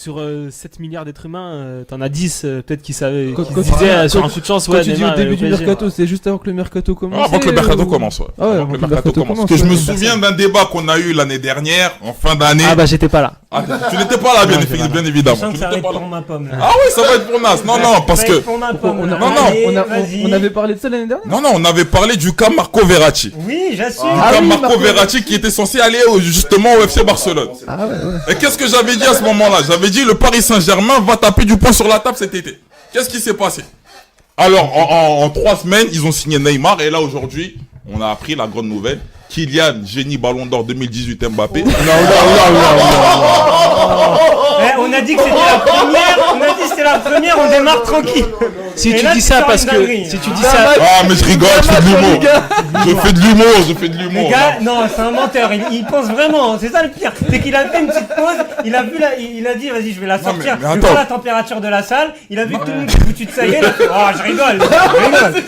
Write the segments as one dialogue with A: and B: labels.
A: sur 7 milliards d'êtres humains, t'en as 10 peut-être qui savaient,
B: Quand
A: qui
B: tu
A: se disaient
B: dis-
A: sur
B: quand-
A: un coup de chance,
B: Quand
A: ouais,
B: tu dis
A: Neymar
B: au début
A: au
B: du
A: PSG.
B: mercato, c'est juste avant que le mercato commence.
C: Avant que le mercato commence, ouais.
B: Ah ouais,
C: Avant que le mercato commence. Parce que je me souviens d'un débat qu'on a eu l'année dernière, en fin d'année.
A: Ah bah j'étais pas là.
C: Ah, tu n'étais pas là, bien,
A: Non, j'étais pas là.
C: bien
D: Je
C: évidemment.
D: sens que
C: Tu
D: ça va
C: n'étais
D: être
C: pas là.
D: pour ma pomme là.
C: Ah oui, ça va être pour Nas. Non, non, parce
D: Ça va
C: que.
D: être pour ma pomme, là.
C: non,
D: Allez,
B: on avait parlé de ça l'année dernière.
C: Non, non, on avait parlé du cas Marco Verratti.
D: Oui, j'assume.
C: Du
B: Ah
C: cas
B: oui,
C: Marco
B: Marco
C: Verratti qui était censé aller justement au FC Barcelone.
B: Ah ouais, ouais.
C: Et qu'est-ce que j'avais dit à ce moment-là? J'avais dit le Paris Saint-Germain va taper du poing sur la table cet été. Qu'est-ce qui s'est passé? Alors, en 3 semaines, ils ont signé Neymar. Et là, aujourd'hui, on a appris la grande nouvelle. Kylian, génie Ballon d'Or 2018 Mbappé.
D: On a dit que c'était la première. On a dit que c'était la première. On démarre tranquille.
A: Si
D: Et
A: tu
D: là,
A: dis
D: tu
A: ça
D: sors
A: parce
D: une
A: que
D: dinguerie,
A: si
D: hein.
A: tu dis ça,
C: Ah, mais je rigole, je fais de l'humour. Je fais de l'humour, je fais de
D: Les
C: l'humour.
D: gars, non, c'est un menteur. Il pense vraiment. C'est ça le pire. C'est qu'il a fait une petite pause. Il a vu il a dit, vas-y, je vais la sortir.
C: mais
D: Je
C: attends.
D: vois la température de la salle. Il a vu que tout le monde s'est foutu de ça. Il a fait, oh, je rigole. Je rigole.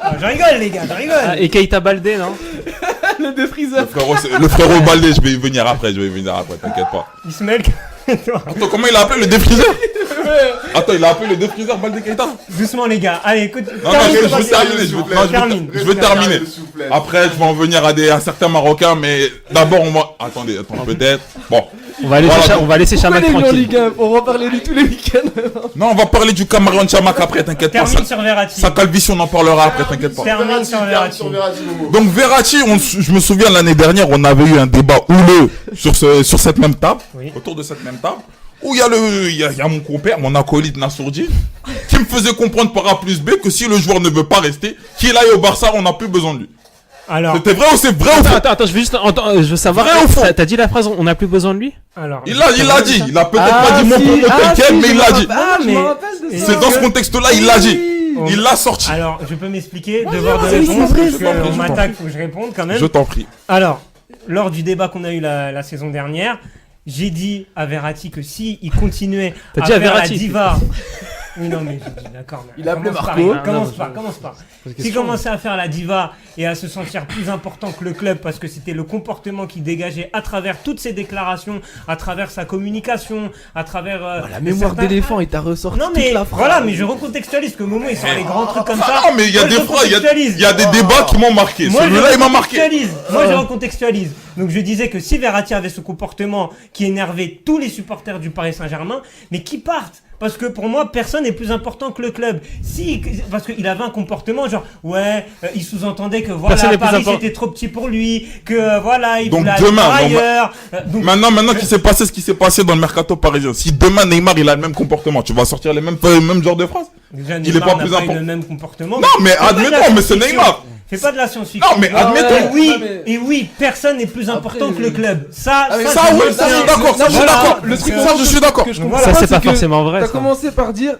D: Oh, je rigole, les gars. Je rigole.
A: et Keita Baldé, non?
B: Le défriseur.
C: Le frérot Baldé, je vais y venir après, t'inquiète pas.
D: Ismaël.
C: Attends, comment il a appelé le défriseur? Attends, il a appelé le défriseur Baldé Keita?
D: Doucement, les gars. Allez, écoute.
C: Non, non,
D: termine,
C: je
D: c'est
C: veux
D: pas
C: terminer,
D: grave.
C: je veux,
D: Termine.
C: je veux terminer. Après, je vais en venir à certains Marocains, mais d'abord, on va... Attendez, peut-être. Bon.
A: On va laisser
C: Voilà,
A: on va laisser
B: Pourquoi
A: Chamak
B: il est mis en
A: tranquille.
B: Ligue 1? On va parler de lui tous les week-ends.
C: Non, on va parler du Cameroun Chamak après, t'inquiète pas.
D: Termine sur Verratti.
C: Sa calvitie, on en parlera après, t'inquiète pas.
D: Termine sur Verratti.
C: Donc Verratti, je me souviens l'année dernière, on avait eu un débat houleux sur cette même table,
D: Oui.
C: autour de cette même table, où il y a mon compère, mon acolyte Nassourdine, qui me faisait comprendre par A plus B que si le joueur ne veut pas rester, qu'il aille au Barça, on n'a plus besoin de lui.
D: Alors,
C: C'était vrai ou c'est vrai ou faux?
A: Attends, je veux juste je veux savoir.
C: Vrai ou faux?
A: T'as dit la phrase, on n'a plus besoin de lui?
D: alors.
C: Il l'a dit, il a peut-être
B: Ah,
C: pas dit mon
B: si,
C: propos
B: ah,
C: tel quel,
B: si,
C: mais
B: je
C: il
B: me
C: l'a
B: rappelle.
C: dit.
B: Ah, je
D: Mais-
B: me rappelle de ça.
C: C'est dans ce contexte-là, il l'a dit.
B: Oui.
C: Il l'a sorti.
D: Alors, je peux m'expliquer, devoir de
B: oui, c'est
D: réponse,
B: vrai,
D: parce
B: c'est vrai,
D: qu'on
B: je
D: m'attaque, faut que je réponde quand même.
C: Je t'en prie.
D: Alors, lors du débat qu'on a eu la saison dernière, j'ai dit à Verratti que si il continuait
A: T'as
D: à
A: dit à
D: faire la
A: Verratti,
D: diva... Oui, non, mais j'ai dit, d'accord. mais
B: Il a appelé
D: commence
B: Marco.
D: pas,
A: Ah,
D: Commence
A: non,
D: pas,
A: je-
D: commence pas.
A: Pose
D: S'il
A: question.
D: commençait à faire la diva et à se sentir plus important que le club parce que c'était le comportement qu'il dégageait à travers toutes ses déclarations, à travers sa communication, à travers...
B: La mémoire
D: certains-
B: d'éléphant, il t'a ressorti
D: Non
B: toute
D: mais
B: la phrase.
D: voilà, mais je recontextualise que Momo il sort les grands trucs comme ça.
C: Ah non, mais il y a
D: Moi, je
C: des fois, il y
D: recontextualise.
C: a des débats qui m'ont marqué.
D: Moi,
C: Celui-là,
D: je
C: il m'a marqué.
D: recontextualise. Moi, je recontextualise. Donc, je disais que si Verratti avait ce comportement qui énervait tous les supporters du Paris Saint-Germain, mais qui partent. Parce que pour moi, personne n'est plus important que le club. Si, parce qu'il avait un comportement genre, ouais, il sous-entendait que
A: Personne
D: voilà,
A: n'est plus
D: Paris
A: important.
D: c'était trop petit pour lui, que voilà, il
C: Donc
D: voulait aller
C: demain,
D: par
C: donc,
D: ailleurs. Donc,
C: Maintenant qu'il s'est passé ce qui s'est passé dans le mercato parisien, si demain Neymar il a le même comportement, tu vas sortir les mêmes genre de phrases?
D: déjà,
C: il est
D: Neymar
C: pas
D: n'a
C: plus
D: eu
C: important.
D: le même comportement.
C: Non, mais
D: Fais pas de la
C: admettons, mais c'est
D: science-fiction.
C: Neymar.
D: Fais pas de la science-fiction.
C: Non, mais admettons.
D: Et oui,
B: Non, mais-
D: et oui, personne n'est plus important
B: Après,
D: que le club. Ça,
B: Ah, mais
C: Ça,
D: je
C: oui,
D: le
C: ça, je
D: tiens.
C: suis d'accord, ça, je suis
D: Voilà.
C: d'accord.
B: Le truc,
C: Ça, je suis d'accord.
B: que je
D: Voilà.
B: comprends
A: Ça, c'est pas
B: que
A: forcément vrai.
B: T'as
A: ça.
B: commencé par dire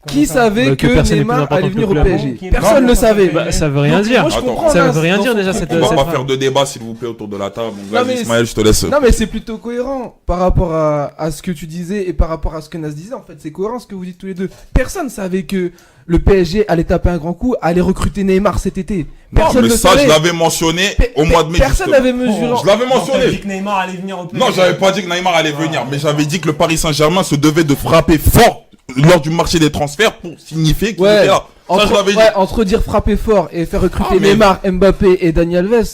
B: qui
D: ça
B: savait
A: Bah,
B: que
A: que personne n'est plus
B: Neymar
A: important
B: allait
A: que
B: venir
A: le
B: au
A: club.
B: PSG.
D: Qui est
B: Personne
D: pas
B: ne le savait.
A: Bah, ça veut rien
B: Donc,
A: dire.
B: moi, je
C: Attends.
B: comprends,
A: Ça
B: là,
A: veut rien
B: dans
A: dire
B: son
A: déjà cette
C: On
B: propos.
C: va
A: cette
C: pas faire
A: phrase.
C: de débat s'il vous plaît autour de la table. Donc
B: Non,
C: vas-y
B: mais
C: Ismaël, je te laisse.
B: Non, mais c'est plutôt cohérent par rapport à ce que tu disais et par rapport à ce que Nas disait. En fait, c'est cohérent ce que vous dites tous les deux. Personne savait que le PSG allait taper un grand coup, allait recruter Neymar cet été.
C: Non,
B: Personne
C: mais
B: ne
C: ça
B: savait.
C: je l'avais mentionné au mois de mai.
B: Personne
C: justement.
B: n'avait mesuré.
C: Je l'avais
D: Non, t'as
C: mentionné.
D: dit que Neymar allait venir au PSG.
C: Non, j'avais pas dit que Neymar allait venir, mais j'avais dit que le Paris Saint-Germain se devait de frapper fort lors du marché des transferts pour signifier qu'il
B: Ouais.
C: était là. Ça, je l'avais dit.
B: Entre dire frapper fort et faire recruter
C: Ah, mais-
B: Neymar, Mbappé et Dani Alves.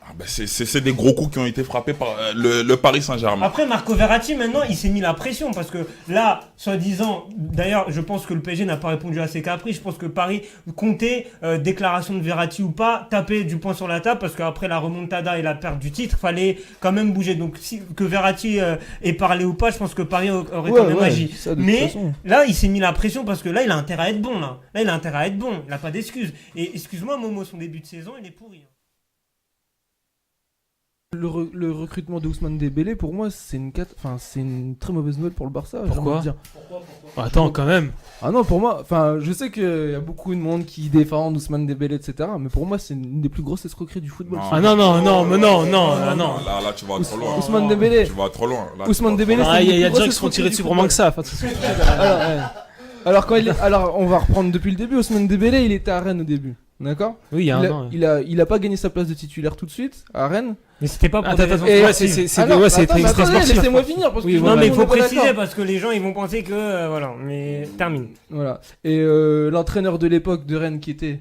C: Ah, bah, c'est des gros coups qui ont été frappés par le Paris Saint-Germain.
D: Après, Marco Verratti, maintenant, il s'est mis la pression parce que là, soi-disant, d'ailleurs, je pense que le PSG n'a pas répondu à ses caprices. Je pense que Paris comptait, déclaration de Verratti ou pas, taper du poing sur la table parce qu'après la remontada et la perte du titre, fallait quand même bouger. Donc, que Verratti ait parlé ou pas, je pense que Paris aurait quand même agi.
B: ça, de toute
D: Mais
B: façon.
D: là, il s'est mis la pression parce que là, il a intérêt à être bon. Là, il a intérêt à être bon. Il n'a pas d'excuses. Et excuse-moi, Momo, son début de saison, il est pourri.
B: Le recrutement de Ousmane Dembélé, pour moi, c'est une très mauvaise nouvelle pour le Barça. j'ai
A: Pourquoi
B: envie de dire.
A: Attends, quand même.
B: Ah non, pour moi, je sais qu'il y a beaucoup de monde qui défendent Ousmane Dembélé, etc. Mais pour moi, c'est une des plus grosses escroqueries du football.
C: Non.
A: Ah non, non, non, mais non, non, ah non.
C: Là, tu vas trop loin.
B: Ousmane Dembélé.
C: Tu vas trop loin. Là,
B: Ousmane
C: tu vas
B: Dembélé,
C: trop
A: Ah,
B: c'est
A: il
B: une
A: y a
B: des
A: des gens
B: plus
A: qui se font
B: grosses
A: tirer dessus
B: escroqueries
A: pour moins que ça.
B: Alors, on va reprendre depuis le début. Ousmane Dembélé, il était à Rennes au début. D'accord ?
A: Oui, il y a un an.
B: Il a pas gagné sa place de titulaire tout de suite à Rennes.
D: Mais c'était pas pour
A: Attends,
D: des raisons
A: ouais,
D: sportives.
A: c'est
B: Ah non,
A: ouais,
B: attends,
A: c'est
B: mais
A: extra
B: attendez,
A: sportif.
B: laissez-moi finir parce que
A: Oui,
B: je vois
D: Non,
B: pas
D: mais il
B: qu'on
D: faut
B: est pas
D: préciser
B: d'accord.
D: parce que les gens ils vont penser que voilà, mais termine.
B: Voilà. Et l'entraîneur de l'époque de Rennes qui était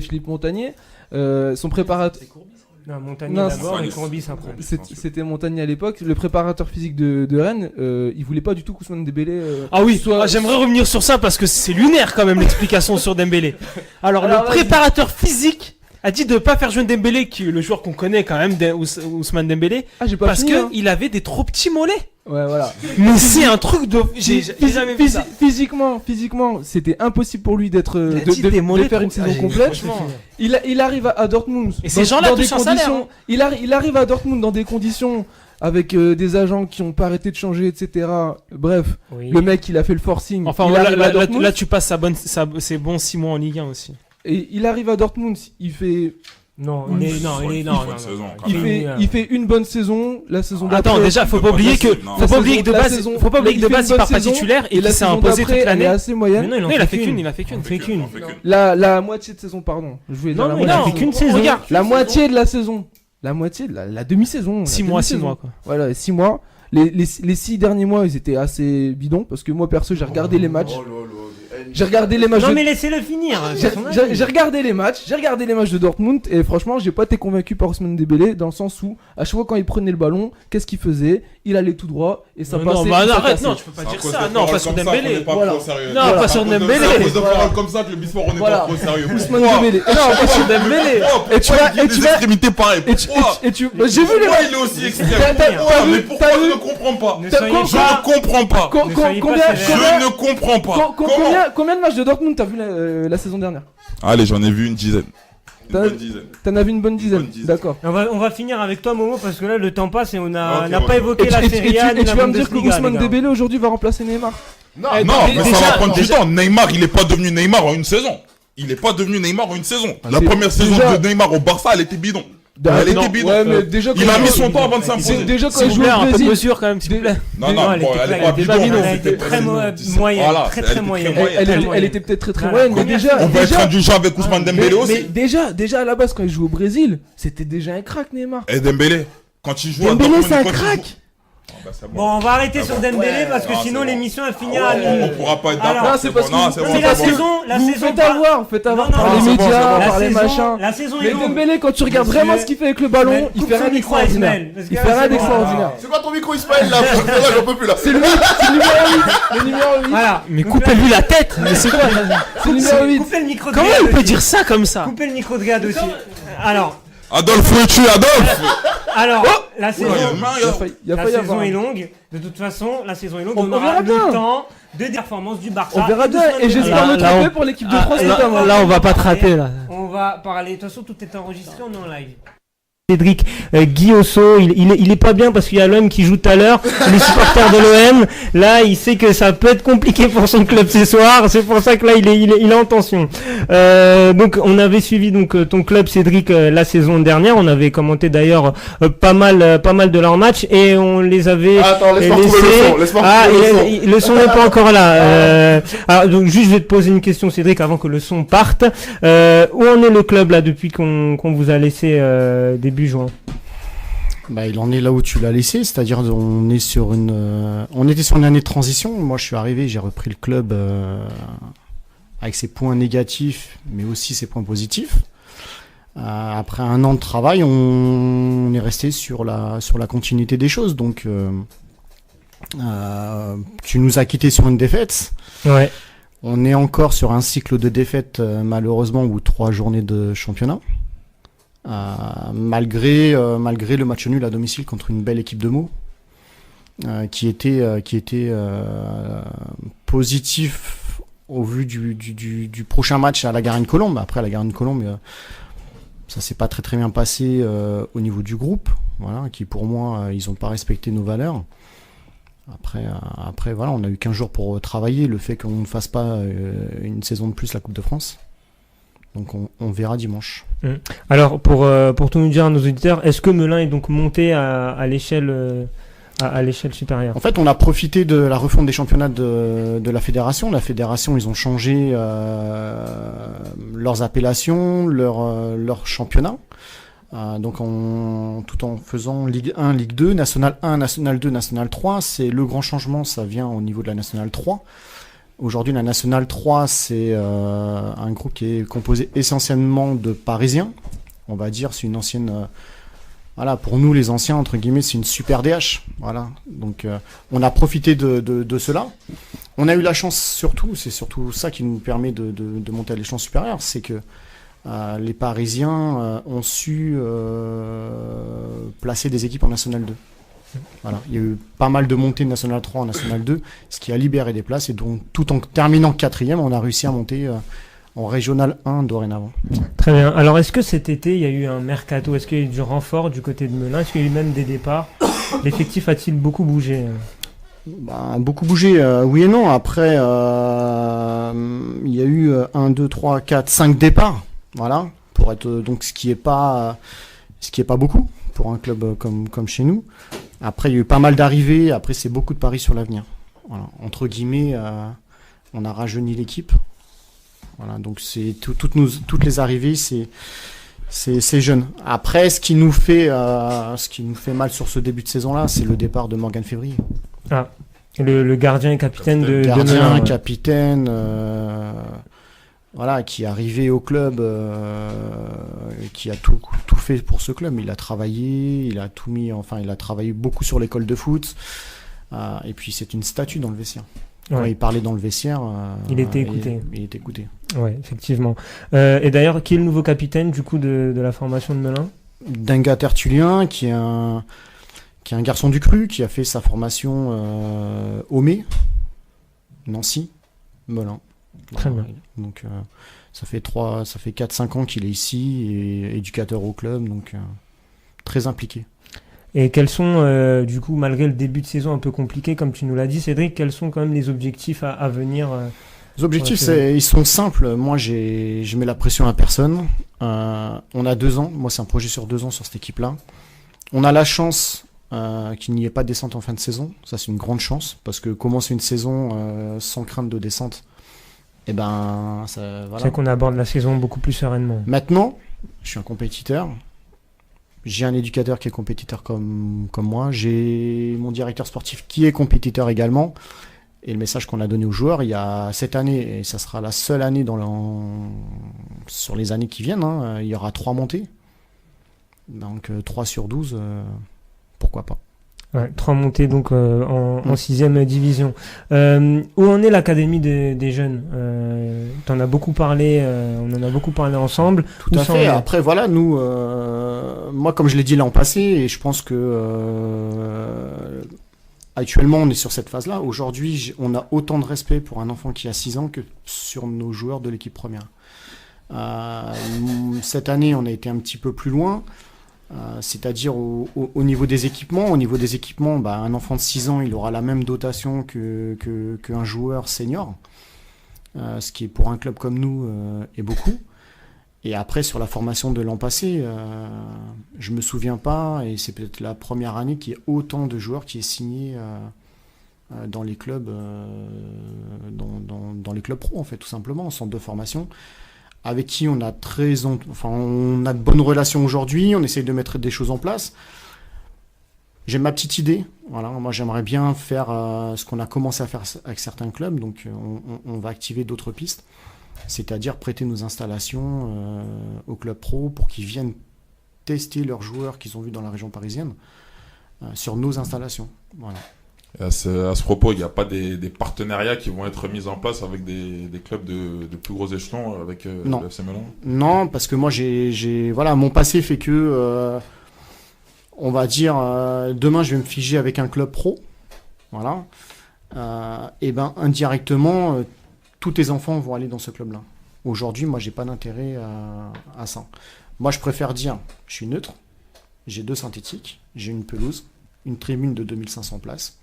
B: Philippe Montagnier, son préparateur.
D: Non, Montagnier
B: Non,
D: d'abord
C: c'est-
D: et Courbis après.
B: C'était Montagnier à l'époque, le préparateur physique de Rennes, il voulait pas du tout qu'Ousmane Dembélé
A: Ah oui,
B: soit-
A: j'aimerais revenir sur ça parce que c'est lunaire quand même l'explication sur Dembélé. Alors,
B: Alors,
A: le
B: vas-y.
A: préparateur physique a dit de pas faire jouer Dembélé, qui est le joueur qu'on connaît quand même, Ousmane Dembélé,
B: Ah, j'ai pas
A: parce
B: fini,
A: que
B: hein.
A: il avait des trop petits mollets.
B: Ouais, voilà.
A: Mais c'est un truc de, j'ai jamais vu ça.
B: Physiquement, c'était impossible pour lui d'être
A: Il a dit des
B: de
A: mollets
B: faire
A: trop-
B: une saison
A: Ah,
B: complète.
A: franchement.
B: Il arrive à Dortmund.
A: Et ces gens-là touchent un salaire, hein.
B: Il arrive à Dortmund dans des conditions avec des agents qui ont pas arrêté de changer, etc. Bref,
D: Oui.
B: le mec, il a fait le forcing.
A: Enfin,
B: il arrive à Dortmund,
A: là, tu passes ses bons 6 mois en Ligue 1 aussi.
B: et il arrive à Dortmund. Il fait
D: Non,
C: Ouais,
D: il est
C: il
D: non,
C: fait
D: il est
C: une
D: non,
C: bonne
D: non,
C: saison,
D: non,
C: quand
B: il
C: même.
B: fait, il fait une bonne saison. La saison d'après.
A: Attends, déjà, faut pas oublier que,
C: Non.
A: faut pas oublier que de
B: La
A: base,
B: saison-
A: faut pas oublier que de
B: il fait
A: base,
B: une
A: il part
B: bonne
A: pas
B: saison,
A: titulaire et
B: la
A: qu'il s'est
B: saison
A: imposé
B: d'après,
A: toute
B: elle est
A: l'année.
B: assez moyenne.
D: Mais non,
A: Non, il a fait qu'une, il a fait qu'une.
C: On fait qu'une, on fait qu'une.
B: La moitié de saison, pardon. Je voulais dire
D: Non,
B: la
D: non, il
B: moitié.
D: a fait qu'une saison.
A: Regarde,
B: La moitié de la saison. La moitié de la demi-saison.
A: 6
B: La
A: mois, 6
B: demi-saison.
A: mois, quoi.
B: Voilà, 6 mois. Les 6 derniers mois, ils étaient assez bidons parce que moi, perso, j'ai regardé les matchs. J'ai regardé les matchs.
D: Non,
B: de-
D: mais laissez-le finir.
B: J'ai regardé les matchs. J'ai regardé les matchs de Dortmund et franchement, j'ai pas été convaincu par Ousmane Dembélé dans le sens où à chaque fois quand il prenait le ballon, qu'est-ce qu'il faisait? Il allait tout droit et ça passait.
A: Non, bah,
B: et ça
A: arrête,
B: passait.
A: non, tu peux pas
C: C'est à
A: dire
C: cause
A: ça.
C: de
A: Non, pas
C: paroles
A: sur
C: comme ça qu'on
A: Dembélé.
C: n'est pas
B: Voilà.
C: trop sérieux.
A: Non, pas sur Dembélé.
C: C'est à cause de paroles comme ça que le Bisport on n'est
B: Voilà.
C: pas trop sérieux.
B: Ousmane
C: Pourquoi
B: Dembélé. Non, pas sur Dembélé.
C: Pourquoi
B: Et tu vas-
C: il y a
B: et tu
C: des
B: vas-
C: extrémités pareilles?
B: Et tu,
C: Pourquoi
B: bah, j'ai vu les
C: Pourquoi
B: matchs.
C: il est aussi extrême?
B: T'as
C: Pourquoi?
B: vu-
C: Mais pourquoi
B: t'as
C: je
B: vu-
C: ne comprends pas?
D: Ne
B: T'as-
D: soyez
B: quand-
C: Je ne comprends pas.
D: Ne soyez pas
B: Combien,
D: sévère.
B: combien,
C: Je ne comprends pas. Comment?
B: combien de matchs de Dortmund t'as vu la saison dernière?
C: Allez, j'en ai vu une dizaine. Une
B: T'as-
C: bonne dizaine.
B: T'en as vu une bonne dizaine.
C: dizaine.
B: D'accord.
D: On va finir avec toi, Momo, parce que là, le temps passe et on n'a
C: Ok,
D: n'a
C: ok.
D: pas évoqué la Serie A
B: et
D: ni
B: tu
D: la
B: vas me dire que
D: Bundesliga,
B: Ousmane
D: les gars.
B: Dembélé aujourd'hui va remplacer Neymar?
C: Non,
A: Eh,
C: mais
A: déjà-
C: ça va prendre du
A: déjà-
C: temps. Neymar, il est pas devenu Neymar en une saison. Il est pas devenu Neymar en une saison. La
B: c'est-
C: première saison
B: déjà-
C: de Neymar au Barça, elle était bidon. Elle
B: Non,
C: était bidon.
B: ouais, mais déjà
C: Il
B: quand
C: a
B: il
C: mis
B: joue-
C: son temps avant de
B: C'est
C: s'imposer.
B: déjà quand
A: S'il
B: il
A: vous
B: joue
A: plaît,
B: au
A: un peu de
B: Brésil.
A: mesure quand même, s'il vous plaît.
C: Non,
D: Non,
C: non,
D: elle
C: bon,
D: était
C: elle
D: pas-
C: est
D: elle
C: pas
D: était
C: bidon.
D: pas bidon,
C: c'était
D: elle était très
C: moyen.
D: moyenne,
C: Voilà,
D: très,
C: elle
D: très
C: était
D: moyenne.
C: moyenne.
B: Elle était peut-être très
D: Voilà,
B: moyenne, mais
D: première
B: déjà.
C: On va être
B: déjà-
C: indulgent avec Ousmane Dembélé
B: mais
C: aussi.
B: déjà à la base quand il joue au Brésil, c'était déjà un crack Neymar.
C: Et Dembélé, quand il joue à
B: Dembélé
C: Dortmund,
B: c'est un
C: quand il
B: crack.
C: joue- Ah bah, c'est
D: Bon, on va arrêter sur Dembélé parce que
C: Ah,
D: sinon
C: c'est bon.
D: l'émission elle finira à
C: On
D: minuit.
C: pourra pas être
D: Alors,
C: d'accord.
B: Non, c'est parce que
C: Non,
B: vous-
C: c'est
D: Non,
C: bon,
D: mais
C: c'est
D: la
C: bon.
D: saison, la
B: Vous
D: saison
B: faites
D: pas-
B: avoir
D: Non,
B: par
D: non,
B: les
D: non,
C: c'est bon,
B: médias,
C: c'est bon.
B: par les machins.
D: La saison est
B: Mais
D: longue.
B: Dembélé, quand tu regardes
D: Monsieur-
B: vraiment ce qu'il fait avec le ballon, il
D: Coupe
B: fait
D: son
B: rien
D: micro à
B: d'extraordinaire.
D: Ismaël, parce que
B: Il
D: là,
B: fait rien
D: c'est bon.
B: d'extraordinaire.
E: C'est quoi ton micro Ismaël là? Là, j'en peux plus là.
B: C'est le 8, c'est le numéro 8. Le numéro 8.
D: Voilà.
A: Mais
D: Donc
A: coupez-lui la tête. Mais c'est quoi?
B: C'est le numéro 8.
D: Coupez le micro de
A: Comment
D: Gad
A: il peut
D: aussi.
A: dire ça comme ça?
D: Coupez le micro de Gad aussi. Alors,
C: Adolphe, où es-tu, Adolphe?
D: la saison,
C: Il y a une main,
B: Il a failli- il a
D: la
B: failli
D: saison
B: avoir.
D: est longue. De toute façon, la saison est longue.
B: On
D: On aura
B: verra
D: le
B: bien.
D: temps de performance du Barça.
B: On verra
D: et de
B: bien.
D: Ousmane
B: Et j'espère
D: Dembélé.
B: me
A: Là,
B: tromper
A: on-
B: pour l'équipe de
A: Ah,
B: France
A: là,
B: notamment.
A: là, on va pas te rater là.
D: On va parler. De toute façon, tout est enregistré, on est en live. Cédric Guillosso, il est pas bien parce qu'il y a l'OM qui joue tout à l'heure, les supporters de l'OM. Là, il sait que ça peut être compliqué pour son club ce soir. C'est pour ça que là, il est en tension. Donc, on avait suivi donc ton club, Cédric, la saison dernière. On avait commenté d'ailleurs pas mal de leurs matchs et on les avait
E: Attends, laisse-moi retrouver le son. Laisse-moi
D: Ah,
E: retrouver le son.
D: le son n'est pas encore là. Alors, donc, juste, je vais te poser une question, Cédric, avant que le son parte. Où en est le club là depuis qu'on vous a laissé début juin?
F: Bah, il en est là où tu l'as laissé, c'est-à-dire on était sur une année de transition. Moi, je suis arrivé, j'ai repris le club avec ses points négatifs, mais aussi ses points positifs. Après un an de travail, on est resté sur la continuité des choses. Donc, tu nous as quittés sur une défaite.
D: Ouais.
F: On est encore sur un cycle de défaites, malheureusement, ou 3 journées de championnat. Malgré le match nul à domicile contre une belle équipe de Meaux, qui était positif au vu du prochain match à la Garenne-Colombes. Après, à la Garenne-Colombes, ça s'est pas très bien passé au niveau du groupe, voilà, qui pour moi, ils ont pas respecté nos valeurs. Après, voilà, on a eu 15 jours pour travailler. Le fait qu'on ne fasse pas une saison de plus la Coupe de France. Donc on verra dimanche.
D: Alors pour tout nous dire à nos auditeurs, est-ce que Melun est donc monté à l'échelle à l'échelle supérieure?
F: En fait, on a profité de la refonte des championnats de la fédération. La fédération, ils ont changé leurs appellations, leurs championnats. Donc tout en faisant Ligue 1, Ligue 2, National 1, National 2, National 3. C'est le grand changement, ça vient au niveau de la National 3. Aujourd'hui, la National 3, c'est un groupe qui est composé essentiellement de Parisiens. On va dire, c'est une ancienne... voilà, pour nous, les anciens, entre guillemets, c'est une super DH. Voilà. Donc, on a profité de cela. On a eu la chance, surtout, c'est surtout ça qui nous permet de monter à l'échelon supérieur, c'est que les Parisiens ont su placer des équipes en National 2. Voilà. Il y a eu pas mal de montées de National 3 en National 2, ce qui a libéré des places. Et donc, tout en terminant 4e, on a réussi à monter en Régional 1 dorénavant.
D: Très bien. Alors, est-ce que cet été, il y a eu un mercato? Est-ce qu'il y a eu du renfort du côté de Melun? Est-ce qu'il y a eu même des départs? L'effectif a-t-il beaucoup bougé?
F: Beaucoup bougé, oui et non. Après, il y a eu 1, 2, 3, 4, 5 départs. Voilà, pour être donc ce qui est pas beaucoup pour un club comme chez nous. Après, il y a eu pas mal d'arrivées. Après, c'est beaucoup de paris sur l'avenir. Voilà, entre guillemets, on a rajeuni l'équipe. Voilà, donc c'est toutes les arrivées, c'est jeune. Après, ce qui nous fait mal sur ce début de saison-là, c'est le départ de Morgan Février.
D: Ah, le gardien et capitaine de
F: Gardien,
D: Melun, ouais.
F: capitaine, voilà, qui est arrivé au club, qui a tout fait pour ce club. Il a travaillé, il a tout mis, enfin, il a travaillé beaucoup sur l'école de foot. Et puis c'est une statue dans le vestiaire. Quand
D: Ouais.
F: il parlait dans le vestiaire,
D: Il était écouté.
F: Il était écouté.
D: Ouais, effectivement. Et d'ailleurs, qui est le nouveau capitaine du coup de la formation de Melun?
F: Denga Tertullien, qui est un garçon du cru, qui a fait sa formation au Mai, Nancy, Melun.
D: Très bien.
F: Donc ça fait 4-5 ans qu'il est ici et éducateur au club, donc très impliqué.
D: Et quels sont, du coup, malgré le début de saison un peu compliqué, comme tu nous l'as dit, Cédric, quels sont quand même les objectifs à venir
F: Les objectifs,
D: Ouais,
F: ils sont simples. Moi, je mets la pression à personne. On a 2 ans. Moi, c'est un projet sur 2 ans sur cette équipe-là. On a la chance qu'il n'y ait pas de descente en fin de saison. Ça, c'est une grande chance. Parce que commencer une saison sans crainte de descente, eh ben, voilà.
D: C'est qu'on aborde la saison beaucoup plus sereinement.
F: Maintenant, je suis un compétiteur. J'ai un éducateur qui est compétiteur comme moi. J'ai mon directeur sportif qui est compétiteur également. Et le message qu'on a donné aux joueurs, il y a cette année, et ça sera la seule année sur les années qui viennent, il y aura 3 montées. Donc 3 sur 12, pourquoi pas.
D: Ouais, 3 montées donc en 6e division. Où en est l'académie des jeunes? T'en as beaucoup parlé, on en a beaucoup parlé ensemble.
F: Tout
D: Où
F: à
D: ça en
F: fait.
D: est?
F: Après, voilà, nous, moi, comme je l'ai dit l'an passé, et je pense que actuellement, on est sur cette phase-là. Aujourd'hui, on a autant de respect pour un enfant qui a 6 ans que sur nos joueurs de l'équipe première. Cette année, on a été un petit peu plus loin. C'est-à-dire au niveau des équipements. Au niveau des équipements, un enfant de 6 ans, il aura la même dotation qu'un joueur senior. Ce qui est pour un club comme nous est beaucoup. Et après, sur la formation de l'an passé, je me souviens pas, et c'est peut-être la première année qu'il y ait autant de joueurs qui aient signé dans les clubs, dans les clubs pro, en fait, tout simplement, en centre de formation, avec qui on a on a de bonnes relations aujourd'hui, on essaye de mettre des choses en place. J'ai ma petite idée, voilà, moi j'aimerais bien faire ce qu'on a commencé à faire avec certains clubs, donc on va activer d'autres pistes. C'est-à-dire prêter nos installations au club pro pour qu'ils viennent tester leurs joueurs qu'ils ont vus dans la région parisienne sur nos installations. Voilà.
C: Et à ce propos, il n'y a pas des partenariats qui vont être mis en place avec des clubs de plus gros échelons avec le FC Melun?
F: Non, parce que moi, voilà, mon passé fait que, on va dire, demain, je vais me figer avec un club pro. Voilà. Et indirectement, tous tes enfants vont aller dans ce club-là. Aujourd'hui, moi, j'ai pas d'intérêt à ça. Moi, je préfère dire, je suis neutre, j'ai 2 synthétiques, j'ai une pelouse, une tribune de 2500 places,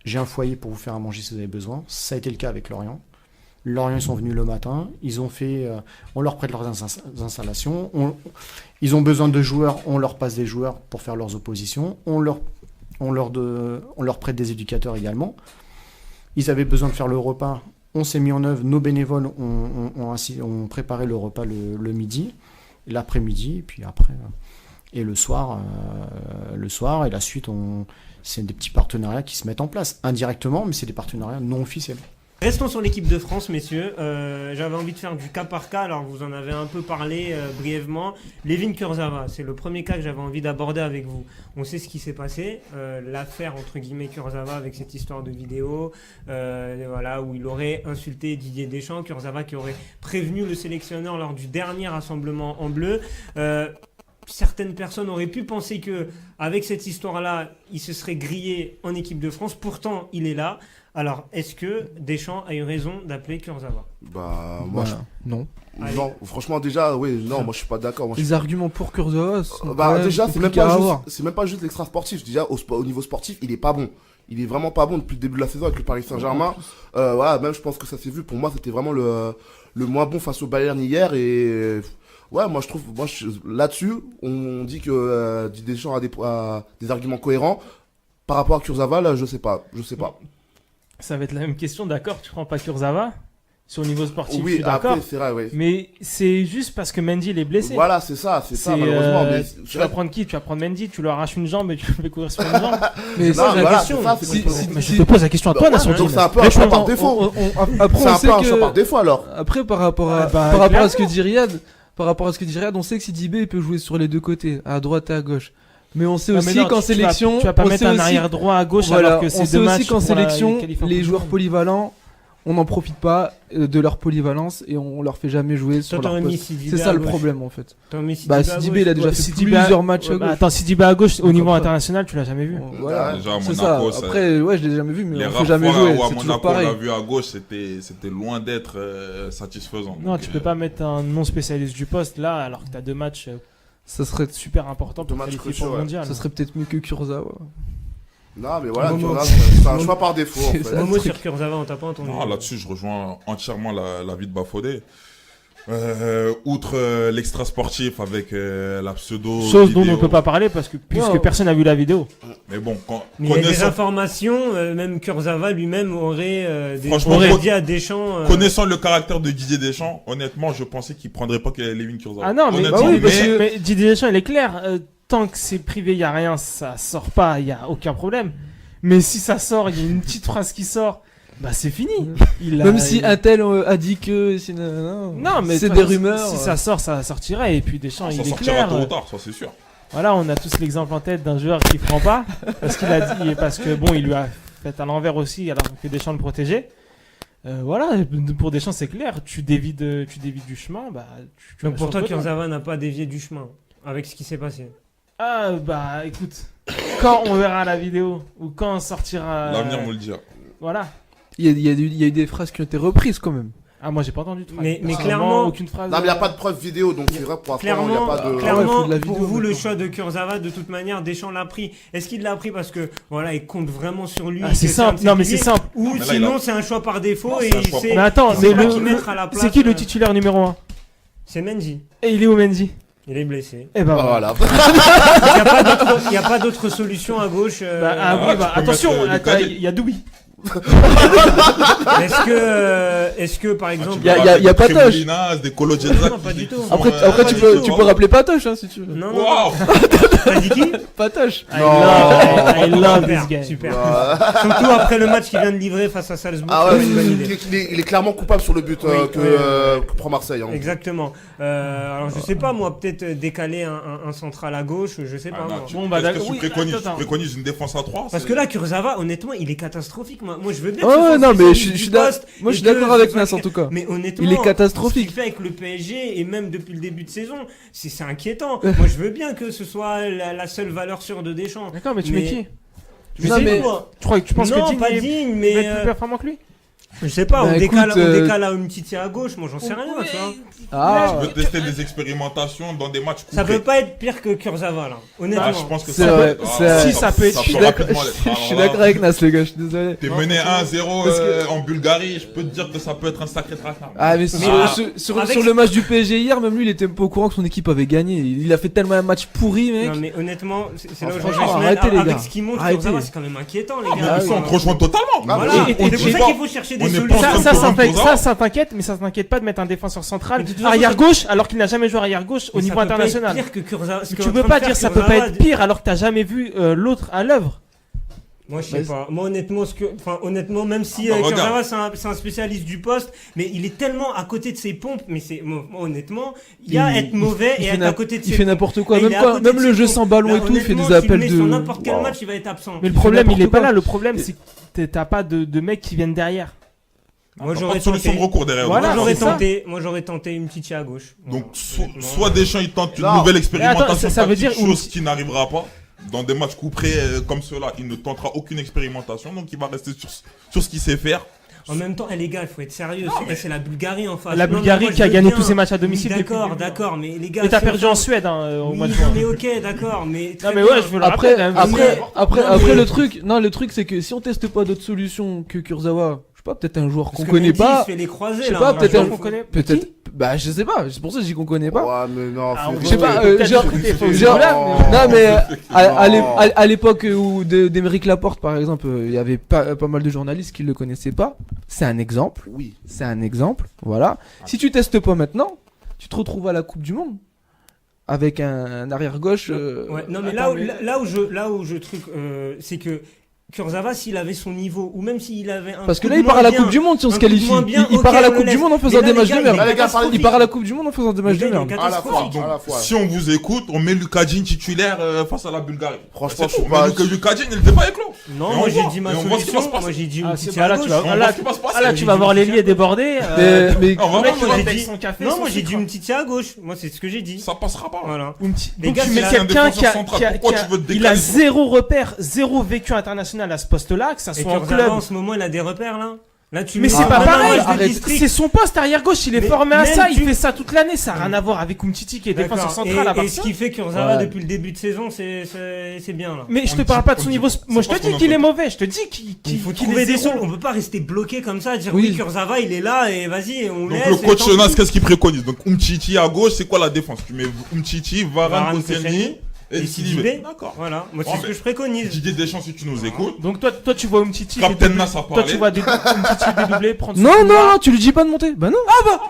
F: j'ai un foyer pour vous faire à manger si vous avez besoin. Ça a été le cas avec Lorient. Lorient, ils sont venus le matin, ils ont fait, on leur prête leurs installations, ils ont besoin de joueurs, on leur passe des joueurs pour faire leurs oppositions, on leur prête des éducateurs également. Ils avaient besoin de faire le repas. On s'est mis en œuvre, nos bénévoles ont préparé le repas le midi. l'après-midi, et puis après, et le soir, et la suite, c'est des petits partenariats qui se mettent en place, indirectement, mais c'est des partenariats non officiels.
D: Restons sur l'équipe de France, messieurs. J'avais envie de faire du cas par cas, alors vous en avez un peu parlé brièvement. Levin Kurzawa, c'est le premier cas que j'avais envie d'aborder avec vous. On sait ce qui s'est passé, l'affaire entre guillemets Kurzawa avec cette histoire de vidéo, voilà, où il aurait insulté Didier Deschamps, Kurzawa qui aurait prévenu le sélectionneur lors du dernier rassemblement en bleu. Certaines personnes auraient pu penser que avec cette histoire-là, il se serait grillé en équipe de France. Pourtant, il est là. Alors, est-ce que Deschamps a eu raison d'appeler Kurzawa ?
E: Moi,
B: non.
E: non, franchement, déjà, oui, non, moi je suis pas d'accord.
B: Les arguments pour Kurzawa sont
E: Déjà, c'est
B: compliqués
E: même pas juste l'extra sportif. Déjà, au niveau sportif, il est pas bon. Il est vraiment pas bon depuis le début de la saison avec le Paris Saint-Germain. Voilà, même je pense que ça s'est vu. Pour moi, c'était vraiment le moins bon face au Bayern hier. Et ouais, moi je trouve, là-dessus, on dit que Didier Deschamps a des arguments cohérents. Par rapport à Kurzawa, là, je sais pas.
A: Ça va être la même question, d'accord, tu prends pas Kurzawa sur le niveau sportif, je
E: Oui,
A: suis d'accord.
E: après, c'est vrai, oui.
A: Mais c'est juste parce que Mendy il est blessé.
E: Voilà, c'est ça, malheureusement. Mais
A: tu vas prendre qui ? Tu vas prendre Mendy, tu lui arraches une jambe et tu le fais courir sur une jambe.
B: Mais
E: non,
B: ça,
E: voilà,
D: question.
E: c'est ça,
A: Mais je te pose la question à toi, Nassour.
E: donc c'est un peu un choix par défaut.
B: Après,
E: C'est
B: on
E: un
B: sait
E: peu un choix par
B: que
E: défaut alors.
B: après par rapport à ce que dit Riyad, on sait que Sidibé il peut jouer sur les deux côtés, à droite et à gauche. Mais on sait
A: Ouais,
B: aussi
A: mais non,
B: qu'en
A: tu
B: sélection,
A: vas pas
B: on
A: mettre
B: sait
A: un
B: aussi-
A: arrière droit à gauche
B: voilà,
A: alors que
B: on
A: c'est
B: sait
A: deux
B: aussi
A: matchs
B: qu'en
A: pour la
B: sélection,
A: qualif en
B: les
A: Coupe du
B: joueurs
A: Monde.
B: polyvalents, on n'en profite pas de leur polyvalence et on leur fait jamais jouer sur
D: Toi,
B: leur
D: t'aurais mis
B: poste.
D: Sidibé
B: C'est
D: à
B: ça le
D: gauche.
B: problème en fait.
D: T'aurais mis Sidibé à
B: Sidibé il
D: gauche.
B: a déjà
A: Ouais,
B: fait
A: Sidibé à-
B: plusieurs matchs à
A: Ouais, bah,
B: gauche.
A: attends, Sidibé à gauche au niveau
B: Après-
A: international, tu l'as jamais vu.
B: Voilà,
C: Déjà, à
B: c'est ça.
C: Monaco, ça-
B: Après, ouais, je l'ai jamais vu, mais
C: Les
B: on
C: rares
B: fait jamais
C: fois
B: jouer.
C: où à
B: C'est toujours
C: Monaco on
B: pareil.
C: l'a vu à gauche, c'était loin d'être satisfaisant.
A: Non,
C: Donc,
A: tu peux pas mettre un non spécialiste du poste là alors que t'as deux matchs
B: Ça serait
A: super importants pour
E: Deux matchs
A: qualifier
E: cruciaux,
A: pour le
E: ouais.
A: mondial.
B: Ça serait peut-être mieux que Kurzawa.
E: Non, mais voilà,
D: Momo.
E: Kurzawa, c'est un choix par défaut en
B: C'est
E: fait.
B: ça.
D: Un mot sur Kurzawa, on t'a pas entendu.
C: Non, là-dessus, je rejoins entièrement l'avis de Bafodé. Outre l'extra sportif avec la pseudo.
A: Chose dont on
C: vidéo.
A: ne peut pas parler parce que puisque
B: Ouais.
A: personne n'a vu la vidéo.
C: Mais bon,
D: Mais il y a des
C: connaissant,
D: informations, même Kurzawa lui-même aurait
C: Franchement,
D: aurait
C: con-
D: dit à Deschamps.
C: connaissant le caractère de Didier Deschamps, honnêtement, je pensais qu'il prendrait pas Levin Kurzawa.
A: Ah non, mais,
C: Honnêtement,
B: bah oui, parce
C: mais-
B: que-
A: mais Didier Deschamps il est clair. Tant que c'est privé, il y a rien, ça sort pas, il y a aucun problème. Mais si ça sort, il y a une petite phrase qui sort, bah c'est fini.
B: Même si un tel a dit que c'est non,
A: mais
B: c'est
A: de
B: des
A: toute façon,
B: rumeurs.
A: Si ça sort, ça sortirait. Et puis Deschamps,
C: ça
A: il est
C: sortira
A: clair.
C: tôt ou tard, ça c'est sûr.
A: Voilà, on a tous l'exemple en tête d'un joueur qui prend pas parce qu'il a dit, parce que bon, il lui a fait à l'envers aussi alors que Deschamps le protégeait. Voilà, pour Deschamps c'est clair. Tu dévies du chemin, bah. Tu
D: Donc
A: vas
D: pour
A: sur
D: toi,
A: le côté.
D: Kurzawa n'a pas dévié du chemin avec ce qui s'est passé.
A: Ah bah écoute, quand on verra la vidéo ou quand on sortira.
C: L'avenir me le dira.
A: Voilà.
B: Il y a eu des phrases qui ont été reprises quand même.
A: Ah moi j'ai pas entendu de phrase.
D: Mais
A: Personnellement,
D: clairement-
A: aucune phrase.
E: Non, mais il n'y a pas de preuve vidéo, donc c'est vrai que pour l'instant, il n'y
D: Clairement,
E: a pas de.
B: ouais,
D: clairement
B: faut de la
D: pour
B: vidéo,
D: vous, le
B: maintenant.
D: choix de Kurzawa, de toute manière, Deschamps l'a pris. Est-ce qu'il l'a pris parce que voilà, il compte vraiment sur lui
A: Ah,
D: que
A: c'est
D: un
A: simple.
D: de ses
A: Non mais
D: piliers,
A: c'est simple.
D: Ou
C: mais là,
D: sinon,
C: il a-
D: c'est un choix par défaut
C: Non,
D: et
C: c'est un
D: il
C: choix
D: sait.
A: Mais attends,
D: il
A: mais
D: sait pas qui mettre à la
A: c'est
D: place,
A: qui le titulaire numéro 1
D: C'est Mendy.
A: Et il est où Mendy?
D: Il est blessé.
A: Eh ben
E: Ah,
A: voilà.
E: voilà.
D: Il n'y a pas d'autre solution à gauche.
A: Bah, ah oui,
C: tu
A: bah
C: peux
A: attention,
C: mettre,
A: attends,
C: Lucas.
A: il y a Doubi.
D: Est-ce que par exemple.
B: y a pas Patoche.
C: Linas, des Colo Genza
D: Non, pas du tout.
B: Après,
D: pas
B: tu
D: du
B: peux,
D: tout,
B: tu
C: hein.
B: peux rappeler Patoche hein, si tu veux.
D: Non, non.
C: Waouh.
D: T'as dit qui
B: Patoche.
A: I love
D: Super,
A: this guy.
D: super. Surtout après le match qu'il vient de livrer face à Salzbourg.
E: Ah
D: c'est
E: ouais,
D: une bonne idée.
E: il est clairement coupable sur le but
D: Oui,
E: que prend Marseille. hein.
D: Exactement. Alors je sais pas moi, peut-être décaler un central à gauche, je sais pas.
C: Ah, non,
D: moi.
A: Bon, bah,
C: est-ce que
A: d'accord,
C: tu
A: oui,
C: préconises,
A: attends.
C: tu préconises une défense à 3
D: Parce que là, Kurzawa, honnêtement, il est catastrophique. Moi je veux bien.
B: Oh,
D: que ce soit
B: non, mais
D: spécialiste
B: je
D: du
B: suis
D: poste
B: moi, je
D: et
B: suis
D: que
B: d'accord
D: ce
B: avec
D: soit
B: Nas en
D: quelqu'un-
B: tout cas.
D: Mais honnêtement,
B: Il est catastrophique.
D: Ce qu'il fait avec le PSG et même depuis le début de saison, c'est inquiétant. Moi je veux bien que ce soit la seule valeur sûre de Deschamps.
A: D'accord, mais tu mets
D: Mais-
A: qui?
D: Je
B: Non,
D: sais
B: mais-
D: pas, moi.
A: Tu penses
D: Non,
A: que Digne
D: pas
A: il
D: digne,
A: va
D: mais
A: être plus performant que lui?
D: je sais pas,
B: Bah,
D: on décale
B: écoute,
D: à Umtiti à gauche, moi j'en sais rien, tu vois.
B: Ah,
C: Je veux tester des expérimentations dans des matchs
D: Ça
C: couperés.
D: peut pas être pire que Kurzawa là, honnêtement.
C: Ah, je pense que
B: C'est
C: ça
B: vrai,
C: peut.
B: c'est-
A: Si, ça peut être-
B: je suis
C: rapidement
B: d'accord
C: l'être.
B: je
C: Alors
B: suis
C: là,
B: d'accord avec Nas les gars, je suis désolé.
C: T'es mené 1-0
B: Parce que-
C: en Bulgarie, je peux te dire que ça peut être un sacré tracas.
B: Ah mais
D: avec-
B: sur le match du PSG hier, même lui il était pas au courant que son équipe avait gagné. Il a fait tellement un match pourri mec.
D: Non mais honnêtement, c'est là où je
B: franchement,
D: rejoins Ismaël.
B: arrêtez, les
D: avec
B: gars.
D: ce qu'il montre
B: Arrêtez.
D: Kurzawa, c'est quand même inquiétant les
C: Ah, mais
D: gars.
C: ça, on te rejoint totalement.
E: Ah,
D: Voilà,
E: oui,
D: et c'est pour ça qu'il faut chercher des
C: On n'est
D: solutions.
C: pas en train de prendre Kurzawa.
A: Ça t'inquiète, mais ça t'inquiète pas de mettre un défenseur central
D: Mais de toute façon,
A: arrière
D: ça-
A: gauche alors qu'il n'a jamais joué arrière gauche au
D: Mais
A: niveau
D: ça peut pas être
A: international.
D: pire que Kurzawa. Ce
A: Tu
D: qu'est en
A: peux
D: train
A: pas
D: de
A: dire
D: faire
A: ça peut pas
D: Kurzawa,
A: être pire alors que t'as jamais vu l'autre à l'œuvre.
D: Moi, je sais pas. Moi, honnêtement, même si
C: Ah bah,
D: Kurzawa,
C: regarde.
D: c'est un spécialiste du poste, mais il est tellement à côté de ses pompes. Mais moi, honnêtement, il y a être mauvais et être à côté de ses
B: Il fait
D: pompes.
B: n'importe quoi,
D: Et il
B: même
D: est à
B: quoi,
D: côté
B: même
D: de
B: le
D: ses
B: jeu
D: pompes.
B: sans ballon
D: Là,
B: et tout, il fait
D: honnêtement,
B: des appels
D: tu le mets sur
B: de.
D: n'importe quel
B: Waouh.
D: match, il va être absent.
A: Mais le
B: fait
A: problème il est
B: n'importe
A: pas
B: quoi.
A: là. Le problème c'est que t'as pas de mecs qui viennent derrière.
D: Moi,
C: Pas
D: j'aurais
C: de solution de
D: tenté.
C: recours derrière.
A: Voilà,
C: Donc,
D: Moi, j'aurais tenté une petite à gauche.
C: Donc,
D: Voilà,
C: soit Deschamps il tente une
E: Non.
C: nouvelle
A: Mais
C: expérimentation
A: attends, ça veut
C: tactique,
A: dire-
C: chose qui n'arrivera pas. Dans des matchs couperés comme ceux-là, il ne tentera aucune expérimentation, donc il va rester sur ce qu'il sait faire.
D: En même temps, les gars, il faut être sérieux. C'est la Bulgarie en face.
A: La
D: Non, mais
A: Bulgarie
D: moi,
A: qui
D: je
A: a
D: veux
A: gagné
D: bien.
A: tous ses matchs à
D: Oui,
A: domicile depuis le
D: D'accord,
A: début.
D: d'accord, mais les gars.
A: Et t'as
D: si
A: perdu
D: on-
A: en Suède au
D: Oui,
A: mois de juin.
D: mais ok, d'accord, mais. très
A: Non mais
D: bien.
A: ouais, je veux le
B: Après,
A: rappeler quand même.
B: après, le truc, non, le truc, c'est que si on teste pas d'autres solutions que Kurzawa, je sais pas, peut-être un joueur
D: Parce
B: qu'on
D: que
B: connaît
D: Mendy,
B: pas,
D: il se fait les croisés,
B: je sais
D: là,
B: pas,
D: un
B: peut-être
D: joueur
B: un-
A: qu'on connaît.
B: peut-être, bah, je sais pas, c'est pour ça que je dis qu'on connaît pas.
E: Ouais, mais non,
A: Ah, on
B: Je sais pas,
A: peut-être
B: genre-
A: recruter, faut-
B: genre-
A: voilà, mais-
B: Non, mais
E: Non.
B: à l'époque où d'Émeric Laporte, par exemple, il y avait pas mal de journalistes qui le connaissaient pas. C'est un exemple.
E: Oui.
B: C'est un exemple, voilà. Si tu testes pas maintenant, tu te retrouves à la Coupe du Monde avec un arrière gauche.
D: Ouais, non, mais
A: attends,
D: là où je truc, c'est que Kurzawa, s'il avait son niveau, ou même s'il avait un.
B: Parce que
D: coup
B: là,
D: de
B: il part
D: moins
B: à la
D: bien,
B: Coupe du Monde si on
D: un
B: se
D: coup de
B: qualifie.
D: moins bien,
B: Il
D: ok,
B: part à la
D: on le
B: Coupe du
D: laisse.
B: Monde en
D: Mais
B: faisant
D: là,
B: des
D: les
B: matchs
D: gars,
B: de
D: il est
B: merde.
E: les gars,
D: catastrophique.
B: Il part à la Coupe du Monde en faisant des matchs de
D: Les gars,
B: merde.
D: il est
E: À la fois,
D: catastrophique.
E: à la fois.
C: Si on vous écoute, on met Lucadine titulaire face à la Bulgarie.
E: Franchement,
C: C'est
E: je
C: tout.
E: suis pas-
C: Mais Lucadine, il n'était pas éclos.
D: Non,
C: Et
D: moi
C: on
D: j'ai
C: voit.
D: dit ma
C: Et on voit ce qui va se
D: solution.
C: passer.
D: Moi j'ai dit
A: Ah,
D: une
A: c'est
D: petite
A: bah là
D: à
A: tu
D: gauche.
A: vas
C: On voit
A: là,
C: ce qui va se passer.
A: là, tu vas voir l'ailier déborder.
B: Mais
C: On va
D: moi,
C: voir.
D: j'ai
A: avec
D: dit-
A: son café,
D: Non,
A: son
D: moi j'ai
A: sucre.
D: dit une petite à gauche. Moi c'est ce que j'ai dit.
C: Ça passera pas.
D: Voilà. Les
A: Donc
D: gars,
A: tu
D: c'est
A: mets
D: la-
A: quelqu'un
C: un défenseur central. Pourquoi tu veux te
A: il a
C: décaler?
A: zéro repère, zéro vécu international à ce poste-là, que ça
D: Et
A: soit en
D: Kurzawa
A: club.
D: en ce moment il a des repères là. Là tu
A: Mais
D: mets
A: c'est
D: un
A: pas
D: match
A: pareil,
D: de
B: arrête.
D: district.
A: C'est son poste arrière gauche, il est
D: Mais
A: formé à
D: même
A: ça, il
D: tu-
A: fait ça toute l'année, ça n'a rien à voir avec Umtiti qui est
D: D'accord.
A: défenseur central à
D: Et ce
A: Barcelone.
D: qui fait Kurzawa
B: Ouais.
D: depuis le début de saison, c'est bien là.
A: Mais je te
C: On
A: parle
C: dit-
A: pas de
C: on
A: son
C: dit-
A: niveau.
C: c'est
A: Moi je
C: pas
A: te
C: ce
A: dis
C: qu'on
A: qu'il est
C: entend.
A: mauvais, je te dis
D: Il faut
A: qu'il
D: trouver
A: est
D: des
A: zéro.
D: solutions. On peut pas rester bloqué comme ça, dire
B: Oui.
D: oui Kurzawa il est là et vas-y on
C: Donc
D: laisse.
C: le
D: et
C: coach
D: tant pis.
C: Nas, qu'est-ce qu'il préconise? Donc Umtiti à gauche, c'est quoi la défense? Tu mets Umtiti, Varane,
D: Varane,
C: Koscielny
D: Koscielny
C: et
D: et
C: Sidibé.
D: Sidibé.
C: D'accord.
D: Voilà, moi
C: Oh,
D: c'est ce
C: mais-
D: que je préconise.
C: Didier Deschamps, si tu nous écoutes.
A: Donc toi tu vois Umtiti
C: Captain
A: dédoubler-
C: Nas a
A: toi
C: parlé.
A: tu vois Umtiti dédoubler, prendre son
B: non,
A: couloir.
B: non, non, tu lui dis pas de monter. Bah non.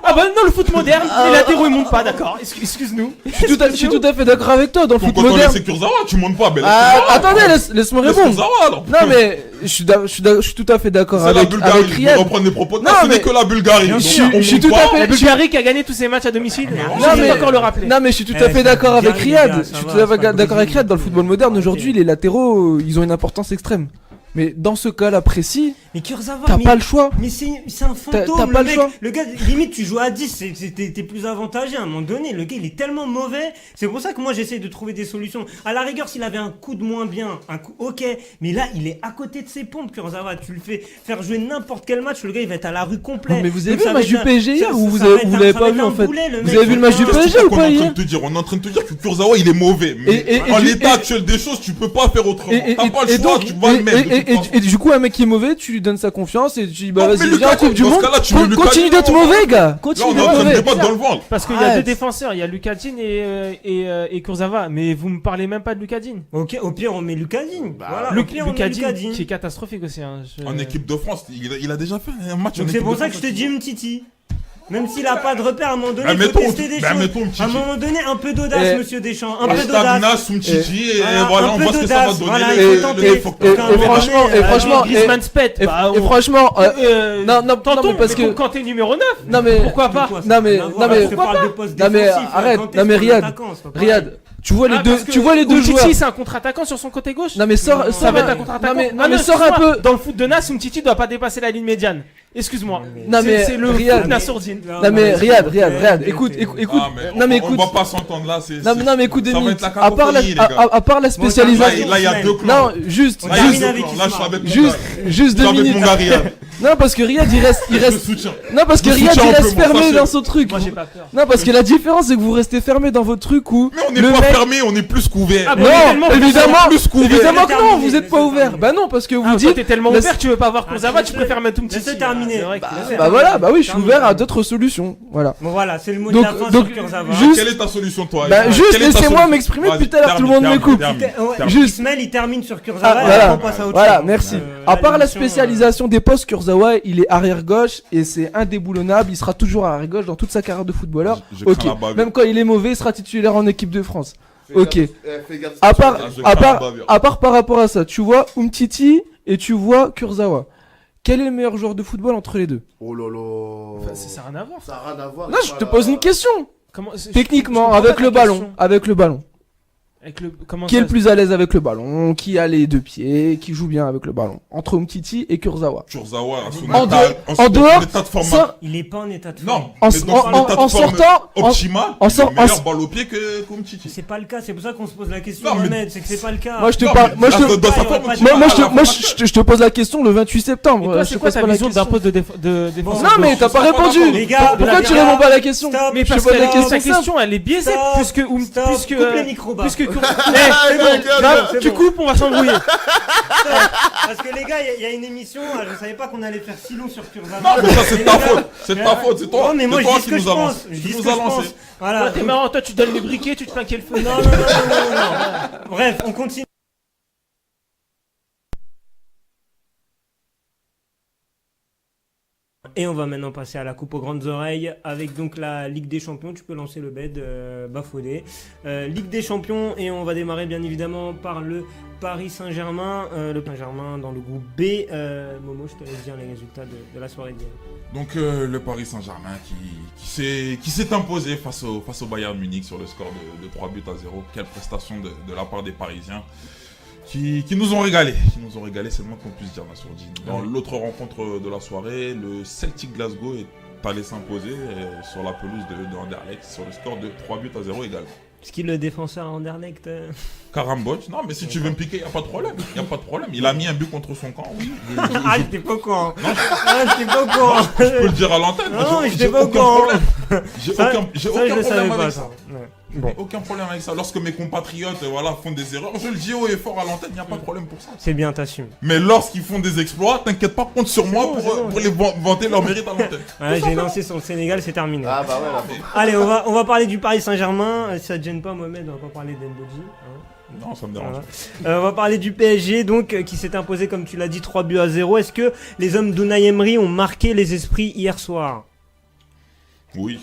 A: Ah bah non, le foot moderne, les latéraux ils montent pas, d'accord. Excuse-nous.
B: Je suis tout à fait d'accord avec toi dans le
C: Donc
B: foot
C: quand on
B: moderne.
C: laisse Kurzawa, tu montes pas. Mais laisse
B: Ah,
C: Kurzawa.
B: attendez, laisse-moi
C: Laisse
B: répondre.
C: Kurzawa, alors.
B: Non mais je suis tout à fait d'accord
C: C'est la
B: avec
C: Bulgarie.
B: avec
C: Je vais
B: Riyad.
C: reprendre les propos de
B: Non,
C: Nas, ce
B: mais-
C: n'est que la Bulgarie.
B: Bien
C: Donc,
B: sûr,
C: on
B: je suis
C: monte
B: tout
C: pas.
B: à fait-
A: La Bulgarie qui a gagné tous ses matchs à domicile.
D: Non,
A: Je vais
B: mais-
A: encore le rappeler.
B: Non mais je suis tout
D: Eh,
B: à fait
D: c'est
B: d'accord avec
D: Bulgarie, les
B: Riyad.
D: gars,
B: Je
D: ça
B: suis
D: va,
B: tout à fait
D: c'est pas le
B: d'accord avec
D: Brésil.
B: Riyad. Dans le football moderne
D: Arrêtez.
B: aujourd'hui, les latéraux, ils ont une importance extrême. Mais dans ce cas-là précis,
D: Mais Kurzawa,
B: t'as
D: mais-
B: pas le choix.
D: Mais c'est un fantôme,
B: t'as pas le
D: mec.
B: choix.
D: Le gars, limite, tu joues à 10, t'es plus avantagé à un moment donné. Le gars, il est tellement mauvais. C'est pour ça que moi, j'essaie de trouver des solutions. À la rigueur, s'il avait un coup de moins bien, un coup, ok. Mais là, il est à côté de ses pompes, Kurzawa. Tu le fais faire jouer n'importe quel match, le gars, il va être à la rue complet.
B: Non, mais vous avez
D: Donc,
B: vu
D: ça
B: le
D: va
B: match
D: être
B: du
D: un-
B: PSG hier
D: ça-
B: ou vous
D: ça
B: avez-
D: va être
B: vous
D: un-
B: l'avez
D: ça
B: pas
D: va
B: vu,
D: être
B: en
D: un
B: fait
D: boulet, le
B: Vous
D: mec.
B: avez vu le match du
D: Qu'est-ce
B: PSG
C: C'est
B: ou
C: qu'on est
B: pas
C: en train
B: hier
C: de te dire. On est en train de te dire que Kurzawa, il est mauvais. Mais
B: Et-
C: en
B: et-
C: l'état
B: et-
C: actuel des choses, tu peux pas faire autrement. T'as pas le
B: et
C: choix,
B: donc,
C: tu vas le mettre. de toute façon.
B: et du coup, un mec qui est mauvais, tu lui donnes sa confiance et tu dis bah
C: Non, mais
B: vas-y,
C: Lucas,
B: viens en Coupe du
C: dans ce
B: Monde.
C: cas-là, tu mets Lucas
B: Continue d'être
C: Digne,
B: mauvais, gars.
C: Là,
B: Continue
C: on est en
B: d'être
C: train de
B: mauvais.
C: débattre dans le ventre.
A: Parce qu'il y a
B: Arrête.
A: deux défenseurs, il y a Lucadine et Kurzawa, mais vous me parlez même pas de Lucadine.
D: Ok, au pire, on met Lucadine. Voilà, au
A: Luc-
D: pire, on met
A: Lucadine
D: Lucadine.
A: qui est catastrophique aussi. Hein.
C: En équipe de France, il a déjà fait un match en
D: Donc
C: équipe
D: c'est pour
C: de
D: ça que
C: France.
D: je te dis Umtiti. Même s'il a pas de repère, à un moment donné,
C: Ah,
D: il faut
C: mettons-
D: tester des
C: bah,
D: choses.
C: mettons Umtiti.
D: À un moment donné, un peu d'audace,
B: Eh,
D: monsieur Deschamps. Un peu
C: Hashtag
D: d'audace.
C: Nas, Umtiti, et
D: Voilà,
C: voilà,
D: un
C: on
D: peu
C: voit ce que ça va
D: d'audace,
C: donner.
D: voilà,
C: les-
D: il faut
C: les-
D: tenter.
C: les- faut que-
B: et
D: Qu'à un moment
B: franchement,
D: donné,
B: et franchement,
A: Griezmann se pète. Bah,
B: Et franchement, non,
A: tentons,
B: mais parce
A: mais
B: que
A: quand t'es numéro 9,
B: non mais
A: pourquoi pas?
B: Non, mais- non, mais-
D: je parle de poste
B: non, mais
D: défensif,
B: arrête,
D: quand t'es
B: non, mais
D: sur un
B: Riyad,
D: attaquant, c'est pas pareil.
B: Riyad, tu vois les
A: Ah,
B: deux,
A: parce que
B: tu vois les deux
A: Umtiti,
B: joueurs.
A: c'est un contre-attaquant sur son côté gauche.
B: Non mais sors,
D: Non,
A: Ça va être un
D: ouais.
A: contre-attaquant.
B: non, mais sors un
A: excuse-moi,
B: peu.
A: Dans le foot de Nas, Umtiti doit pas dépasser la ligne médiane. Excuse-moi.
B: Non, mais
A: C'est le
B: Riyad-
A: foot Nassourdine.
B: Non mais Riyad, Riyad,
D: ok,
B: écoute,
D: ok.
B: écoute,
C: Ah, mais
B: non mais
C: on
B: écoute,
C: va pas s'entendre là.
B: non mais écoute 2
C: ça va
B: minutes.
C: être la
B: À part la,
C: cacophonie, les gars.
B: à part la
C: Là,
B: spécialisation,
C: il y a deux clans.
B: non, juste,
D: On
C: Là, il y a
D: termine
C: deux
D: avec
C: clans.
D: Ismaël.
C: Là, je suis avec mon
B: juste,
C: gars.
B: juste
C: Je
B: 2
C: suis avec
B: minutes.
C: mon gars, Riyad.
B: Non parce que Riyad il reste,
C: Je te soutiens.
B: non parce que
C: Je
B: Riyad
C: soutiens
B: il reste
C: amplement,
B: fermé
C: sachez.
B: dans son truc.
A: Moi j'ai pas peur.
B: Non parce que la différence c'est que vous restez fermé dans votre truc où
C: Mais on n'est
B: le
C: pas
B: mec-
C: fermé, on est plus couvert.
A: Ah, bon,
B: Non,
A: tellement-
B: évidemment,
C: plus couvert.
B: évidemment que non,
D: Terminé,
B: vous êtes pas
D: laissez
B: ouvert.
D: terminer.
B: Bah non parce que vous
A: Ah, toi
B: dites
A: t'es tellement
B: laisse-
A: ouvert, tu veux pas voir Kurzawa, tu
D: laissez-
A: préfères mettre Umtiti.
D: laissez terminer. terminé.
A: c'est vrai que-
B: Bah voilà, bah oui, je suis
D: Terminé.
B: ouvert à d'autres solutions. Voilà.
D: Bon voilà, c'est le mot
B: Donc-
D: de la fin
B: donc,
D: sur Kurzawa.
B: juste-
C: Quelle est ta solution, toi
B: Bah, juste
C: Quelle est ta
B: laissez-moi
C: solution
B: m'exprimer
C: Vas-y,
B: depuis tout à l'heure, tout le monde
C: termine,
B: me coupe.
C: termine,
D: Ouais,
C: termine.
B: Juste-
D: Ismaël, il termine sur Kurzawa
B: Ah,
D: et
B: voilà.
D: après on passe à autre
B: Voilà,
D: chose.
B: merci.
D: Euh,
B: À part la
D: l'émission,
B: spécialisation des postes, Kurzawa, il est arrière gauche et c'est indéboulonnable. Il sera toujours arrière gauche dans toute sa carrière de footballeur.
C: Je
B: Ok.
C: crains la bavure.
B: Même quand il est mauvais, il sera titulaire en équipe de France.
E: Fais
B: Ok.
E: gaffe, fais gaffe,
B: À
E: c'est
B: part,
E: pas-
C: je
B: à
C: crains la
B: part,
C: bavure.
B: à part par rapport à ça, tu vois Umtiti et tu vois Kurzawa. Quel est le meilleur joueur de football entre les deux?
E: Oh là là.
A: Enfin, ça n'a rien à voir.
E: Ça n'a rien à voir.
B: Là, je te pose une question.
A: Comment,
B: Techniquement,
A: je
B: avec
A: comprends
B: le
A: pas ta
B: ballon,
A: question.
B: avec le ballon.
A: Avec le, comment
B: Qui est
A: ça
B: le plus à l'aise avec le ballon? Qui a les deux pieds? Qui joue bien avec le ballon? Entre Umtiti et Kurzawa.
C: Kurzawa, son
B: En
C: état-
B: dehors-
C: son
B: en dehors,
C: état de forme.
B: Ça,
D: Il est pas en état de forme.
C: Non,
B: en,
C: mais dans son état de
B: en
C: forme
B: sortant,
C: optimal,
B: en
C: il
B: sort-
C: est meilleur balle au pied que Umtiti.
D: C'est pas le cas, c'est pour ça qu'on se pose la question,
C: Non, mais-
D: Mohamed, c'est que c'est pas le cas.
B: moi je te
C: Non,
B: parle,
C: mais
B: moi je
C: dans-
B: te,
C: dans sa
D: il y aura
C: forme
D: pas de-
C: optimale,
B: je te pose la question le 28
A: Et
B: septembre.
A: toi,
B: Je
A: c'est
B: te
A: quoi
B: pose
A: ta
B: pas la
A: vision d'un
B: question.
A: poste de défenseur?
B: Non mais t'as pas répondu.
D: Les gars,
B: Pourquoi tu réponds pas à la question?
D: Stop,
A: Mais
B: Je
A: parce
B: te pose
A: que
B: des questions
A: ta
B: simples.
A: question, elle est biaisée,
D: Stop,
A: puisque,
D: stop,
A: puisque,
D: coupe les micros bas.
A: puisque,
E: Ah,
A: c'est bon,
E: regarde.
A: là,
D: C'est
A: tu
D: bon.
A: coupes, on va s'embrouiller.
D: Parce que les gars, il y a une émission, je savais pas qu'on allait faire si long sur Kurzawa.
C: Non, mais ça, c'est
D: Les
C: ta
D: gars,
C: faute. C'est ta faute, c'est toi.
D: Non, mais moi
C: C'est
D: je
C: toi
D: dis ce
C: qui
D: que je
C: nous avance.
D: pense. Je
C: Tu
D: dis ce
C: nous
D: que
C: as
D: je
C: lancé.
D: pense. Voilà.
A: Toi, t'es marrant, toi, tu donnes les briquets, tu te plains quel feu.
D: Non, non, non, non, non, non. Bref, on continue. Et on va maintenant passer à la coupe aux grandes oreilles avec donc la Ligue des Champions. Tu peux lancer le bed, Bafodé. Ligue des Champions et on va démarrer bien évidemment par le Paris Saint-Germain. Le Paris Saint-Germain dans le groupe B. Momo, je te laisse dire les résultats de la soirée d'hier.
C: Donc le Paris Saint-Germain qui s'est imposé face au Bayern Munich sur le score de 3 buts à 0. Quelle prestation de la part des Parisiens qui nous ont régalé. C'est le moins qu'on puisse dire, Nassourdine. Dans l'autre rencontre de la soirée, le Celtic Glasgow est allé s'imposer sur la pelouse de Anderlecht sur le score de 3 buts à 0 également.
D: Ce qui est le défenseur à Anderlecht
C: Karambot, non mais si tu veux me piquer, il n'y a pas de problème. Il a mis un but contre son camp, oui.
D: Ah, j'étais pas au courant. J'étais pas au courant.
C: Je peux le dire à l'antenne.
D: Non,
C: j'ai
D: j'étais pas au
C: aucun
D: courant.
C: problème. J'ai
D: Ça,
C: aucun
D: je
C: problème
D: savais
C: avec
D: pas
C: ça.
D: ça. Ouais.
C: Bon. Aucun problème avec ça. Lorsque mes compatriotes font des erreurs, je le dis haut et fort à l'antenne, il n'y a pas de problème pour ça.
D: C'est bien, t'assumes.
C: Mais lorsqu'ils font des exploits, t'inquiète pas, compte sur moi
D: bon, c'est bon.
C: pour les vanter leur mérite à l'antenne.
D: Ouais, j'ai lancé sur le Sénégal, c'est terminé.
E: Ah bah ouais, là.
D: Allez, on va parler du Paris Saint-Germain. Si ça te gêne pas, Mohamed, on va pas parler d'Embodji. Hein.
C: Non, ça me dérange.
D: Voilà. On va parler du PSG, donc, qui s'est imposé, comme tu l'as dit, 3 buts à 0. Est-ce que les hommes d'Unai Emery ont marqué les esprits hier soir?
C: Oui.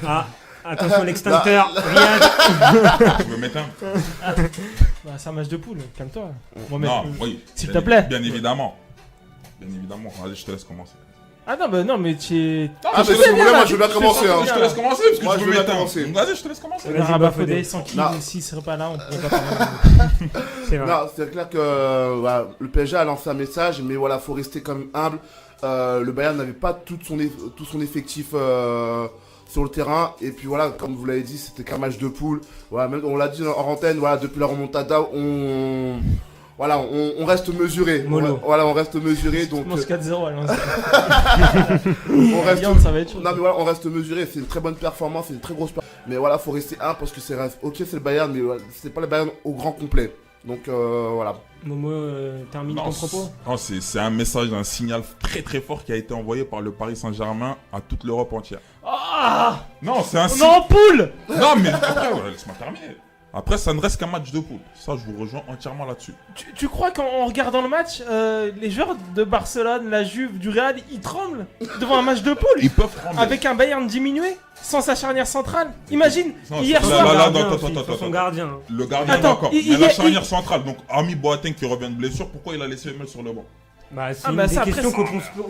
D: Ah, attention, l'extincteur. Riyad.
C: Je me mets un.
A: Bah, c'est un match de poule, calme-toi. Mohamed.
C: Non, oui.
A: S'il
C: Bien
A: te plaît.
C: Bien évidemment. Vas-y, je te laisse commencer.
A: Ah non, bah non, mais tu es.
E: Ah, mais si vous voulez, moi je veux bien commencer.
C: Je te laisse commencer parce que
E: Moi,
C: tu
E: je
C: veux
E: veux
C: mettre
E: bien
C: un.
E: commencer.
C: Vas-y, je te laisse commencer.
D: Vas-y,
A: Rabat
D: Bafodé.
A: Fodé, sans qui,
E: Non.
A: s'il serait pas là, on pourrait pas parler.
D: C'est vrai.
E: Non, c'est clair que voilà, le PSG a lancé un message, mais voilà, faut rester quand même humble. Le Bayern n'avait pas tout son effectif sur le terrain, et puis voilà, comme vous l'avez dit, c'était qu'un match de poule. Voilà, même on l'a dit en antenne, voilà, depuis la remontada, on reste mesuré.
D: Mollo.
E: Voilà, on reste mesuré, donc
A: On commence 4-0, allons
E: on reste.
A: Viande, ça va être chaud.
E: Non mais voilà, on reste mesuré, c'est une très bonne performance, c'est une très grosse performance. Mais voilà, faut rester humble parce que c'est le Bayern, mais voilà, c'est pas le Bayern au grand complet. Donc voilà.
D: Momo, termine ton propos.
C: Non, c'est un message, un signal très très fort qui a été envoyé par le Paris Saint-Germain à toute l'Europe entière.
A: Ah,
C: Non, c'est un
A: on est
C: signal.
A: en poule.
C: Non, mais après, laisse-moi terminer. Après, ça ne reste qu'un match de poule. Ça, je vous rejoins entièrement là-dessus.
A: Tu crois qu'en regardant le match, les joueurs de Barcelone, la Juve, du Real, ils tremblent devant un match de poule
C: Ils peuvent prendre.
A: avec un Bayern diminué, sans sa charnière centrale? Imagine,
C: Non,
A: hier
C: là,
A: soir.
C: là,
D: Gardien
C: attends,
D: aussi,
C: attends,
D: sur son
C: attends.
D: gardien.
C: Le gardien,
A: Attends,
C: d'accord.
A: il-
C: Mais
A: il-
C: la
A: il-
C: charnière centrale, donc Ami Boateng qui revient de blessure, pourquoi il a laissé Emel sur le banc?
D: Bah, c'est
A: Ah,
D: une
A: bah,
D: des
A: ça, après,
D: questions
A: c'est-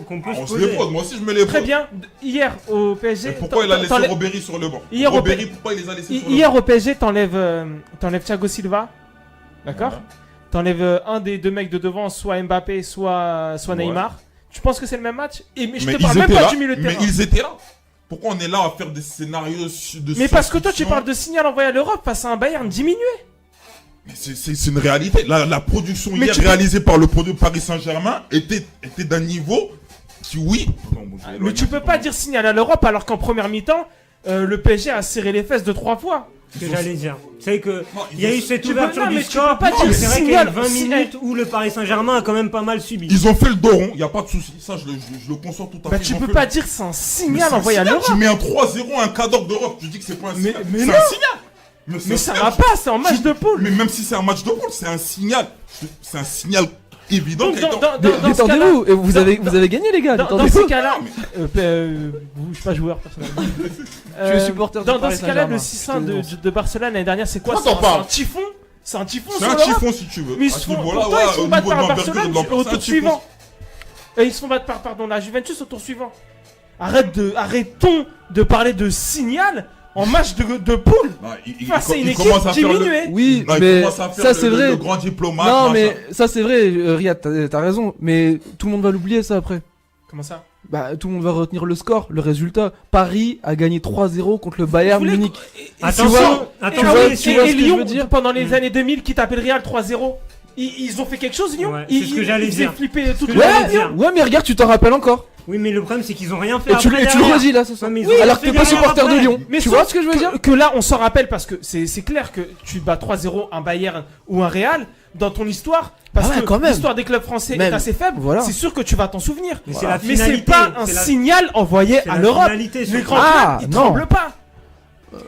D: qu'on peut
C: On
D: se
C: se les
D: poser.
C: pose, moi aussi je me les pose.
A: Très bien, hier au PSG.
C: Et pourquoi il a laissé
A: t'enlèves-
C: Robéry sur le banc?
A: Hier,
C: Robéry, pourquoi il les a laissés sur le banc?
A: Hier au PSG, t'enlèves Thiago Silva, d'accord?
C: Voilà.
A: T'enlèves un des deux mecs de devant, soit Mbappé, soit
C: Ouais.
A: Neymar. Tu penses que c'est le même match? Mais je
C: Mais
A: te parle
C: ils
A: même
C: étaient
A: pas
C: là.
A: du milieu de
C: Mais
A: terrain.
C: ils étaient là. Pourquoi on est là à faire des scénarios de
A: Mais parce que toi, tu
C: science-fiction?
A: parles de signal envoyé à l'Europe face à un Bayern diminué.
C: Mais c'est une réalité. La production
A: Mais
C: hier
A: tu peux-
C: réalisée par le produit Paris Saint-Germain était d'un niveau qui, oui. Non, bon, je vais
A: Mais
C: éloigner
A: tu
C: un
A: peux
C: peu.
A: pas dire signal à l'Europe alors qu'en première mi-temps, le PSG a serré les fesses 2-3 fois.
D: Ce que j'allais dire. C'est que
C: Non,
D: il y a eu cette
A: tu peux-
D: ouverture
A: non,
D: du
A: mais tu
D: score.
A: peux pas
D: mais
A: dire
D: c'est vrai qu'il y a eu
A: signal,
D: 20 minutes où le Paris Saint-Germain a quand même pas mal subi.
C: Ils ont fait le dos rond, y a pas de souci. Ça, je le conçois tout à fait.
A: Bah, tu
C: Ils ont
A: peux
C: fait
A: pas
C: le-
A: dire que c'est un
C: Mais
A: signal
C: c'est un
A: envoyé à
C: signal.
A: l'Europe.
C: Tu mets un 3-0, un cadre d'Europe, tu dis que c'est pas un
A: Mais-
C: signal.
A: mais
C: C'est
A: non.
C: un signal. c'est
A: Mais
C: un
A: ça
C: signal.
A: va pas, c'est en match de poule.
C: Mais même si c'est un match de poule, c'est un signal. C'est un signal évident.
A: Donc,
C: qui a été-
A: dans ce cas-là,
B: Détendez-vous, et vous avez gagné les gars,
A: dans
B: détendez-vous.
A: ces cas-là, je suis pas joueur personnellement.
B: Je suis supporter du
A: Dans
B: Paris
A: ce cas-là, le
B: Saint-Germain.
A: 6-1 de Barcelone l'année dernière, c'est quoi?
C: Pourquoi
A: C'est
C: t'en parles
A: un typhon. C'est un typhon
C: C'est
A: sur
C: un
A: l'Europe.
C: typhon si tu veux.
A: Mais ils
C: À
A: se
C: ce
A: font,
C: niveau-là,
A: pourtant, ils se
C: au
A: font battre
C: niveau de
A: par
C: l'envergure
A: Barcelone
C: de l'emploi,
A: au
C: c'est un
A: tour
C: typhon.
A: suivant. Et ils se font battre par la Juventus au tour suivant. Arrêtons de parler de signal en match de poule.
C: Non,
A: Face à une
C: il
A: équipe
C: commence à faire le-
A: diminuée.
B: Oui,
C: Non, il
B: mais
C: commence à faire
B: ça c'est
C: le
B: vrai.
C: grand diplomate.
B: Non,
C: machin.
B: mais ça c'est vrai, Riyad, t'as raison. Mais tout le monde va l'oublier ça après.
A: Comment ça?
B: Bah, tout le monde va retenir le score, le résultat. Paris a gagné 3-0 contre le Bayern
A: Vous voulez-
B: Munich.
D: Attention,
B: vois-
D: attention,
B: vois-
D: messieurs.
B: tu vois ce
A: Et
B: que je
A: Lyon,
B: veux dire
A: pendant les années 2000, qui tapait le Real 3-0. Ils ont fait quelque chose, Lyon?
D: Ouais, c'est ce que j'allais
A: Ils faisaient
D: dire.
A: flipper toute
D: que
A: la
D: j'allais
B: Ouais,
D: dire.
B: ouais, mais regarde, tu t'en rappelles encore.
D: Oui, mais le problème c'est qu'ils ont rien fait
B: Et tu
D: après
B: le
D: derrière.
B: redis là ce soir.
D: Ouais, mais ils
B: Oui,
D: ont
B: alors
D: fait
B: que t'es pas
D: derrière
B: supporter de
D: après.
B: Lyon.
A: Mais
B: Tu
A: sauf
B: vois ce que je veux dire
A: que là, on s'en rappelle parce que c'est clair que tu bats 3-0 un Bayern ou un Real dans ton histoire. Parce
B: Ah ouais,
A: que
B: quand même.
A: l'histoire des clubs français
B: Même.
A: est assez faible.
B: Voilà.
A: C'est sûr que tu vas t'en souvenir.
D: Mais c'est la
A: Mais c'est
D: finalité.
A: pas un
D: c'est la-
A: signal envoyé
D: c'est
A: à
D: la
A: l'Europe.
D: finalité,
A: Les
D: surtout.
A: grands
B: Ah,
A: clubs, ils
B: non.
A: tremblent pas.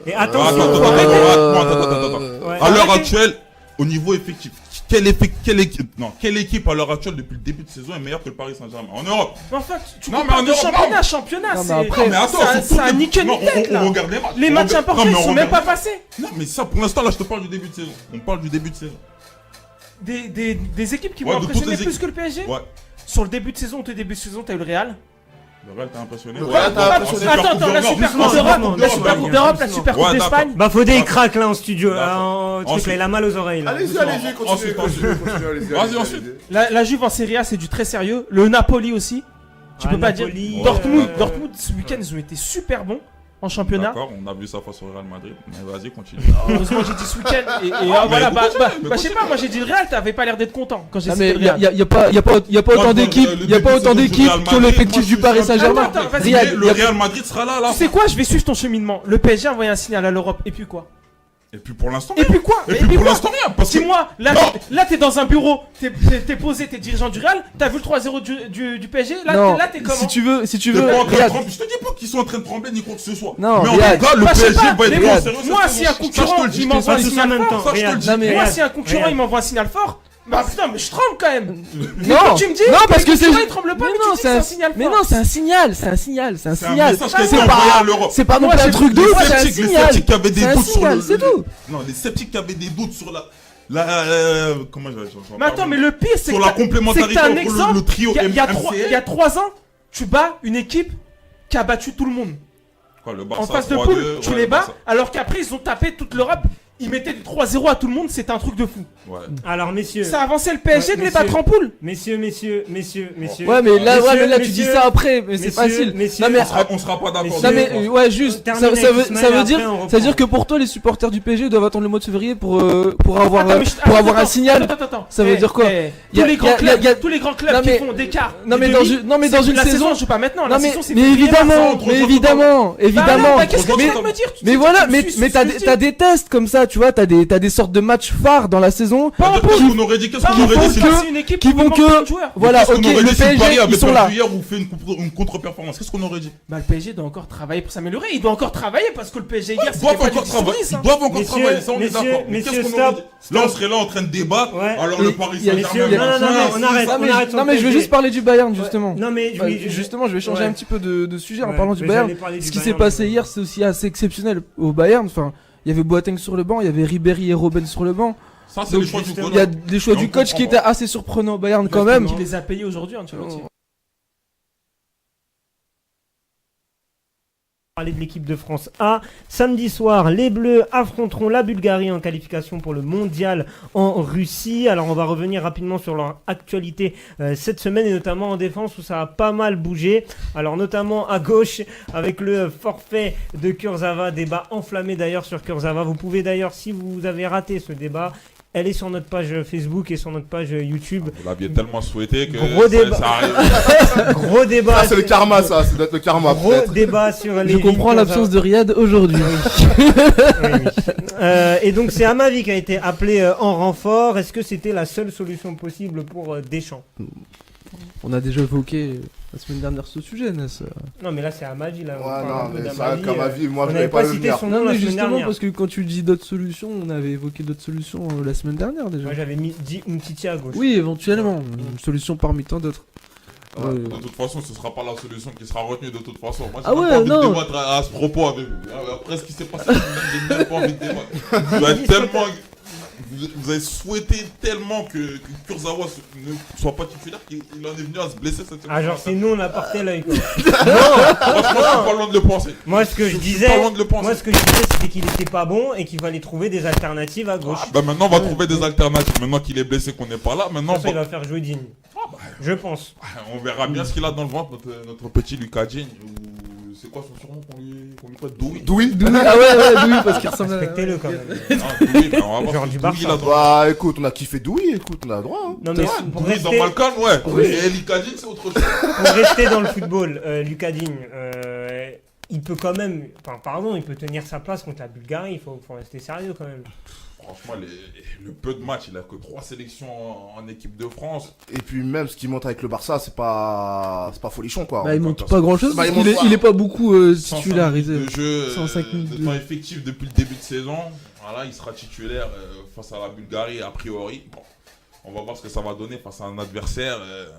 D: Et
C: Attends,
D: attention.
C: attends.
D: Ouais.
C: À l'heure
A: Arrêtez.
C: actuelle, au niveau effectif, quelle équipe à l'heure actuelle depuis le début de saison est meilleure que le Paris Saint-Germain en Europe?
A: Mais en fait, tu
C: Non,
A: compares
C: mais en
A: de
C: Europe,
A: championnat
C: non.
A: à championnat.
B: Non, mais
A: c'est-
B: après-
C: mais attends,
A: c'est un nickel
C: non,
A: tête, là.
C: on regarde les matchs.
A: Les
C: On
A: matchs
C: regarde-
A: importants,
C: non,
A: ils
C: mais on
A: sont même pas
C: regarde-
A: passés.
C: Non, mais ça, pour l'instant, là, je te parle du début de saison. On parle du début de saison.
A: Des équipes qui
C: Ouais,
A: vont
C: de
A: impressionner
C: toutes les
A: plus que le PSG.
C: Ouais.
A: Sur le début de saison, au tout début de saison, t'as eu le Real.
C: Le Real t'a impressionné.
E: Le
C: Ouais,
E: Real t'a
C: en
E: impressionné.
C: Super Coupe
A: Attends, la
C: d'Europe.
A: Super
D: doucement,
A: Coupe d'Europe,
D: doucement,
A: la Super
D: doucement.
A: Coupe d'Europe, la
D: Doucement.
A: Super Coupe
C: Ouais,
A: d'Espagne.
D: Bah Faudé il craque là en studio.
C: D'accord.
D: Truc, là,
C: Ensuite.
D: il a mal aux oreilles là.
E: Allez-y,
C: Ensuite,
E: continuez, allez-y.
C: Vas-y, ensuite.
A: La Juve en Serie A, c'est du très sérieux. Le Napoli aussi. Tu
D: Ouais,
A: peux pas
D: Napoli,
A: dire. Dortmund,
C: ouais.
A: Dortmund, ce week-end, ils ont été super bons en championnat.
C: D'accord, on a vu ça face au Real Madrid. Mais vas-y, continue.
A: Heureusement, j'ai dit ce week-end. Et
C: mais
A: voilà,
C: faut
A: bah,
C: continuer, mais
A: je sais pas, moi j'ai dit le Real, t'avais pas l'air d'être content quand j'ai
B: Non,
A: cité
B: mais
A: le Real.
B: y a pas
C: Moi,
B: autant d'équipes,
C: le
B: y a pas
C: début de
B: autant
C: saison du
B: d'équipes
C: Real
B: qui ont
C: Madrid,
B: l'effectif
C: moi,
B: du
C: je
B: Paris
C: suis
B: Saint-Germain.
A: Attends, vas-y,
B: Riyad,
C: Le Real Madrid sera là.
A: Tu sais quoi, je vais suivre ton cheminement. Le PSG a envoyé un signal à l'Europe. Et puis quoi?
C: Et puis pour l'instant,
A: Et puis quoi?
C: Et puis pour
A: quoi
C: l'instant, rien. Parce que.
A: Dis-moi, là,
C: Non.
A: t'es dans un bureau, t'es posé, t'es dirigeant du Real, t'as vu le 3-0 du PSG,
B: Non,
A: là t'es comment?
B: si tu veux,
C: T'es
B: Riyad.
C: pas en train de trembler. Je te dis pas qu'ils sont en train de trembler ni quoi que ce soit.
B: Non,
C: mais en
B: Riyad.
C: tout cas, le
A: Bah, je sais
C: PSG
A: pas,
C: va être
A: mais
C: bon
A: bon,
C: sérieux.
A: moi,
C: cette
A: si un
C: saison.
A: concurrent,
C: Ça, je te le dis,
A: il
C: je
A: m'envoie
C: te
A: un
C: le dis.
A: signal
D: même
A: fort.
D: temps.
C: Ça, je te le
D: Regarde.
C: dis.
B: Non, mais-
A: Moi,
D: Regarde.
A: si un concurrent
D: Regarde.
A: il m'envoie un signal fort, bah putain, mais je tremble quand même.
B: Non,
A: Tu me dis,
B: non, parce que c'est.
A: il tremble pas,
B: Mais
A: mais
B: non,
A: tu dis que c'est un signal fort.
B: Mais non, c'est un signal, c'est un signal.
C: C'est un
B: signal.
C: message qui a été
B: C'est
C: envoyé
B: pas,
C: à l'Europe.
B: c'est pas non
A: Moi,
B: plus un
A: j'ai-
B: truc de
C: Les
B: ouf, c'est un
C: sceptiques, les
B: signal.
C: sceptiques qui avaient des
B: C'est un
C: doutes sur
B: signal,
C: le.
B: c'est tout.
C: Non, les sceptiques qui avaient des doutes sur la. Comment je vais.
A: Mais attends, mais le pire, c'est
C: Sur
A: que
C: la
A: t'as- c'est
C: complémentarité
A: que t'as un
C: entre
A: exemple.
C: le trio
A: Il y a
C: MCL.
A: 3 ans, tu bats une équipe qui a battu tout le monde.
C: Quoi, le
A: En
C: Barça
A: phase de
C: 3-2,
A: poule, tu
C: ouais,
A: les
C: le
A: bats,
C: Barça.
A: alors qu'après ils ont tapé toute l'Europe. Ils mettaient des 3-0 à tout le monde, c'était un truc de fou.
C: Ouais.
D: Alors messieurs.
A: Ça avançait le PSG
D: Ouais,
A: de les
D: messieurs.
A: battre en poule.
D: Messieurs.
B: Ouais, mais là, tu
D: messieurs,
B: dis ça après, mais c'est
D: messieurs,
B: facile.
D: messieurs.
B: Non, mais
C: On sera pas d'accord.
D: Messieurs,
B: non mais ouais juste
D: Termine avec
B: ça
D: Ismaël,
B: veut dire
D: après, on reprend.
B: ça veut dire que pour toi les supporters du PSG doivent attendre le mois de février pour avoir
A: Attends, mais
B: pour avoir un
A: attends,
B: signal.
A: attends.
B: Ça veut dire quoi
A: Tous
B: Y a-
A: les grands
B: y a-
A: clubs,
B: y a-
A: tous les grands clubs
B: Non,
A: qui
B: mais-
A: font des quarts.
B: Non mais
A: des
B: dans
A: demi,
B: une
A: la saison,
B: saison
A: je joue pas maintenant.
B: non
A: La
B: mais
A: saison, c'est
B: mais
A: février, mars.
B: évidemment
C: mars,
B: mais
C: entre-
B: évidemment
A: Bah non,
B: évidemment
A: bah, qu'est-ce que tu
B: mais
A: viens de me dire?
B: mais voilà mais
A: tu
B: t'as des tests comme ça tu vois t'as des sortes de matchs phares dans la saison
A: Pas en
C: Qu'est-ce
A: poule.
C: qu'on aurait dit Qu'est-ce
A: Pas
C: qu'on
A: en
C: aurait
A: poule,
C: dit si
B: que-
A: c'est une équipe
B: qui
A: qui
B: vont
A: manque
B: que-
A: plein de joueurs.
B: voilà
C: Qu'est-ce
B: ok
C: qu'on aurait
B: le
C: dit si Paris
B: PSG
C: avait
B: ils sont
C: perdu
B: là
C: hier ou fait une contre-performance Qu'est-ce qu'on aurait dit
A: Bah le PSG doit encore travailler pour s'améliorer. Il doit encore travailler parce que le PSG hier
C: Ils
A: c'était
C: doivent
A: pas du
C: encore
A: 10 sur
C: travailler.
A: 10,
C: Ils
A: hein.
C: doivent encore
D: Messieurs,
C: travailler. Ça, on est
D: messieurs,
C: d'accord. Mais
D: messieurs,
C: qu'est-ce qu'on aurait
D: stop,
C: dit Là, on serait là en train de débattre.
D: Ouais.
C: Alors
B: Mais
C: le Paris
B: y a-
C: Saint-Germain.
B: y a-
D: Non, on arrête.
B: non mais
D: on arrête sur
B: non
D: le
B: mais je veux
D: PSG.
B: juste parler du Bayern justement
D: Non mais
B: Bah,
D: oui,
B: justement, je vais changer
D: ouais.
B: un petit peu de sujet en
D: Ouais,
B: parlant du
D: mais
B: Bayern.
D: j'allais parler du
B: Ce qui s'est
D: Bayern,
B: passé
D: mais-
B: hier, c'est aussi assez exceptionnel au Bayern. Enfin, il y avait Boateng sur le banc, il y avait Ribéry et Robben sur le banc.
C: Ça, c'est
B: Donc,
C: les choix du
D: justement,
C: coach.
B: Il y a des choix
C: Et
B: du
C: on
B: coach qui
C: comprend
B: étaient assez surprenants au Bayern quand même.
A: Qui les a payés aujourd'hui, hein, tu vois.
D: Parler de l'équipe de France A. Samedi soir, les Bleus affronteront la Bulgarie en qualification pour le mondial en Russie. Alors on va revenir rapidement sur leur actualité cette semaine et notamment en défense où ça a pas mal bougé. Alors notamment à gauche avec le forfait de Kurzawa, débat enflammé d'ailleurs sur Kurzawa. Vous pouvez d'ailleurs, si vous avez raté ce débat, Elle est sur notre page Facebook et sur notre page YouTube.
C: Vous l'aviez tellement souhaité que
D: Gros débat.
C: ça arrive.
D: Gros débat.
E: Ah, c'est le karma, ça. C'est peut-être le karma,
D: Gros
E: peut-être.
D: débat sur les
B: Je comprends
D: lignes,
B: l'absence de Riyad aujourd'hui.
D: Oui, oui. Et donc c'est Amavi qui a été appelé en renfort. Est-ce que c'était la seule solution possible pour Deschamps?
B: On a déjà évoqué la semaine dernière ce sujet, Nas.
D: Non mais là c'est Amavi là.
E: Ouais,
D: on parle un
E: non,
D: peu
E: mais c'est
D: d'Amavi,
E: vrai qu'à ma vie, moi,
D: on
E: je
D: n'avait
E: n'avais pas
D: pas
E: le
D: cité
E: venir.
D: son
B: Non,
D: nom la
B: mais
D: semaine
B: justement,
D: dernière.
B: parce que quand tu dis d'autres solutions, on avait évoqué d'autres solutions la semaine dernière déjà.
D: Moi j'avais dit Umtiti à gauche.
B: Oui, éventuellement. Une solution parmi tant d'autres.
C: Ouais, de toute façon, ce sera pas la solution qui sera retenue de toute façon. Moi, j'ai
B: Ah
C: même
B: ouais,
C: pas envie
B: non.
C: de débattre à ce propos avec vous. Après ce qui s'est passé, j'ai même pas envie de débattre. Vous avez tellement... Vous avez souhaité tellement que Kurzawa ne soit pas titulaire qu'il en est venu à se blesser cette semaine.
D: Ah genre c'est nous on a porté l'œil quoi.
C: Franchement, je suis pas loin de le penser.
D: Moi ce que je
C: suis
D: disais,
C: pas loin de le penser.
D: moi ce que je disais c'était qu'il était pas bon et qu'il fallait trouver des alternatives à gauche.
C: Bah maintenant, on va trouver des alternatives. Maintenant qu'il est blessé, qu'on n'est pas là, maintenant,
D: De toute façon, il va faire jouer Digne. Je pense.
C: on verra bien ce qu'il a dans le ventre, notre petit Lucas Digne. Ou c'est quoi son surnom qu'on lui prête Douy.
E: Douy.
B: Ah ouais, Douy, parce qu'il ressemble à.
D: Respectez-le quand même.
C: Ah, Douy, ben, on va voir
D: Genre
C: ce
D: du
C: que
D: Barça.
C: Douy, il a dans
E: Bah, écoute, on a kiffé Douy, écoute, on a le droit. Hein.
D: Non mais
C: Ouais,
D: pour
C: Douy dans
D: rester,
C: Malcolm, ouais.
E: Oui.
C: Et Lucas Digne, c'est autre chose.
D: pour rester dans le football, Lucas Digne, il peut quand même, enfin pardon, il peut tenir sa place contre la Bulgarie, il faut rester sérieux quand même.
C: Franchement, le peu de matchs, il a que 3 sélections en équipe de France.
E: Et puis, même ce qu'il monte avec le Barça, c'est pas folichon, quoi.
B: Bah, il monte pas grand chose.
E: Bah, il
B: Il
E: monte pas.
B: est pas beaucoup
C: 105
B: titularisé.
C: minutes de jeu,
B: 105 minutes
C: de
B: de-
C: temps effectif depuis le début de saison. Voilà, il sera titulaire face à la Bulgarie a priori. Bon, on va voir ce que ça va donner face à un adversaire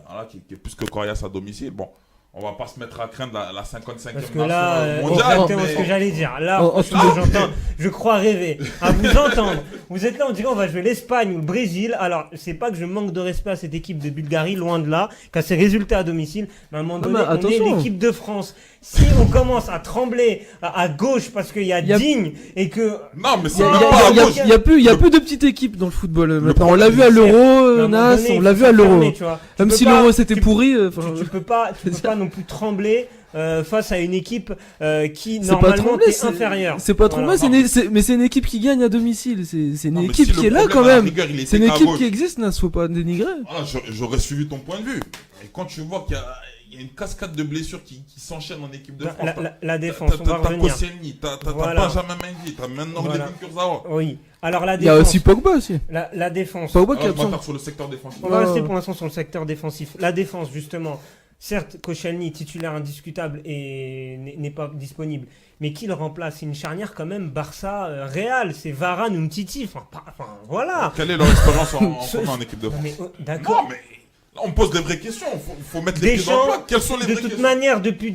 C: voilà, qui est plus que coriace à domicile. Bon, on va pas se mettre à craindre la 55e
D: Parce que
C: nation
D: là,
C: mondiale.
D: exactement
C: mais-
D: ce que j'allais dire. Là,
B: Oh,
D: franchement, j'entends, je crois rêver. À vous entendre, vous êtes là, on dirait on va jouer l'Espagne ou le Brésil. Alors, c'est pas que je manque de respect à cette équipe de Bulgarie, loin de là, qu'à ses résultats à domicile. Mais à un moment donné,
B: mais
D: on est
B: attention.
D: l'équipe de France. Si on commence à trembler à gauche parce qu'il y a
B: Il y a-
D: Digne et que.
C: Non, mais
B: Il
C: c'est
B: y a-
C: même
B: il y a-
C: pas à
B: il y a-
C: gauche.
B: il y a plus- il y a plus de petites équipes dans le football maintenant. On
C: problème,
B: l'a vu à l'Euro,
D: Mais à un moment
B: Nas,
D: donné,
B: on
D: il
B: l'a
D: faut
B: vu à
D: se
B: l'Euro.
D: fermer, tu vois. Tu
B: Même
D: peux
B: si
D: pas-
B: l'Euro c'était
D: tu-
B: pourri.
D: Tu peux pas non plus trembler face à une équipe qui
B: C'est pas
D: normalement
B: trembler,
D: est inférieure.
B: c'est pas trembler,
D: Voilà.
B: mais c'est une équipe qui gagne à domicile. C'est une
C: Non, mais
B: équipe
C: si
B: qui
C: le
B: est là
C: problème,
B: quand
C: à la
B: même.
C: rigueur, il était
B: C'est une
C: qu'à
B: équipe
C: gauche.
B: qui existe, Nas, faut pas dénigrer.
C: Voilà, j'aurais suivi ton point de vue. Et quand tu vois qu'il y a une cascade de blessures qui s'enchaînent en équipe de France.
D: La défense, on va
C: T'as
D: revenir.
C: Koscielny, t'as
D: Voilà.
C: Benjamin Mendy, t'as maintenant
D: Voilà.
C: Levin Kurzawa.
D: Oui. Alors la
B: Il y a
D: défense.
B: aussi Pogba aussi.
D: La défense.
B: Pogba qui est
C: Alors, je
B: absent.
C: m'attarde sur le secteur défensif.
D: On va
B: Ouais.
D: rester pour l'instant sur le secteur défensif. La défense, justement. Certes, Koscielny, titulaire indiscutable et n'est pas disponible. Mais qui le remplace? C'est une charnière quand même Barça-Real. C'est Varane ou Umtiti. Enfin, voilà.
C: Quelle est leur expérience en
D: Ce-
C: commun en équipe de
D: Non,
C: France?
D: mais, d'accord.
C: Non, mais là, on pose des vraies questions. Faut mettre les pieds dans le
D: Deschamps,
C: plat. Quelles sont les
D: de
C: vraies
D: toute
C: questions?
D: manière, depuis,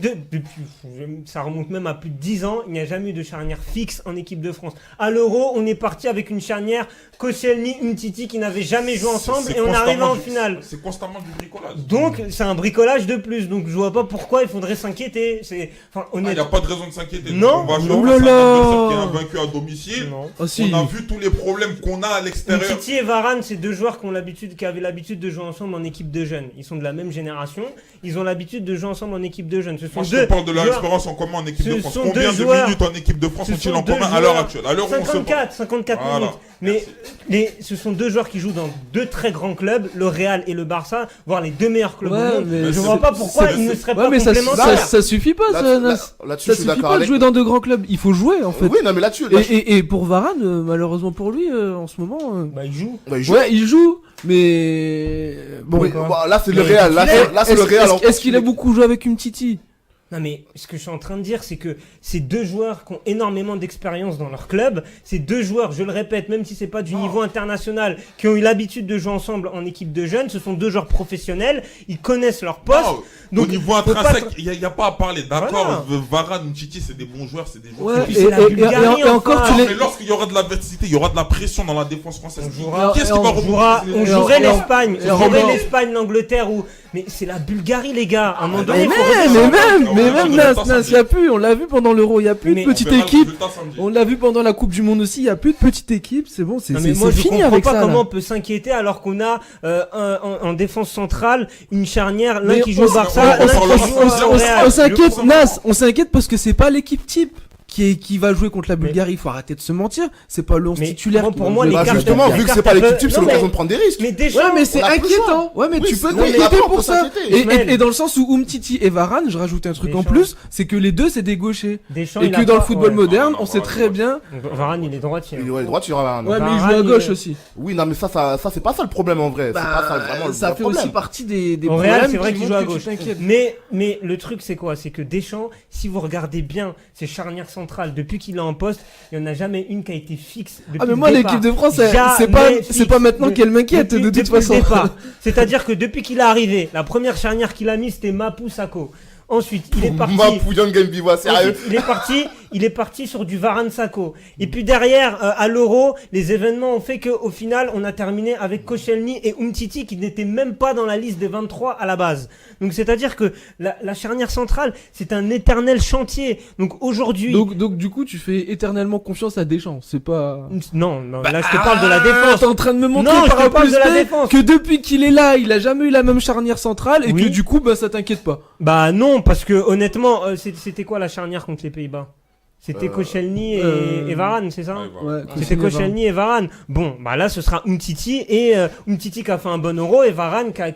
D: ça remonte même à plus de 10 ans, il n'y a jamais eu de charnière fixe en équipe de France. À l'Euro, on est parti avec une charnière Koscielny, Umtiti qui n'avaient jamais joué ensemble
C: C'est
D: et on arrive
C: constamment
D: en finale.
C: C'est constamment du bricolage.
D: Donc, c'est un bricolage de plus. Donc, je vois pas pourquoi il faudrait s'inquiéter. Enfin,
C: Il n'y a
D: honnêtement.
C: pas de raison de s'inquiéter.
D: Non.
C: On va jouer
B: Oh
C: face
B: là
C: à un
B: là.
C: adversaire qui est invaincu à domicile.
D: Non.
B: Ah si.
C: On a vu tous les problèmes qu'on a à l'extérieur.
D: Umtiti et Varane, c'est deux joueurs qui avaient l'habitude de jouer ensemble en équipe de jeunes. Ils sont de la même génération. Ils ont l'habitude de jouer ensemble en équipe de jeunes. Ce sont
C: Moi, je
D: deux
C: te parle de leur
D: joueurs-
C: expérience en commun en équipe
D: Ce
C: de France.
D: sont
C: Combien
D: deux
C: de
D: joueurs-
C: minutes en équipe de France
D: Ce
C: sont-ils
D: sont
C: en
D: deux
C: commun à l'heure
D: joueurs-
C: actuelle? À l'heure où on se parle.
D: 54
C: Voilà.
D: minutes. Mais ce sont deux joueurs qui jouent dans deux très grands clubs, le Real et le Barça, voire les deux meilleurs clubs
B: Ouais,
D: au monde.
B: mais
D: Je
B: c'est-
D: vois pas pourquoi
C: c'est-
D: ils ne seraient
B: Ouais,
D: pas
B: mais
D: complémentaires.
B: ça suffit pas, ça, Nas.
E: Là-dessus,
B: Ça
E: je suis
B: suffit
E: d'accord
B: pas de
E: avec.
B: jouer dans de grands clubs. Il faut jouer en fait.
E: Oui, non, mais là-dessus, là,
B: Et pour Varane, malheureusement pour lui, en ce moment.
D: Bah, ils jouent.
E: bah, il joue.
B: Ouais, il joue, mais. Bon,
E: Oui,
D: quoi.
E: bah, là, c'est le
D: Mais
E: Real. Là, c'est le Real.
B: Est-ce qu'il a beaucoup joué avec Umtiti?
D: Non mais ce que je suis en train de dire, c'est que ces deux joueurs qui ont énormément d'expérience dans leur club, ces deux joueurs, je le répète, même si c'est pas du niveau international, qui ont eu l'habitude de jouer ensemble en équipe de jeunes, ce sont deux joueurs professionnels, ils connaissent leur poste.
C: Non,
D: donc,
C: au niveau
D: faut pas
C: intrinsèque,
D: tra-
C: il n'y a pas à parler. D'accord,
D: Voilà.
C: Varane, Umtiti, c'est des bons joueurs, c'est des joueurs.
B: Ouais,
D: puis c'est la Bulgarie,
B: et encore,
D: enfin.
B: tu
C: Non,
B: les.
C: mais lorsqu'il y aura de l'adversité, il y aura de la pression dans la défense française.
D: On jouera-
C: Qu'est-ce
B: et
C: qui va
B: on
C: remonter
D: On
B: Et
D: jouerait
B: en-
D: l'Espagne,
B: et en-
D: on jouerait
B: en-
D: l'Espagne, l'Angleterre ou... Mais c'est la Bulgarie les gars, à un moment donné,
B: Mais
D: il faut
B: même,
D: redescendre.
B: mais
C: Non,
B: même
C: non,
B: Nas,
C: non,
B: Nas,
C: ça,
B: y a plus, on l'a vu pendant l'Euro, y a plus
D: Mais-
B: de petite
C: On verra le
B: équipe.
C: résultat samedi.
B: On l'a vu pendant la Coupe du Monde aussi, y a plus de petite équipe, c'est bon, c'est
D: Non, mais moi je
B: fini
D: comprends
B: avec
D: pas
B: ça.
D: comment
B: là.
D: on peut s'inquiéter alors qu'on a en défense centrale une charnière, l'un
B: Mais
D: qui joue au Barça,
C: on
D: l'un
C: s'en
D: qui
C: laisse-
D: joue au Real.
B: On s'inquiète,
D: Je comprends.
B: Nas, on s'inquiète parce que c'est pas l'équipe type. qui va jouer contre la Bulgarie. Il faut arrêter de se mentir. C'est pas le 11
D: Mais
B: titulaire.
D: moi,
B: qui
D: pour
B: va
D: moi,
B: jouer.
D: les
E: Bah,
D: cartes-
E: justement,
D: les
E: vu que
D: cartes
E: c'est pas l'équipe
D: peuvent-
E: type, c'est
D: non, mais-
E: l'occasion de prendre des risques.
D: Mais Deschamps,
B: Ouais, mais c'est
E: on a plus le
B: inquiétant.
E: choix.
B: Ouais, mais
E: Oui,
B: tu peux
E: sinon, il y a
B: t'inquiéter
E: pas
B: pour
E: de
B: ça.
E: s'inquiéter.
B: Et dans le sens où Umtiti et Varane, je rajoute un truc en
D: Deschamps.
B: plus, c'est que les deux, c'est des gauchers.
D: Deschamps,
B: Et
D: il
B: que
D: a
B: dans le
D: pas-
B: football
D: ouais.
B: moderne,
C: Non,
B: on sait
C: ouais,
B: très
C: ouais.
B: bien.
D: Varane, il est droitier.
E: Il est droit, tu verras.
B: Ouais, mais il joue
D: Varane,
B: à gauche
D: il-
B: aussi.
E: Oui, non, mais ça, c'est pas ça le problème en vrai. C'est pas ça vraiment le
B: ça
E: vrai
B: fait
E: problème.
B: aussi partie des
D: Au Real,
B: problèmes
D: c'est vrai
B: qui
D: qu'il joue à
B: montrent que
D: gauche.
B: tu t'inquiètes.
D: Mais le truc, c'est quoi? C'est que Deschamps, si vous regardez bien ses charnières centrales, depuis qu'il est en poste, il n'y en a jamais une qui a été fixe. Depuis
B: Ah, mais
D: le
B: moi,
D: départ.
B: l'équipe de France,
D: Jamais
B: c'est pas
D: fixe.
B: maintenant qu'elle m'inquiète, de toute
D: Depuis
B: façon.
D: le départ. C'est-à-dire que depuis qu'il est arrivé, la première charnière qu'il a mise, c'était Mapou Sako. Ensuite, il est parti.
E: Mapouillon Gambiwa, sérieux.
D: Ensuite, il est parti sur du Varane Sako. Et puis derrière, à l'Euro, les événements ont fait qu'au final, on a terminé avec Koscielny et Umtiti qui n'étaient même pas dans la liste des 23 à la base. Donc c'est-à-dire que la charnière centrale, c'est un éternel chantier. Donc aujourd'hui,
B: Donc, du coup, tu fais éternellement confiance à Deschamps. C'est pas.
D: non, là je te parle de la défense.
B: T'es en train de me montrer
D: Non, je
B: par
D: te
B: un
D: parle
B: plus
D: de la
B: B
D: défense.
B: que depuis qu'il est là, il a jamais eu la même charnière centrale et
D: Oui.
B: que du coup, bah, ça t'inquiète pas.
D: Bah non, parce que honnêtement, c'était quoi la charnière contre les Pays-Bas? C'était Koscielny et Varane, c'est ça?
C: Ouais, voilà.
B: Ouais,
D: C'était Koscielny et Varane. Bon, bah là, ce sera Umtiti et Umtiti qui a fait un bon Euro et Varane qui a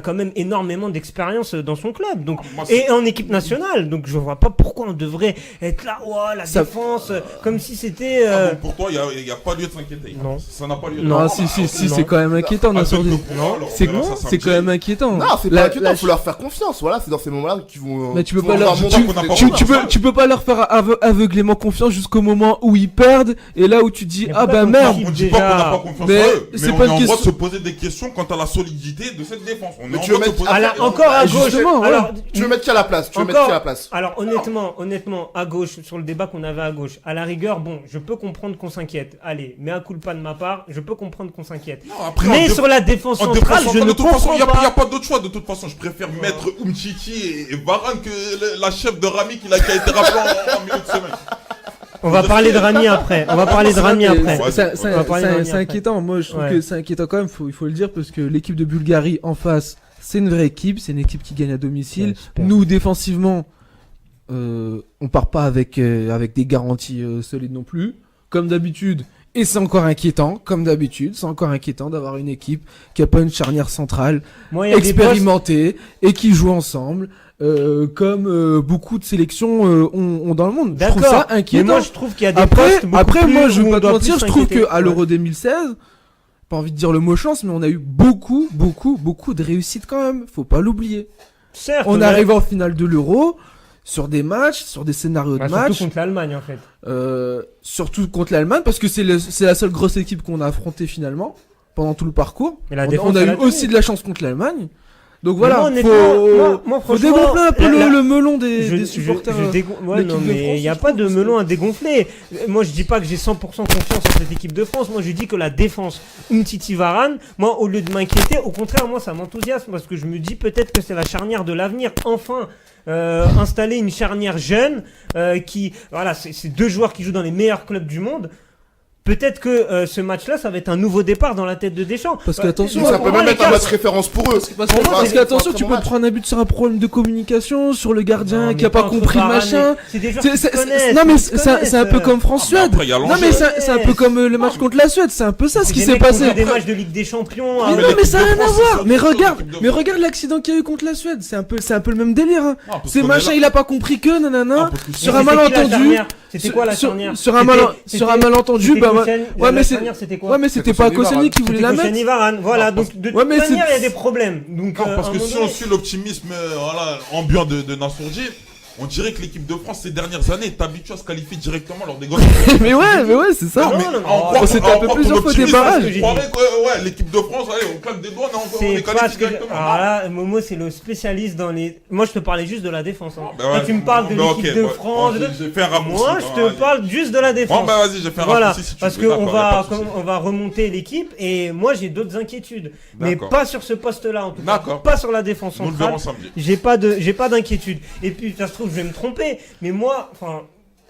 D: quand même énormément d'expérience dans son club. Donc
C: Moi, c'est-
D: et en équipe nationale. Donc je vois pas pourquoi on devrait être là, la
B: Ça-
D: défense, comme si c'était.
C: Ah, donc pour toi, il n'y a pas lieu de s'inquiéter.
D: Non.
C: Ça n'a pas lieu de
B: Non,
C: Ah,
B: si,
C: bah,
B: si,
C: ok.
B: si,
D: non.
B: c'est quand même inquiétant,
C: Avec
B: Nassour.
C: le point, alors,
B: C'est
C: on verra ça
B: c'est
C: samedi.
B: quand même inquiétant.
E: Non, c'est
B: La-
E: pas inquiétant,
B: la-
E: faut leur faire confiance. Voilà, c'est dans ces moments-là qu'ils vont.
B: Mais tu peux
E: faut
B: pas leur,
E: montrer qu'on n'a pas confiance.
B: tu peux pas leur faire aveuglément confiance jusqu'au moment où ils perdent et là où tu dis
D: Mais
B: ah
D: pourquoi
B: bah
D: qu'on
B: merde.
C: On dit
D: Déjà.
C: pas qu'on n'a pas confiance
B: Mais
C: en eux,
B: c'est
C: mais
B: pas
C: on est
B: une
C: en droit de
B: question-
C: se poser des questions quant à la solidité de cette défense. On est
E: Mais
C: en
E: tu veux
C: droit de se
E: mettre-
C: poser
D: Ah
C: des
D: là,
C: questions.
D: encore à gauche.
B: justement, ouais.
D: Alors,
E: Tu veux mettre qui à la place? Tu veux mettre qui à la place?
D: Alors honnêtement, à gauche, sur le débat qu'on avait à gauche, à la rigueur, bon, je peux comprendre qu'on s'inquiète. Allez, mais à culpa de ma part, je peux comprendre qu'on s'inquiète.
C: Non, après,
D: Mais
C: en
D: sur la défense
C: En
D: centrale,
C: défense
D: je
C: centrale,
D: ne
C: de toute façon,
D: comprends
C: il n'y a
D: pas.
C: pas d'autre choix. De toute façon, je préfère mettre Umtiti et Varane que la chef de Rami qui a été rappelée en milieu de semaine.
D: On va parler de Rami après. On va parler de Rami après.
C: Ouais,
B: C'est
D: on va parler de Rami
B: c'est
D: après.
B: inquiétant. Moi, je trouve
D: Ouais.
B: que c'est inquiétant quand même. Il faut le dire parce que l'équipe de Bulgarie en face, c'est une vraie équipe. C'est une équipe qui gagne à domicile.
D: Ouais, super.
B: Nous, défensivement, on part pas avec des garanties solides non plus. Comme d'habitude. Et c'est encore inquiétant, comme d'habitude, c'est encore inquiétant d'avoir une équipe qui a pas une charnière centrale
D: Moi, il y a des postes-
B: expérimentée et qui joue ensemble, comme beaucoup de sélections ont dans le monde. Je trouve
D: D'accord.
B: ça
D: Mais
B: inquiétant.
D: moi, je trouve qu'il y a des
B: Après,
D: postes beaucoup
B: après
D: plus
B: moi, je
D: où
B: vais
D: on
B: pas te
D: doit
B: mentir,
D: plus
B: je trouve
D: s'inquiéter.
B: qu'à l'Euro 2016, pas envie de dire le mot chance, mais on a eu beaucoup de réussite quand même. Faut pas l'oublier.
D: Certes,
B: On
D: ouais.
B: arrive en finale de l'Euro, sur des matchs, sur des scénarios
D: Bah,
B: de
D: surtout
B: match.
D: contre l'Allemagne, en fait.
B: Surtout contre l'Allemagne, parce que c'est la seule grosse équipe qu'on a affrontée finalement pendant tout le parcours.
D: Mais la
B: On
D: défense,
B: a
D: elle
B: eu
D: a tenu.
B: aussi de la chance contre l'Allemagne. Donc
D: Mais
B: voilà,
D: moi, honnêtement, moi,
B: faut
D: franchement,
B: dégonfler un peu
D: la-
B: le melon des
D: Je
B: supporters.
D: ouais,
B: l'équipe
D: non,
B: de
D: mais
B: France,
D: il n'y a
B: je
D: pas
B: trouve,
D: de
B: parce que-
D: melon à dégonfler. Moi, je dis pas que j'ai 100% confiance en cette équipe de France. Moi, je dis que la défense Umtiti Varane, moi, au lieu de m'inquiéter, au contraire, moi, ça m'enthousiasme parce que je me dis peut-être que c'est la charnière de l'avenir. Enfin, installer une charnière jeune qui, voilà, c'est deux joueurs qui jouent dans les meilleurs clubs du monde. Peut-être que ce match-là, ça va être un nouveau départ dans la tête de Deschamps.
B: Parce qu'attention,
E: Ça
D: pour
E: peut
D: moi,
E: même
D: les
E: être un
D: gars,
E: match référence pour eux.
B: Parce
E: Pour moi,
B: parce
E: c'est
B: qu'attention,
E: un
B: tu
E: très
B: peux
E: bon
B: te prendre un but sur un problème de communication, sur le gardien
D: Non,
B: qui a
D: mais
B: pas
D: entre
B: compris le
D: Varane
B: machin.
D: et- C'est des joueurs
B: C'est-
D: qui se
B: c'est-
D: connaissent,
B: non mais
D: qui se
B: c'est un peu
D: connaissent.
B: comme France-Suède.
C: après, il y a
B: Non
C: l'enjeu.
B: mais c'est un peu comme le match contre la Suède. C'est un peu ça ce
D: C'est
B: qui
D: des
B: s'est
D: mecs qui ont
B: passé.
D: fait des matchs de Ligue des Champions.
B: Mais
D: hein.
B: non mais ça a rien à
C: France,
B: voir.
C: c'est
B: Mais
C: autre chose,
B: regarde,
C: l'équipe de
B: mais
C: France.
B: regarde l'accident qu'il y a eu contre la Suède. C'est un peu le même délire. Hein.
C: Non, parce
B: C'est
C: qu'on est
B: machin,
C: là-
B: il a pas compris que nanana.
C: parce que
B: Sur
D: Mais
B: un
D: c'était qui la
B: malentendu.
D: charnière C'était quoi la charnière
B: Sur un malentendu,
D: c'était
B: bah ouais.
D: Koscielny-
B: Ouais, mais
D: la
B: c'est-
D: charnière, c'était quoi
B: Ouais mais c'était pas
E: Koscielny
B: Koscielny qui voulait
D: C'était
B: la mettre.
D: Koscielny Varane, voilà.
C: Non,
D: Donc de
B: Ouais, mais
D: toute manière,
B: c'est-
D: il y a des problèmes. Donc
C: Non, parce
D: à un
C: que
D: moment
C: si on
D: donné-
C: suit l'optimisme voilà, ambiant de Nassourji, on dirait que l'équipe de France ces dernières années est habituée à se qualifier directement lors des grands.
B: Mais ouais, c'est ça.
D: Non,
C: mais
D: non, non,
C: en
D: non,
C: croire-
B: c'était
C: en
B: un peu
C: croire
B: plusieurs
C: ton
B: fois des
C: optimisme,
B: barrages.
C: on croirait que ouais, l'équipe de France, allez, on claque des doigts, on
D: C'est
C: est
D: pas
C: qualifié
D: ce que.
C: directement.
D: Alors là, Momo, c'est le spécialiste dans les. Moi, je te parlais juste de la défense. Hein.
C: Ben ouais,
D: Quand tu me parles de
C: ben
D: l'équipe
C: ok,
D: de
C: bon,
D: France.
C: bon, j'ai fait un raccourci.
D: Moi, je te
C: Vas-y.
D: parle juste de la
C: Bon,
D: défense.
C: bah vas-y, j'ai fait un
D: Voilà,
C: raccourci si tu
D: parce
C: veux,
D: qu'on
C: d'accord, y a
D: va,
C: pas de souci.
D: on va remonter l'équipe et moi j'ai d'autres inquiétudes, mais
C: D'accord.
D: pas sur ce poste-là en tout cas,
C: D'accord.
D: pas sur la défense
C: Nous le
D: centrale.
C: verrons samedi.
D: J'ai pas d'inquiétude. Et puis ça se trouve je vais me tromper, mais moi, enfin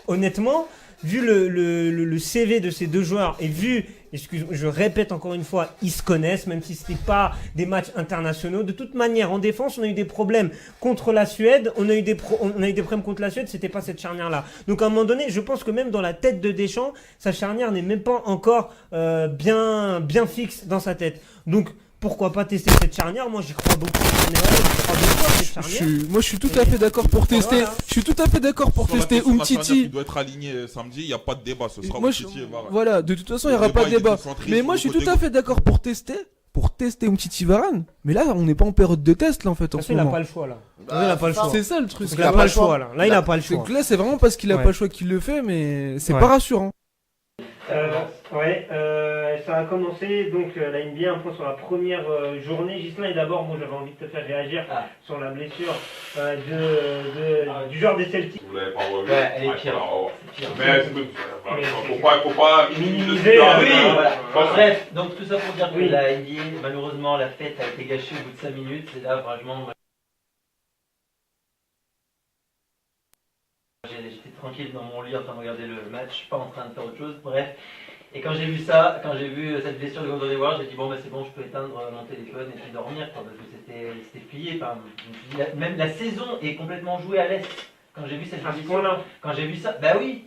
D: honnêtement, vu le CV de ces deux joueurs et vu je répète encore une fois, ils se connaissent, même si c'était pas des matchs internationaux. De toute manière, en défense, on a eu des problèmes contre la Suède, on a eu des problèmes contre la Suède, c'était pas cette charnière-là. Donc à un moment donné, je pense que même dans la tête de Deschamps, sa charnière n'est même pas encore bien fixe dans sa tête. Donc pourquoi pas tester cette charnière? Moi j'y crois beaucoup. Je crois beaucoup à cette charnière.
B: Moi, je suis tout à fait d'accord pour tester.
D: Voilà.
B: Je suis tout à fait d'accord pour tester
C: La charnière qui
B: Umtiti.
C: doit être aligné samedi, il n'y a pas de débat, ce sera
B: Moi,
C: Umtiti et Varane.
B: voilà, de toute façon, il n'y
C: Le
B: aura pas de
C: débat, il
B: débat.
C: était centré
B: Mais
C: sur
B: moi,
C: le
B: je suis
C: côté
B: tout à fait d'accord pour tester Umtiti Varane. Mais là, on n'est pas en période de test, là, en fait, en
D: Parce
B: ce
D: qu'il n'a
B: moment.
D: pas le choix là. Il n'a pas le choix.
B: C'est ça le truc.
D: Il n'a pas le choix là. Là, il n'a pas le choix.
B: Donc là, c'est vraiment parce qu'il a
D: Ouais.
B: pas le choix qu'il le fait, mais c'est
D: Ouais.
B: pas rassurant.
D: Ça a commencé donc la NBA un point sur la première journée. Ghislain, et d'abord, moi j'avais envie de te faire réagir sur la blessure du joueur des Celtics.
C: Vous l'avez pas revu.
G: Ouais, elle est pire.
C: Mais
D: Mais
C: faut pas
D: minimiser,
G: Oui,
D: voilà.
G: Bref, donc tout ça pour dire que
D: Oui.
G: la NBA, malheureusement, la fête a été gâchée au bout de 5 minutes. C'est là, franchement, j'étais tranquille dans mon lit en train de regarder le match, pas en train de faire autre chose. Bref. Et quand j'ai vu ça, quand j'ai vu cette blessure de Gordon Hayward, j'ai dit bon, bah, c'est bon, je peux éteindre mon téléphone et puis dormir, quoi, parce que c'était plié. Enfin, je me suis dit, même la saison est complètement jouée à l'est. Quand j'ai vu cette
D: À ce
G: blessure,
D: point-là.
G: quand j'ai vu ça, bah oui,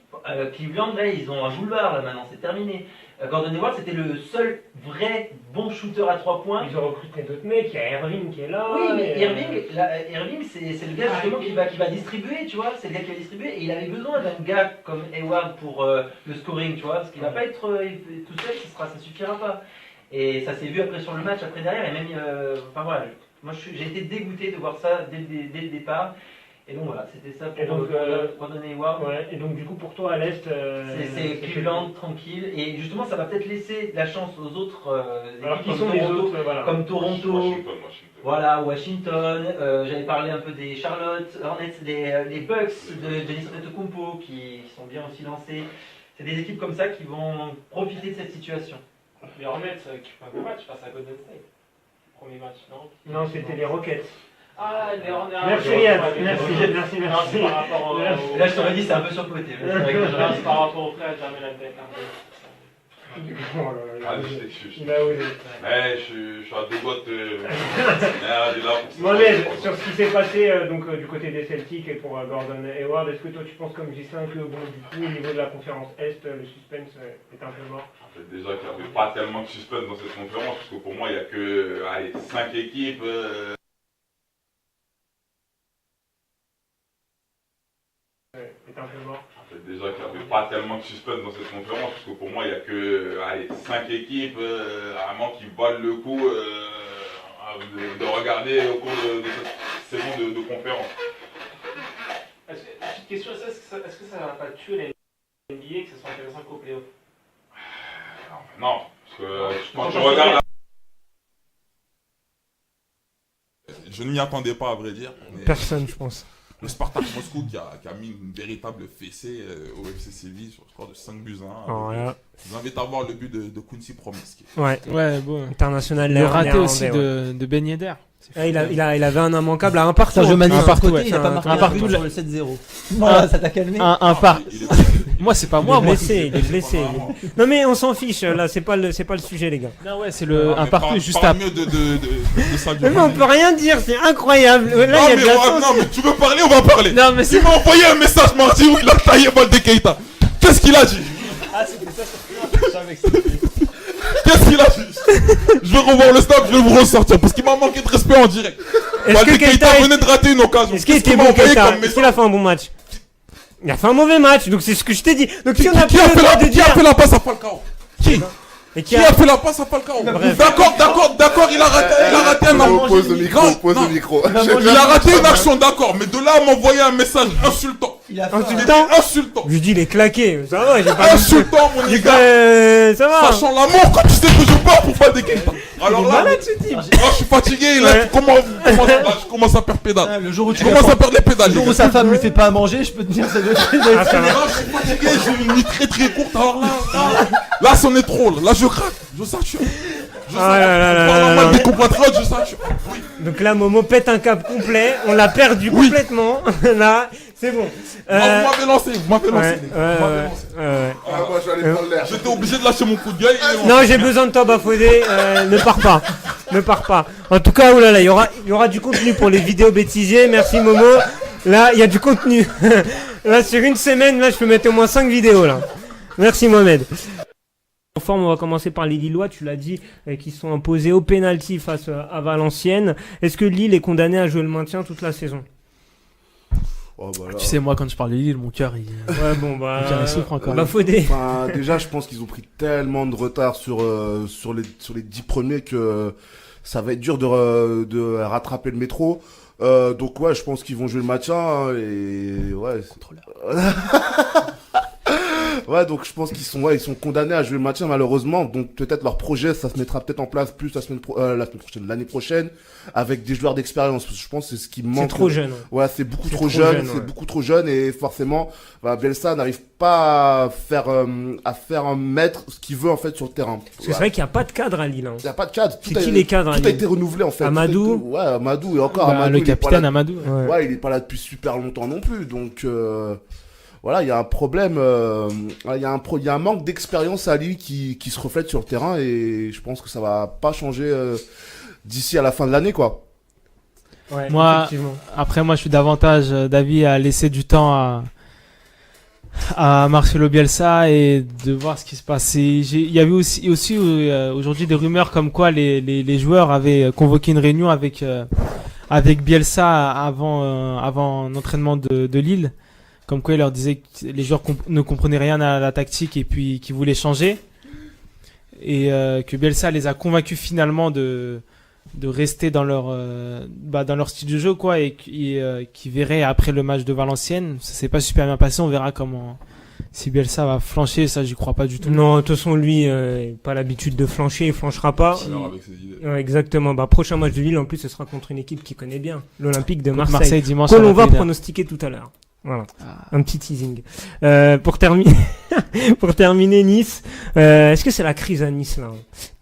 G: Cleveland, là, ils ont un boulevard, là, maintenant, c'est terminé. Gordon Hayward, c'était le seul vrai bon shooter à 3 points.
D: Ils ont recruté d'autres mecs, il y a Irving qui est là.
G: Oui, mais
D: et,
G: Irving, c'est le gars justement qui va distribuer, tu vois. C'est le gars qui va distribuer et il avait besoin d'un gars comme Hayward pour le scoring, tu vois. Parce qu'il va pas être tout seul, ça suffira pas. Et ça s'est vu après sur le match, après derrière, et même, enfin voilà. Moi, j'ai été dégoûté de voir ça dès le départ. Et donc voilà, c'était ça
D: Et donc,
G: pour donner Hayward.
D: Ouais, et donc du coup pour toi à l'Est...
G: C'est Cleveland, tranquille. Et justement, ça va peut-être laisser la chance aux autres
D: Alors
G: équipes
D: qui
G: comme
D: sont les
G: Toronto,
D: autres, voilà.
G: comme Toronto.
C: Washington.
G: Voilà, Washington, j'avais parlé un peu des Charlotte, Hornets, les Bucks de Giannis Antetokounmpo qui sont bien aussi lancés. C'est des équipes comme ça qui vont profiter de cette situation.
H: Les Hornets qui font un bon match face à Golden State. Premier match, non?
D: Non, c'était les Rockets.
H: Ah, les Hornets.
D: Merci
H: les
D: Riyad,
H: Rockets,
D: merci,
H: les Rockets.
D: merci,
H: Non,
D: merci.
H: c'est par rapport au...
G: Là, je t'aurais dit, c'est un peu surcoté. Mais c'est vrai que
H: Non,
G: j'aurais
H: c'est
G: dit.
H: par rapport au frère, jamais la tête.
D: Oh là là,
C: Ah,
D: il a
C: je
D: osé.
C: sais.
D: Il a osé.
C: Mais je suis à deux doigts de... Merde, il est là pour ça.
D: Mohamed, sur ce qui s'est passé du côté des Celtics et pour Gordon Hayward, est-ce que toi tu penses comme Gislain que bon, du coup au niveau de la conférence Est, le suspense est un peu mort?
C: En fait, déjà qu'il n'y avait pas tellement de suspense dans cette conférence, parce que pour moi, il n'y a que 5 équipes.
D: Est un peu mort.
C: En fait, déjà qu'il n'y avait pas tellement de suspense dans cette conférence, parce que pour moi, il n'y a que 5 équipes vraiment qui valent le coup de regarder au cours de cette saison de conférence.
H: Petite question, est-ce que ça va pas tuer les NBA, que ce soit intéressant qu'au playoff?
C: Non, parce que quand je regarde... Je ne m'y attendais pas, à vrai dire. Mais
D: Personne, je pense.
C: le Spartak Moscou qui a mis une véritable fessée au FC Séville sur le score de 5-1.
D: Voilà.
C: Je vous invite à voir le but de Quincy Promes.
D: Ouais,
A: Ouais, bon.
D: international.
A: Le raté
D: néerlandais,
A: aussi
D: ouais.
A: de Ben Yedder.
D: Il avait un immanquable à un partout.
I: C'est un jeu magnifique.
A: Un partout,
I: Côté,
A: ouais.
I: il a pas marqué
A: Un
I: un
A: partout,
I: but
A: là.
I: sur le 7-0. Voilà, ça t'a calmé.
A: Un par. Moi, c'est pas
D: Il
A: moi,
D: est
A: moi.
D: blessé, il est blessé. Non mais on s'en fiche, là, c'est pas le sujet, les gars.
A: Non, ouais, c'est un partout juste
C: Parle
A: après.
C: mieux de Sadio
D: Mais on
C: Mané.
D: peut rien dire, c'est incroyable. Là, il y
C: Non,
D: a
C: mais,
D: de la chance.
C: non, mais tu veux parler, on va parler.
A: Non, mais c'est.
C: Il m'a envoyé un message mardi où il a taillé Balde Keita. Qu'est-ce qu'il a dit? Qu'est-ce qu'il a dit? Je vais revoir le snap, je vais vous ressortir parce qu'il m'a manqué de respect en direct.
D: Est-ce
C: Balde
D: que
C: Keita
D: Keita
C: venait de rater une occasion.
D: Est-ce qu'il
C: Qu'est-ce
D: était
C: m'a
D: bon,
C: envoyé
D: Keita?
C: comme
D: Est-ce
C: message?
D: qu'il a fait un bon match? Il a fait un mauvais match, donc c'est ce que je t'ai dit. Donc si on a
C: Qui
D: pas
C: a
D: le droit de
C: fait
D: dire...
C: la passe à Falcao? Qui?
D: Et
C: Qui a fait la passe à Falcao? D'accord, il a raté un
E: Pose, pose le micro,
C: Non,
E: pose
C: non.
E: le micro.
C: Il a raté une action, d'accord, mais de là à m'envoyer un message insultant.
I: Il a
D: Un
I: fait
D: petit
I: un-
D: temps.
C: Insultant.
D: Je dis il est claqué, ça va, j'ai pas...
C: Insultant, mon
D: J'ai
C: gars.
D: pas... Ça va.
C: Sachant l'amour quand tu sais que je pars pour pas des Keita. Alors là,
D: Malade ce type.
C: moi je suis fatigué, là,
D: Ouais.
C: je commence à perdre pédale.
I: Ah, le jour où
C: Je
I: tu
C: commence à perdre les pédales.
I: le jour où
C: les gars.
I: sa femme lui fait pas à manger, je peux te dire ça doit
D: Ah, ça va.
C: Là, je suis fatigué, j'ai une nuit très très courte. Alors là, c'en est trop. Là, je craque, je sature. Je
D: Ah là là là
C: parle
D: là
C: mal
D: là.
C: des compatriotes, je sature. Oui.
D: Donc là, Momo pète un cap complet, on l'a perdu
C: Oui.
D: complètement. Là, C'est bon.
C: Vous m'avez lancé, vous m'avez lancé.
D: Ouais.
E: Ah, moi, je vais aller prendre l'air.
C: J'étais obligé de lâcher mon coup de gueule.
D: Non, j'ai besoin de toi, Bafodé. Ne pars pas. Ne pars pas. En tout cas, oulala, il y aura du contenu pour les vidéos bêtisiers. Merci Momo. Là, il y a du contenu. Là, sur une semaine, là, je peux mettre au moins 5 vidéos là. Merci Mohamed. En forme, on va commencer par les Lillois, tu l'as dit, qui sont imposés au pénalty face à Valenciennes. Est-ce que Lille est condamné à jouer le maintien toute la saison?
E: Oh, bah, là.
B: Tu sais, moi, quand je parle de Lille, mon cœur, il...
D: Ouais, bon, bah.
B: Mon cœur, il souffre encore.
D: Bafodé.
E: Enfin, déjà, je pense qu'ils ont pris tellement de retard sur les 10 premiers que ça va être dur de rattraper le métro. Donc ouais, je pense qu'ils vont jouer le maintien hein, et ouais. Ouais, donc je pense qu'ils sont condamnés à jouer le maintien malheureusement. Donc peut-être leur projet, ça se mettra peut-être en place plus la semaine prochaine, l'année prochaine, avec des joueurs d'expérience. Je pense que c'est ce qui manque.
D: C'est trop jeune.
E: Ouais, c'est beaucoup trop jeune. C'est beaucoup trop jeune et forcément, Bielsa n'arrive pas à faire mettre ce qu'il veut en fait sur le terrain.
D: Parce que c'est vrai qu'il n'y a pas de cadre à Lille. Hein.
E: Il n'y a pas de cadre.
D: C'est qui les cadres à Lille?
E: Tout a été renouvelé en fait.
D: Amadou.
E: Ouais, Amadou et encore Amadou.
A: Le capitaine Amadou.
E: Ouais, il est pas là depuis super longtemps non plus. Donc voilà, il y a un problème, il y a un manque d'expérience à Lille qui se reflète sur le terrain et je pense que ça va pas changer d'ici à la fin de l'année quoi.
D: Ouais,
A: Moi, je suis davantage d'avis à laisser du temps à Marcelo Bielsa et de voir ce qui se passe. Il y avait aussi aujourd'hui des rumeurs comme quoi les joueurs avaient convoqué une réunion avec Bielsa avant l'entraînement de Lille. Comme quoi il leur disait que les joueurs ne comprenaient rien à la tactique et puis qu'ils voulaient changer. Et que Bielsa les a convaincus finalement de rester dans leur style de jeu quoi, et qui verrait après le match de Valenciennes. Ça s'est pas super bien passé, on verra comment. Si Bielsa va flancher, ça j'y crois pas du tout.
D: Non, de toute façon lui, pas l'habitude de flancher, il flanchera pas.
C: Avec ses idées.
D: Ouais, exactement. Prochain match de Lille en plus ce sera contre une équipe qu'il connaît bien, l'Olympique de Marseille.
A: Dimanche.
D: Que l'on va pronostiquer tout à l'heure. Voilà, un petit teasing. Pour terminer Nice, est-ce que c'est la crise à Nice là?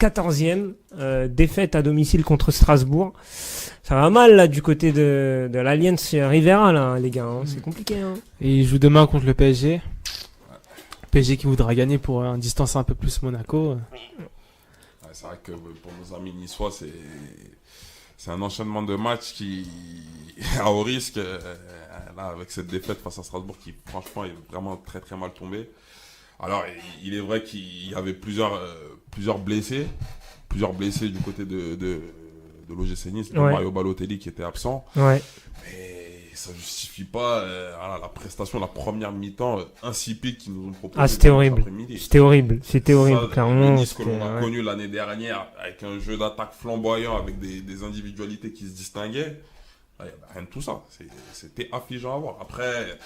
D: 14e, défaite à domicile contre Strasbourg. Ça va mal là du côté de l'Alliance Riviera là les gars, hein. C'est compliqué. Hein.
A: Et il joue demain contre le PSG. PSG qui voudra gagner pour distancer un peu plus Monaco.
C: Ouais, c'est vrai que pour nos amis niçois, c'est un enchaînement de matchs qui à haut risque. Là, avec cette défaite face à Strasbourg qui franchement est vraiment très très mal tombée. Alors il est vrai qu'il y avait plusieurs blessés du côté de l'OGC Nice, de Mario Balotelli qui était absent.
D: Ouais.
C: Mais ça justifie pas la prestation, la première mi-temps insipide qu'ils nous ont proposée.
D: Ah, c'était horrible. C'était horrible, clairement.
C: Nice que l'on a connu l'année dernière avec un jeu d'attaque flamboyant avec des individualités qui se distinguaient. Il n'y avait rien de tout ça. C'était affligeant à voir. Après,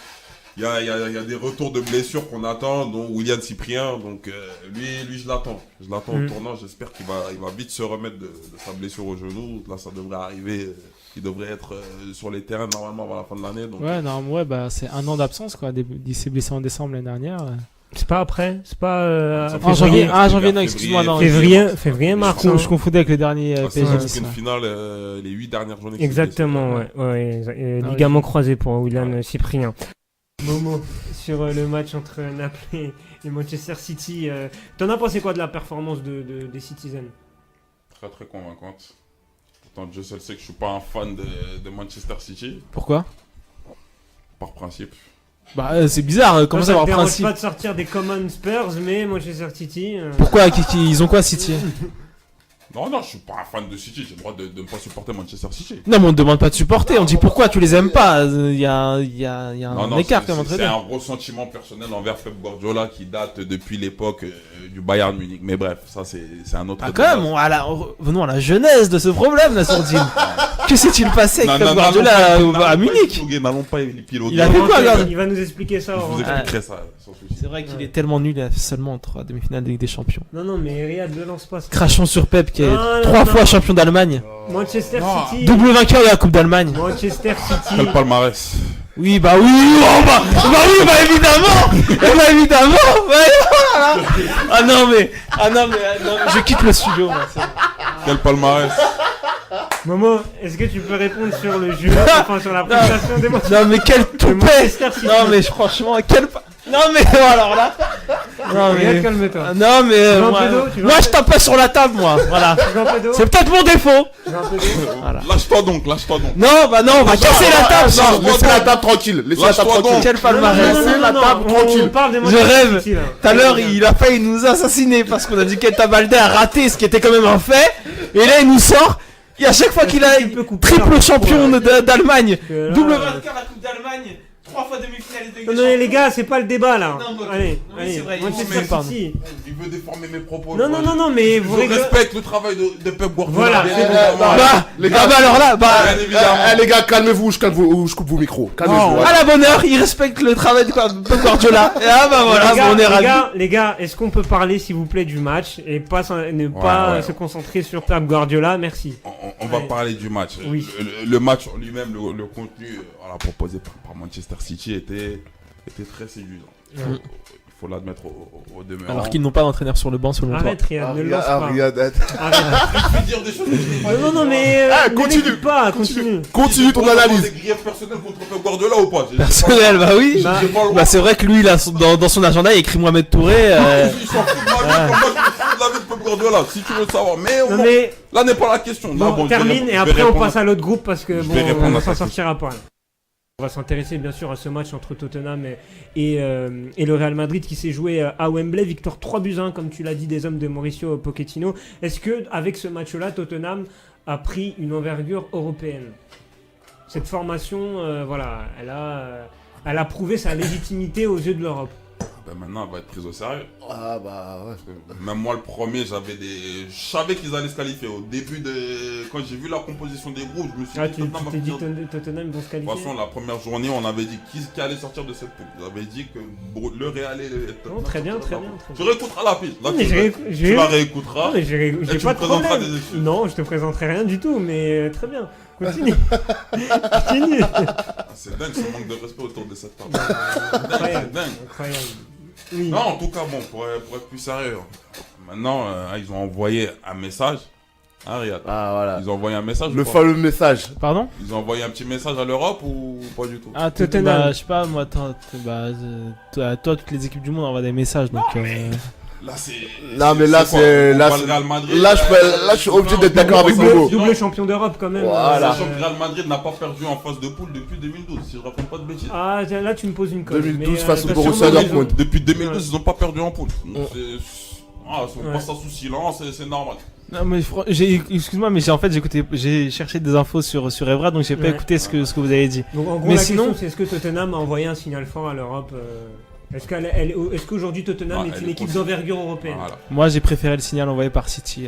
C: il y a des retours de blessures qu'on attend, dont William Cyprien. Donc, lui, je l'attends. Je l'attends au tournant. J'espère qu'il va vite se remettre de sa blessure au genou. Là, ça devrait arriver. Il devrait être sur les terrains normalement avant la fin de l'année. Donc...
A: Ouais, c'est un an d'absence, quoi. Il s'est blessé en décembre l'année dernière.
D: C'est pas après, c'est pas
A: janvier. Non, excuse-moi, non.
D: Février, mars.
A: Je confondais avec les derniers PSG.
C: C'est une finale, les 8 dernières journées.
D: Exactement, ouais. Ligament croisé pour William Cyprien. Momo, sur le match entre Naples et Manchester City, t'en as pensé quoi de la performance des Citizens?
C: Très très convaincante. Pourtant, je sais que je suis pas un fan de Manchester City.
A: Pourquoi?
C: Par principe.
A: C'est bizarre, comment ça avoir principe?
D: Pas de sortir des Common Spurs, mais Manchester City...
A: Pourquoi? Ils ont quoi City?
C: Non, je suis pas un fan de City, j'ai le droit de ne pas supporter Manchester City.
A: Non, mais on ne demande pas de supporter, on dit pourquoi tu les aimes pas. Il y a un écart comme entraîneur.
C: C'est un ressentiment personnel envers Pep Guardiola qui date depuis l'époque du Bayern Munich. Mais bref, ça c'est un autre débat.
A: Quand même, venons à la genèse de ce problème, la Sourdine. Que s'est-il passé avec Pep Guardiola à Munich?
C: N'allons pas épiloguer.
A: Il a fait quoi, regarde?
D: Il va nous expliquer ça.
C: Je vous expliquerai ça, sans souci.
A: C'est vrai qu'il est tellement nul, il a fait seulement 3 demi-finales de Ligue des Champions.
D: Non, mais Riyad ne lance pas ça.
A: Crachons sur Pep qui est 3 fois champion d'Allemagne.
D: Manchester City.
A: Double vainqueur de la Coupe d'Allemagne.
D: Manchester City.
C: Quel palmarès.
A: Oui, bah évidemment. Ah non mais, je quitte le studio. Moi,
C: quel palmarès.
D: Momo, est-ce que tu peux répondre sur le jeu, enfin sur la prestation des matchs
B: Non mais quel
D: de
B: toupet.
D: Manchester City?
B: Non mais franchement, quel... Non mais alors là. Non
D: Regarde,
B: mais...
D: calme-toi.
B: Non mais...
D: veux un
B: moi,
D: peu d'eau, tu veux
B: moi
D: un
B: je
D: peu-
B: tape pas sur la table moi, voilà.
D: Tu veux un peu d'eau?
B: C'est peut-être mon défaut.
D: Tu veux un peu d'eau?
B: Voilà.
C: Lâche-toi donc, lâche-toi donc.
B: Non bah non, on va casser la table.
E: Non, laissez la table tranquille. Laissez la table
C: Lâche-toi
E: tranquille.
B: Quel palmarès.
E: Laissez la table
D: on
E: tranquille.
D: parle des
B: Je
D: Manchester
B: rêve.
D: City, là.
B: Tout à l'heure, il a failli nous assassiner parce qu'on a dit qu'El Balde a raté, ce qui était quand même un fait. Et là, il nous sort. Et à chaque fois qu'il a
D: Tu peux couper
B: triple
D: leur
B: champion
D: micro, là.
B: d'Allemagne,
D: Que là,
B: double
D: euh,
B: vainqueur de la Coupe d'Allemagne, 3 fois demi-finaliste de Ligue
D: Non,
B: des
D: non, les
B: Champions.
D: gars, c'est pas le débat là.
B: Non, ok.
D: Allez,
B: Non, mais c'est vrai, il
D: Manchester
B: faut même
D: City.
C: Il veut déformer mes propos.
D: Non, non, non, non, mais vous
C: Je
D: rigolez.
C: respecte le travail de Pep Guardiola.
D: Voilà,
C: bien
D: c'est bon.
C: évidemment.
B: Bah,
E: Les gars,
B: ah bah alors là, bah,
C: Bien évidemment.
E: Les gars, calmez-vous, je coupe vos micros. Calmez-vous.
B: à
E: voilà.
B: la bonne heure, il respecte le travail de Pep Guardiola. Et ah bah voilà,
D: les gars,
B: on est
D: les
B: ravis.
D: gars, les gars, est-ce qu'on peut parler s'il vous plaît du match et pas ne pas
C: ouais.
D: se concentrer sur Pep Guardiola? Merci.
C: On va
D: Ouais.
C: parler du match.
D: Oui.
C: Le match en lui-même, le contenu voilà, proposé par Manchester City était très séduisant. Il faut l'admettre au demeurant.
A: Alors qu'ils n'ont pas d'entraîneur sur le banc selon toi.
D: Arrête, Riyad, ne le lance pas.
E: Riyad,
D: Arrête.
C: Je vais dire des choses que je n'ai pas
D: Non,
C: dit.
D: non, mais
E: Ah,
D: ne
E: continue.
D: l'écoute pas, continue.
E: Continue ton
C: J'ai pas
E: analyse.
C: des griefs personnels contre Pep Guardiola ou pas?
B: Personnel, bah oui.
C: J'ai pas le droit.
B: Bah c'est vrai que lui, il a dans son agenda, il écrit Mohamed Touré.
C: Il s'en fout de ma vie, comme moi je me fous de la vie de Pep Guardiola, si tu veux le savoir. Mais,
D: Non,
C: bon,
D: mais
C: là n'est pas la question. Là,
D: bon,
C: bon, je vais
D: termine
C: répondre-
D: et
C: je vais
D: après on
C: répondre
D: passe à l'autre groupe parce que
C: Je
D: bon,
C: vais répondre
D: on
C: à
D: s'en
C: ta
D: sortira pas. On va s'intéresser bien sûr à ce match entre Tottenham et le Real Madrid qui s'est joué à Wembley. Victoire 3-1 comme tu l'as dit des hommes de Mauricio Pochettino. Est-ce que avec ce match-là, Tottenham a pris une envergure européenne? Cette formation, voilà, elle a prouvé sa légitimité aux yeux de l'Europe.
C: Ben maintenant, elle va être prise au sérieux.
E: Ah bah ouais.
C: Même moi, le premier, je savais qu'ils allaient se qualifier. Au début quand j'ai vu la composition des groupes, je me suis
D: Ah,
C: dit,
D: tu
C: Tottenham va
D: t'es dit
C: finir-
D: Tottenham vont se
C: De
D: qualifier?
C: toute façon, la première journée, on avait dit qui allait sortir de cette poule. J'avais dit que le Real et le
D: Non, très bien, très bien.
C: Tu réécouteras la piste. Là,
D: Non, mais
C: tu la réécouteras.
D: Non, mais j'ai
C: et tu
D: pas
C: me
D: de
C: présenteras
D: problème.
C: des excuses.
D: Non, je te présenterai rien du tout, mais très bien. Continue. Continue.
C: Ah, c'est dingue ce manque de respect autour de cette table. C'est dingue, c'est dingue.
D: Incroyable. Oui.
C: Non, en tout cas, bon, pour être plus sérieux, maintenant, ils ont envoyé un message. Hein, Riyad?
E: Ah voilà.
C: Ils ont envoyé un message.
E: Le
C: ou pas
E: fameux message.
A: Pardon?
C: Ils ont envoyé un petit message à l'Europe ou pas du tout?
A: Ah,
D: Tottenham.
A: bah, je sais pas, moi, toi, toutes les équipes du monde envoient des messages, donc.
C: Là, c'est.
E: Non, mais là,
C: quoi?
E: c'est-
C: On
E: là,
C: voit
E: c'est-
C: le Real Madrid,
E: là, je suis obligé d'être d'accord avec Momo.
D: Double champion d'Europe quand même.
E: Voilà.
C: Sachant que Real Madrid n'a pas perdu en phase de poule depuis 2012, si je raconte pas de bêtises.
D: Ah, tiens, là tu me poses une colle.
E: 2012
D: mais,
E: face au
D: t'as
E: Borussia
D: sûrement
E: Dortmund.
D: raison.
C: Depuis 2012, ils n'ont pas perdu en poule. Donc,
E: Mm.
C: on passe ça sous silence, c'est normal.
A: Non, mais excuse-moi, mais j'ai cherché des infos sur Evra, donc j'ai pas
D: Ouais.
A: écouté ce que vous avez dit.
D: Donc en gros,
A: Mais
D: la
A: sinon-
D: question c'est est-ce que Tottenham a envoyé un signal fort à l'Europe est-ce qu'aujourd'hui Tottenham
C: Ah,
D: est
C: elle
D: une
C: est
D: équipe
C: possible.
D: d'envergure européenne?
C: Voilà.
A: Moi, j'ai préféré le signal envoyé par City,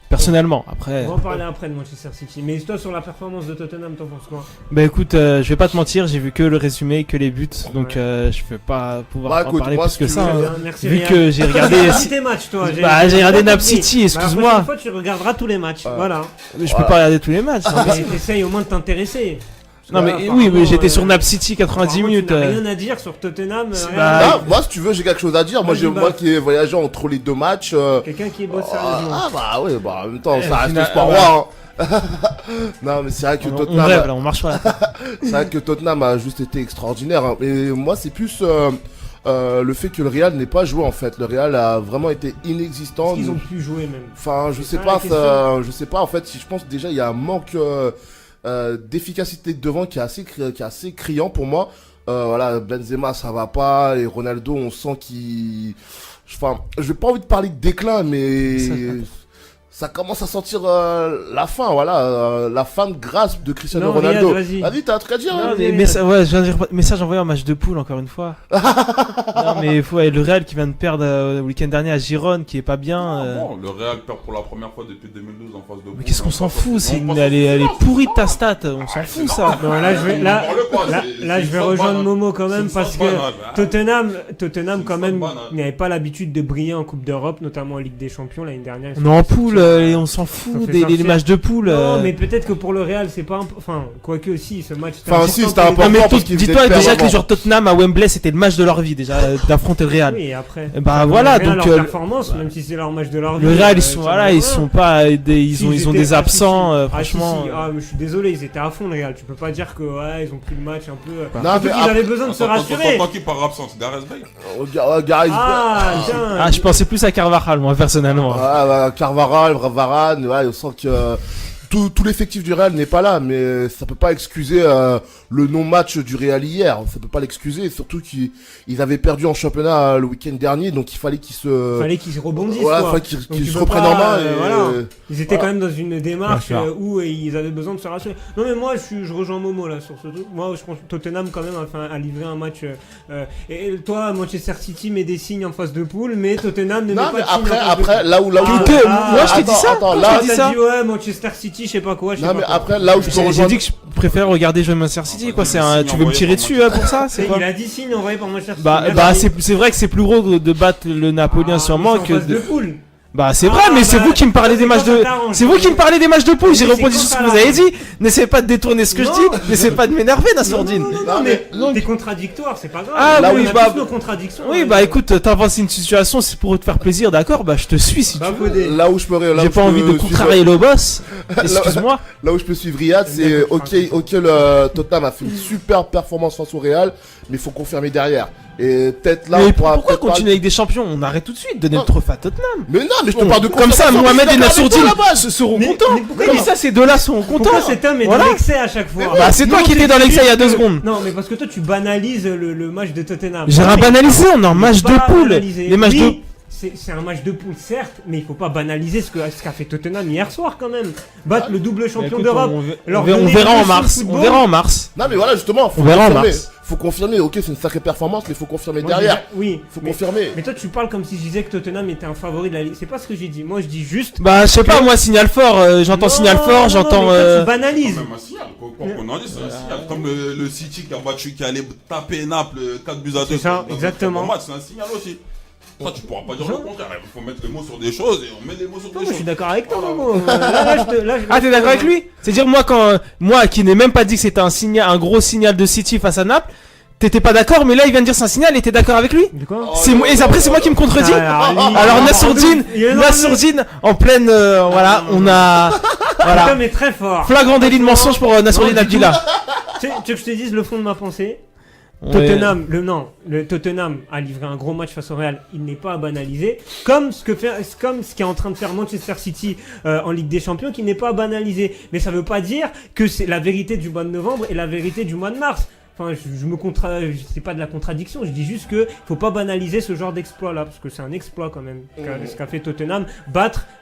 A: personnellement. Après,
D: On va en parler après de Manchester City. Mais toi, sur la performance de Tottenham, t'en penses quoi?
A: bah écoute, je vais pas te mentir, j'ai vu que le résumé, que les buts, donc
D: Ouais.
A: je peux pas pouvoir
E: Bah,
A: en
E: écoute,
A: parler
E: moi,
A: plus
E: si
A: que
E: tu
A: ça.
E: veux,
A: hein.
D: Bien, merci,
A: Vu
D: Riyad.
A: que j'ai regardé,
D: Regarde tes matchs, toi.
A: Bah, j'ai regardé
D: pas
A: Nap
D: compris.
A: City,
D: Bah,
A: excuse-moi.
D: La prochaine fois, tu regarderas tous les matchs. Voilà.
A: Je peux pas regarder tous les matchs. hein.
D: Mais t'essayes au moins de t'intéresser.
A: Non mais
D: Apparemment,
A: oui, mais j'étais sur Nap City 90
D: apparemment,
A: minutes.
D: Tu n'as rien à dire sur Tottenham.
A: C'est-
D: rien.
A: bah,
E: Ah, moi, si tu veux, j'ai quelque chose à dire. Moi,
D: Vas-y,
E: moi
D: bah.
E: qui ai voyagé entre les deux matchs.
D: Quelqu'un qui bosse sérieusement.
E: Ah bah ouais, bah en même temps, ça reste le
A: final-
E: sport
A: ouais.
E: roi. Hein. Non, mais c'est vrai que
A: On
E: Tottenham,
A: rêve là, on marche sur la tête.
E: c'est vrai que Tottenham a juste été extraordinaire. Hein. Et moi, c'est plus le fait que le Real n'ait pas joué en fait. Le Real a vraiment été inexistant.
D: Ils ont pu jouer même.
E: Enfin, je
D: C'est
E: sais
D: ça,
E: pas,
D: la
E: ça, je sais pas. En fait, si je pense déjà il y a un manque d'efficacité de devant qui est assez criant pour moi. Voilà, Benzema ça va pas et Ronaldo on sent qu'il, enfin, j'ai pas envie de parler de déclin, mais ça commence à sentir la fin, voilà, la fin de grâce de Cristiano
D: Non,
E: Ronaldo.
D: Riyad, vas-y.
E: Vas-y, t'as un truc à dire?
D: Non,
E: hein
D: mais-
A: Ouais, je viens de dire message envoyé en match de poule encore une fois. Non mais ouais, le Real qui vient de perdre le week-end dernier à Girone, qui est pas bien.
C: Ah, bon, le Real perd pour la première fois depuis 2012 en phase de poule.
A: Mais qu'est-ce qu'on s'en fout?
C: On
A: Elle est pourrie de ta stat, on s'en fout ça.
D: Non, là, je vais, là,
C: On parle pas,
D: là,
C: c'est-
D: là,
C: c'est
D: je
C: une
D: vais
C: fausse
D: rejoindre
C: banane.
D: Momo quand même
C: C'est une
D: parce
C: fausse
D: que
C: banane.
D: Tottenham
C: C'est
D: quand
C: une
D: même
C: fausse banane.
D: n'avait pas l'habitude de briller en Coupe d'Europe, notamment en Ligue des Champions l'année dernière.
A: On est en poule, et on s'en
D: Ça
A: fout
D: fait
A: des
D: sortir.
A: matchs de poule.
D: Non, mais peut-être que pour le Real, c'est pas. Enfin, quoique aussi, ce match.
E: Enfin, si, c'était
D: pour les
E: important.
A: Non, mais
E: parce qu'ils
A: dis-toi
E: étaient
A: déjà que
E: avant.
A: les joueurs de Tottenham à Wembley, c'était le match de leur vie déjà, d'affronter le Real.
D: Oui, et après.
A: Bah voilà,
D: Real,
A: donc
D: leur performance, même si c'est leur match de leur vie.
A: le Real, ils
D: ça
A: sont
D: me
A: voilà,
D: dit
A: ils
D: rien.
A: sont pas, ils
D: Si,
A: ont
D: étaient-
A: des
D: ah,
A: absents,
D: si, si.
A: franchement.
D: Ah, si, si. Ah, mais je suis désolé, ils étaient à fond le Real. Tu peux pas dire que ouais, ils ont pris le match un peu.
E: Non,
D: Surtout
E: mais
D: qu'ils
E: après-
D: avaient besoin de se rassurer.
C: Toi qui par absence, Gareth Bale.
E: Gareth
D: Ah, tiens.
A: Ah, je pensais plus à Carvajal, moi personnellement.
E: Carvajal, Varane, ouais, on sent que tout l'effectif du Real n'est pas là, mais ça peut pas excuser le non-match du Real hier. Ça peut pas l'excuser, surtout qu'ils avaient perdu en championnat le week-end dernier, donc il fallait qu'ils se...
D: Fallait qu'ils rebondissent.
E: Voilà,
D: quoi.
E: fallait qu'ils
D: Donc,
E: qu'ils
D: tu
E: se
D: peux
E: reprennent
D: pas,
E: en main. Et,
D: voilà. Ils étaient
E: voilà.
D: quand même dans une démarche
A: Bien sûr.
D: où ils avaient besoin de se rassurer. Non mais moi je rejoins Momo là sur ce truc. Moi je pense que Tottenham quand même a livré un match. Et toi Manchester City met des signes en phase de poule, mais Tottenham ne met
E: Non,
D: pas
E: mais
D: de signes en phase
E: après, là où...
A: moi je t'ai dit ça.
E: Attends,
A: Quand
E: là,
A: je
D: de
A: t'ai
D: poule.
A: dit ça.
D: T'as dit ouais Manchester City je sais pas quoi. Je sais
E: non,
D: pas
E: mais
D: quoi.
E: après, là où je peux
A: J'ai
E: rejoindre...
A: dit que je préfère regarder jouer Manchester City, quoi. C'est un,
C: signe
A: tu veux me
C: envoyé
A: tirer
C: par
A: dessus pour ça, c'est quoi?
D: Il a 10 signes envoyés par Manchester City.
A: Bah,
D: Merci.
A: c'est vrai que c'est plus gros de battre le Napoli
D: Ah,
A: sûrement
D: ils sont en
A: que
D: phase de poule.
A: Bah c'est
D: Ah,
A: vrai, mais c'est
D: bah,
A: vous qui me parlez des matchs
D: quand
A: de.
D: ça t'arrange.
A: C'est vous qui me parlez des matchs de poule. J'ai
D: Mais
A: répondu
D: c'est
A: sur ce
D: quand
A: que vous
D: ça
A: avez dit. N'essayez pas de détourner ce que je
D: Non.
A: dis. N'essayez pas de m'énerver,
D: Non,
A: Nassourdine.
D: non, mais t'es contradictoire, c'est pas grave.
A: Ah,
D: Là,
A: oui,
D: on a
A: bah-
D: tous nos contradictions.
A: Oui,
D: hein.
A: bah écoute, t'avances une situation, c'est pour te faire plaisir, d'accord? Bah je te suis si tu
D: Bah,
A: veux.
D: Faudé.
E: Là où je peux... là
A: J'ai
E: où
A: pas
E: je
A: envie
E: peux
A: de
E: suivre-
A: contrarier le boss. Excuse-moi.
E: Là où je peux suivre Riyad,
D: J'aime
E: c'est
D: bien
E: ok,
D: quand
E: ok, le Tottenham a fait une super performance face au Real, mais il faut confirmer derrière. Et peut-être là,
A: Mais
E: on pourra
A: pourquoi
E: peut-être
A: continuer avec des champions? On arrête tout de suite. Donner
E: Non.
A: le trophée à Tottenham.
E: Mais non, mais je te
A: Bon,
E: parle de
A: comme ça,
E: confirmation,
A: Mohamed
E: mais
A: et
E: je suis d'accord avec toi,
A: Nassourdine
E: là-bas.
A: seront
D: Mais-
A: contents.
D: mais pourquoi
A: Comme
D: il-
A: ça, ces deux-là seront contents.
D: Pourquoi cet homme est
A: Voilà.
D: dans l'excès à chaque fois?
A: Bah c'est toi
D: Nous,
A: qui
D: on
A: étais
D: te
A: dans
D: dit
A: l'excès il y a
D: que-
A: 2 secondes.
D: Non, mais parce que toi, tu banalises le match de Tottenham.
A: J'ai
D: Non,
A: rien
D: mais-
A: banalisé, on est en match
D: Faut
A: de
D: pas
A: poule.
D: banaliser.
A: Les matchs
D: Oui,
A: de.
D: c'est un match de poule, certes, mais il faut pas banaliser ce qu'a fait Tottenham hier soir quand même. Battre le double champion
A: Écoute,
D: d'Europe.
A: on
D: leur
A: verra
D: donner
A: en
D: une leçon de
A: mars. On
D: football.
A: verra en mars.
E: Non, mais voilà, justement, faut
A: On verra en
E: confirmer.
A: mars.
E: Faut confirmer, ok, c'est une sacrée performance, mais faut confirmer
D: Moi,
E: derrière.
D: Oui,
E: Faut
D: mais,
E: confirmer.
D: mais toi, tu parles comme si je disais que Tottenham était un favori de la Ligue. C'est pas ce que j'ai dit. Moi, je dis juste.
A: Bah je sais pas, moi signal fort, j'entends
D: Non,
A: signal
D: non,
A: fort,
D: non,
A: j'entends.
D: mais toi, tu banalises.
C: Quand même un signal, quoi qu'on en dise, c'est un signal. Comme le City qui a battu, qui allait taper Naples 4 buts à 2.
D: C'est ça, exactement.
C: C'est un signal aussi. Ça, tu pourras pas dire le contraire. Il faut mettre les mots sur des choses et on met les mots sur
D: Non,
C: des
D: moi, je suis
C: choses.
D: d'accord avec toi, Momo. Là,
A: Ah t'es d'accord avec lui? C'est-à-dire moi qui n'ai même pas dit que c'était un gros signal de City face à Naples, t'étais pas d'accord, mais là il vient de dire c'est un signal et t'es d'accord avec lui?
D: Du quoi?
A: Et après c'est moi qui me contredis. Alors Nassourdine en pleine voilà, on a
D: Cet
A: voilà
D: homme est très fort.
A: flagrant délit de mensonge pour Nassourdine
D: Non, du
A: Abdillah.
D: Tu veux que je te dise le fond de ma pensée?
A: Ouais.
D: Le Tottenham a livré un gros match face au Real, il n'est pas à banaliser, comme ce qu'est en train de faire Manchester City en Ligue des Champions, qui n'est pas à banaliser. Mais ça veut pas dire que c'est la vérité du mois de novembre et la vérité du mois de mars. Enfin, c'est pas de la contradiction, je dis juste que faut pas banaliser ce genre d'exploit là, parce que c'est un exploit quand même, ce qu'a fait Tottenham,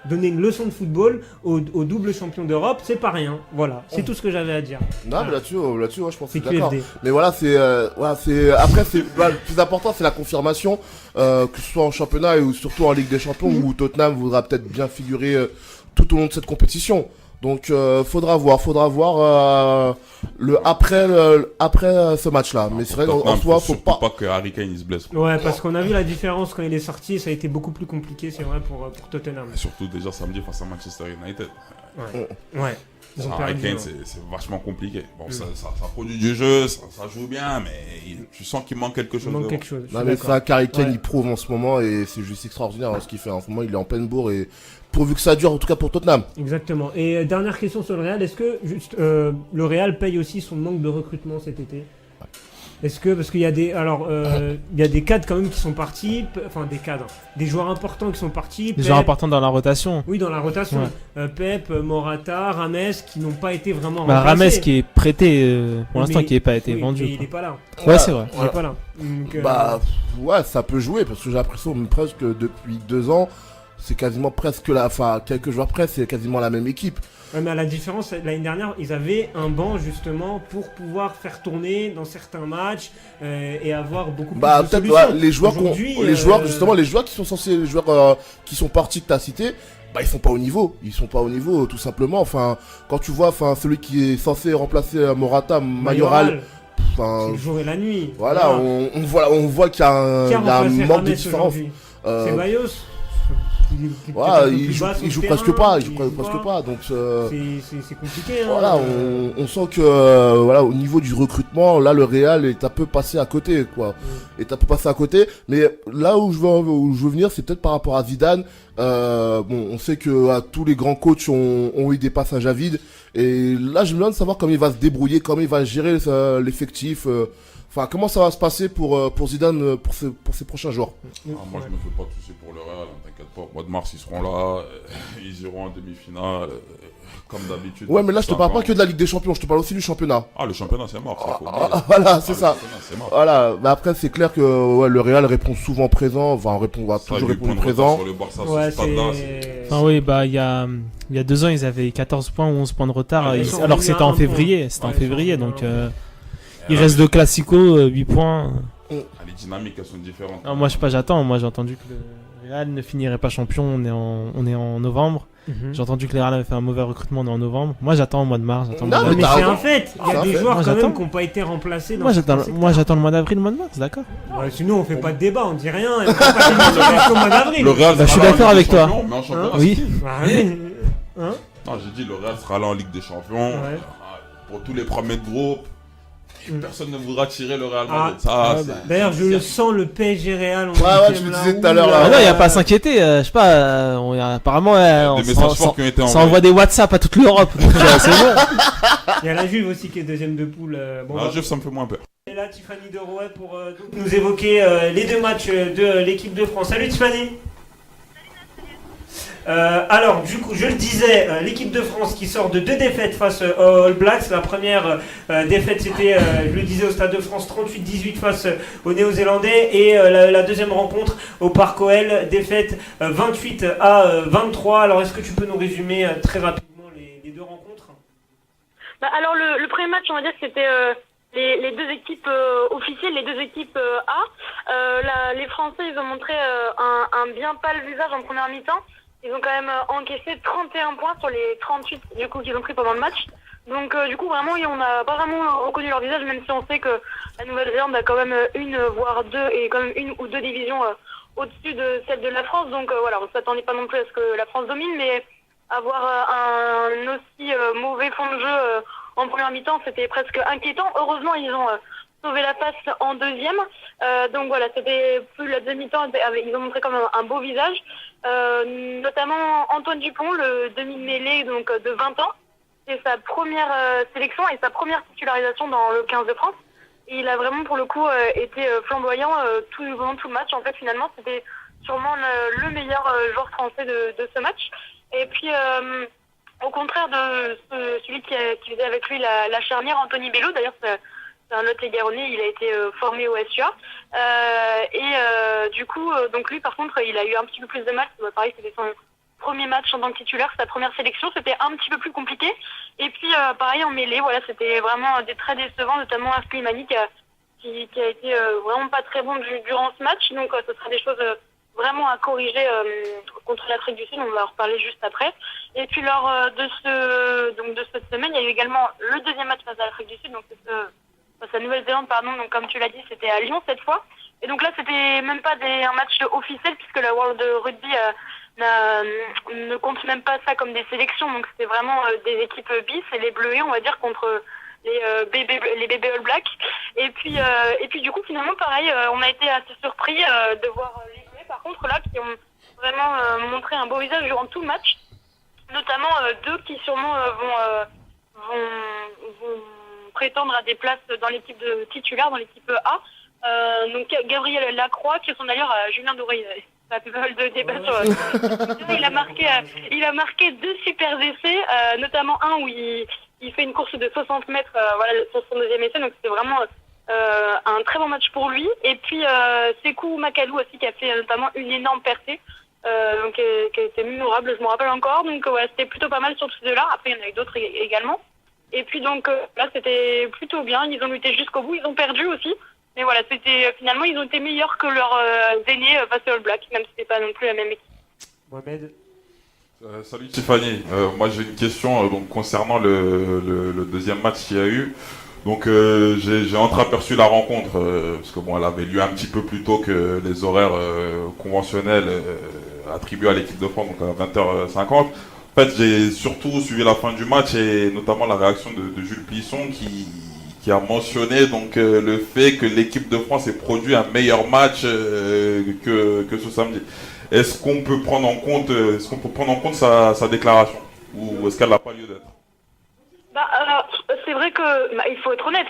D: donner une leçon de football au double champion d'Europe, c'est pas rien, voilà, c'est tout ce que j'avais à dire.
E: Non, mais là-dessus, ouais, je pense que
D: C'est
E: c'est d'accord.
D: QFD.
E: Mais voilà, après, le plus important, c'est la confirmation, que ce soit en championnat ou surtout en Ligue des Champions, où Tottenham voudra peut-être bien figurer tout au long de cette compétition. Donc, faudra voir le après ce match-là. Mais c'est vrai qu'en soi, faut pas.
C: Que Harry Kane il se blesse.
D: Ouais, parce qu'on a vu la différence quand il est sorti, ça a été beaucoup plus compliqué, c'est vrai, pour Tottenham.
C: Et surtout déjà samedi face à Manchester United.
D: Ouais. Ils ont
C: Harry
D: perdu,
C: Kane,
D: ouais.
C: c'est vachement compliqué. Bon, ça produit du jeu, ça joue bien, mais tu sens qu'il manque quelque chose.
D: Il manque
C: devant.
D: quelque chose. je suis
E: Non, mais
D: d'accord.
E: ça, Harry Kane,
D: Ouais.
E: il prouve en ce moment et c'est juste extraordinaire ce qu'il fait. En ce moment, il est en pleine bourre et pourvu que ça dure, en tout cas pour Tottenham.
D: Exactement. Et dernière question sur le Real, est-ce que le Real paye aussi son manque de recrutement cet été? Est-ce que, parce qu'il y a des, il y a des cadres quand même qui sont partis, enfin des cadres, des joueurs importants qui sont partis.
A: Des joueurs importants dans la rotation.
D: Oui, dans la rotation. Pep, Morata, Rames, qui n'ont pas été vraiment
A: Bah
D: remplacés.
A: Rames qui est prêté pour l'instant,
D: Mais-
A: qui n'est pas été
D: oui,
A: vendu.
D: mais il est pas là.
A: Ouais, c'est vrai.
D: Il est pas là. Donc,
E: Bah, ouais, ça peut jouer parce que j'ai l'impression presque depuis 2 ans, c'est quasiment presque quelques joueurs près, c'est quasiment la même équipe.
D: ouais, mais à la différence, l'année dernière, ils avaient un banc justement pour pouvoir faire tourner dans certains matchs et avoir beaucoup plus
E: Bah,
D: de
E: peut-être,
D: solutions.
E: ouais, les joueurs
D: Aujourd'hui,
E: les joueurs qui sont censés, les joueurs qui sont partis que t'as cité, bah, ils sont pas au niveau. Ils sont pas au niveau, tout simplement. Enfin, quand tu vois, celui qui est censé remplacer Morata, Mayoral,
D: c'est
E: enfin,
D: le jour et la nuit.
E: voilà, on voit qu'il y a
D: Qui a
E: un
D: remplacé
E: manque de
D: Rames
E: différence.
D: aujourd'hui C'est Bayos.
E: Voilà,
D: il
E: il joue presque pas, il joue presque pas, donc
D: c'est compliqué. Hein.
E: Voilà, on sent que voilà, au niveau du recrutement, là le Real est un peu passé à côté, quoi. Est un peu passé à côté, mais là où je veux venir, c'est peut-être par rapport à Zidane. Bon, on sait que tous les grands coachs ont eu des passages à vide, et là je me demande de savoir comment il va se débrouiller, comment il va gérer l'effectif. Enfin, comment ça va se passer pour Zidane pour ses prochains jours?
C: Moi, je me fais pas de soucis pour le Real, hein, t'inquiète pas. Au mois de mars, ils seront là, ils iront en demi-finale, comme d'habitude.
E: Ouais, mais là, je te parle pas que de la Ligue des Champions, je te parle aussi du championnat.
C: Ah, le championnat, c'est mort,
E: voilà, c'est ça.
C: C'est mort.
E: Voilà, mais après, c'est clair que ouais, le Real répond souvent présent, va toujours répondre présent.
C: Sur le Barça,
D: Ouais,
C: ce stade-là,
A: Enfin, oui, bah, il y a 2 ans, ils avaient 14 points ou 11 points de retard,
D: Ah,
A: alors que c'était en février. Donc, il reste de Classico, 8 points.
C: les dynamiques, elles sont différentes.
A: Ah, moi, je sais pas, j'attends. Moi, j'ai entendu que le Real ne finirait pas champion. On est en novembre. J'ai entendu que le Real avait fait un mauvais recrutement. On est en novembre. Moi, j'attends au mois de mars.
E: Non,
A: J'attends
D: mais
E: t'as
D: c'est
E: raison.
D: un fait. Il y a des joueurs
A: Moi,
D: quand même
A: j'attends.
D: qui n'ont pas été remplacés. Dans
A: moi,
D: certains
A: j'attends,
D: secteurs.
A: moi, j'attends le mois d'avril, le mois de mars, d'accord.
D: Ouais, sinon, on fait pas de débat, on dit rien. Et on fait pas d'émission jusqu'au mois d'avril.
C: Le Real
A: Bah, je suis
C: sera là en
A: d'accord
C: Ligue
A: avec
C: des
A: toi.
C: Champions, mais en championnat,
A: Oui.
C: c'est-
D: Ah, oui. Hein
C: Non, j'ai dit le Real sera là en Ligue des Champions.
D: Ouais.
C: Pour tous les premiers de groupe. Personne ne voudra tirer le Real
D: Ah.
C: Madrid. Ça,
A: Ouais,
C: c'est-
A: bah.
D: D'ailleurs, je le sens, le PSG Real.
E: Ouais, tu me disais tout à l'heure, là.
A: Ah non, il n'y a pas à s'inquiéter. Je sais pas, apparemment, on
C: des messages forts qui ont été
A: ça
C: envoyés.
A: envoie des WhatsApp à toute l'Europe. Donc, c'est bon.
D: Il y a la Juve aussi qui est deuxième de poule. Bon,
C: La Juve, ça me fait moins peur.
D: Et là, Tiffany de Rouet pour donc nous évoquer les 2 matchs de l'équipe de France. Salut Tiffany. Alors, du coup, je le disais, l'équipe de France qui sort de 2 défaites face aux All Blacks. La première défaite, c'était, je le disais, au Stade de France, 38-18 face aux Néo-Zélandais. Et la deuxième rencontre au Parc OL, défaite 28-23. Alors, est-ce que tu peux nous résumer très rapidement les 2 rencontres?
J: Alors, le premier match, on va dire que c'était les 2 équipes officielles, les 2 équipes A. Les Français, ils ont montré un bien pâle visage en première mi-temps. Ils ont quand même encaissé 31 points sur les 38 du coup qu'ils ont pris pendant le match. Donc du coup vraiment on n'a pas vraiment reconnu leur visage, même si on sait que la Nouvelle-Zélande a quand même une voire 2 et quand même 1 ou 2 divisions au-dessus de celle de la France. Donc voilà, on s'attendait pas non plus à ce que la France domine, mais avoir un aussi mauvais fond de jeu en première mi-temps, c'était presque inquiétant. Heureusement ils ont sauvé la face en deuxième. Donc voilà, c'était plus la demi-temps, ils ont montré quand même un beau visage. Notamment Antoine Dupont, le demi-mêlée donc de 20 ans. C'est sa première sélection et sa première titularisation dans le 15 de France. Et il a vraiment pour le coup été flamboyant pendant tout le match. En fait finalement c'était sûrement le meilleur joueur français de ce match. Et puis au contraire de celui qui faisait avec lui la charnière, Anthony Bello, d'ailleurs c'est un autre Garonné, il a été formé au SUA. Du coup, donc lui par contre, il a eu un petit peu plus de mal. Pareil, c'était son premier match en tant que titulaire, sa première sélection, c'était un petit peu plus compliqué. Et puis pareil en mêlée, voilà, c'était vraiment très décevant, notamment Slimani qui a été vraiment pas très bon durant ce match. Donc ce sera des choses vraiment à corriger contre l'Afrique du Sud, on va en reparler juste après. Et puis lors de cette semaine, il y a eu également le deuxième match face à l'Afrique du Sud, donc face à Nouvelle-Zélande, pardon, donc comme tu l'as dit, c'était à Lyon cette fois. Et donc là, c'était même pas un match officiel, puisque la World Rugby ne compte même pas ça comme des sélections, donc c'était vraiment des équipes bis, et les Bleuets, on va dire, contre les bébés All Blacks. Et puis du coup, finalement, pareil, on a été assez surpris de voir les Bleuets, par contre, là, qui ont vraiment montré un beau visage durant tout le match, notamment 2 qui sûrement vont prétendre à des places dans l'équipe de titulaire, dans l'équipe A. Donc Gabriel Lacroix, qui sont d'ailleurs à Julien Doré. Ça fait pas mal de débats sur. Il a marqué 2 super essais, notamment un où il fait une course de 60 mètres, voilà, sur son deuxième essai. Donc c'était vraiment un très bon match pour lui. Et puis Sekou Makalou aussi, qui a fait notamment une énorme percée. Donc qui a été mémorable, je me rappelle encore. Donc ouais, c'était plutôt pas mal sur tous ces 2-là. Après il y en a eu d'autres également. Et puis donc là c'était plutôt bien, ils ont lutté jusqu'au bout, ils ont perdu aussi. Mais voilà, finalement ils ont été meilleurs que leurs aînés face aux All Blacks, même si c'était pas non plus la même équipe.
D: Mohamed.
C: Salut Tiffany, moi j'ai une question donc concernant le deuxième match qu'il y a eu. Donc j'ai entreaperçu la rencontre parce que bon, elle avait lieu un petit peu plus tôt que les horaires conventionnels attribué à l'équipe de France, donc à 20h50. En fait, j'ai surtout suivi la fin du match et notamment la réaction de Jules Plisson qui a mentionné donc le fait que l'équipe de France ait produit un meilleur match que ce samedi. Est-ce qu'on peut prendre en compte sa déclaration ou est-ce qu'elle n'a pas lieu d'être?
J: C'est vrai que il faut être honnête,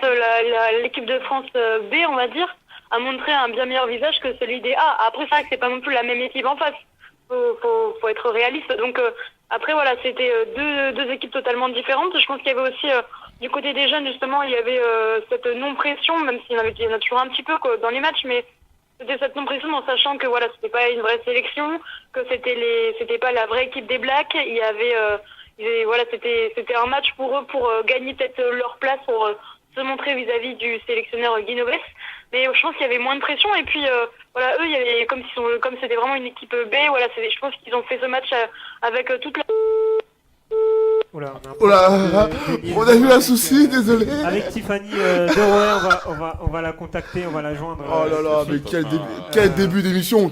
J: l'équipe de France B, on va dire, a montré un bien meilleur visage que celui des A. Après, c'est vrai que c'est pas non plus la même équipe en face. Faut être réaliste. Donc après voilà, c'était deux équipes totalement différentes. Je pense qu'il y avait aussi du côté des jeunes justement, il y avait cette non-pression, même s'il y en a toujours un petit peu quoi, dans les matchs, mais c'était cette non-pression en sachant que voilà, c'était pas une vraie sélection, que c'était pas la vraie équipe des Blacks. Il y avait voilà, c'était un match pour eux pour gagner peut-être leur place, pour se montrer vis-à-vis du sélectionneur Guinoves. Mais je pense qu'il y avait moins de pression et puis voilà, eux il y avait comme c'était vraiment une équipe B, voilà, je pense qu'ils ont fait ce match avec toute la
E: Oh là, on a eu un souci, désolé.
D: Avec Tiffany Derouet, on va la contacter, on va la joindre.
E: Oh là là, mais quel début d'émission.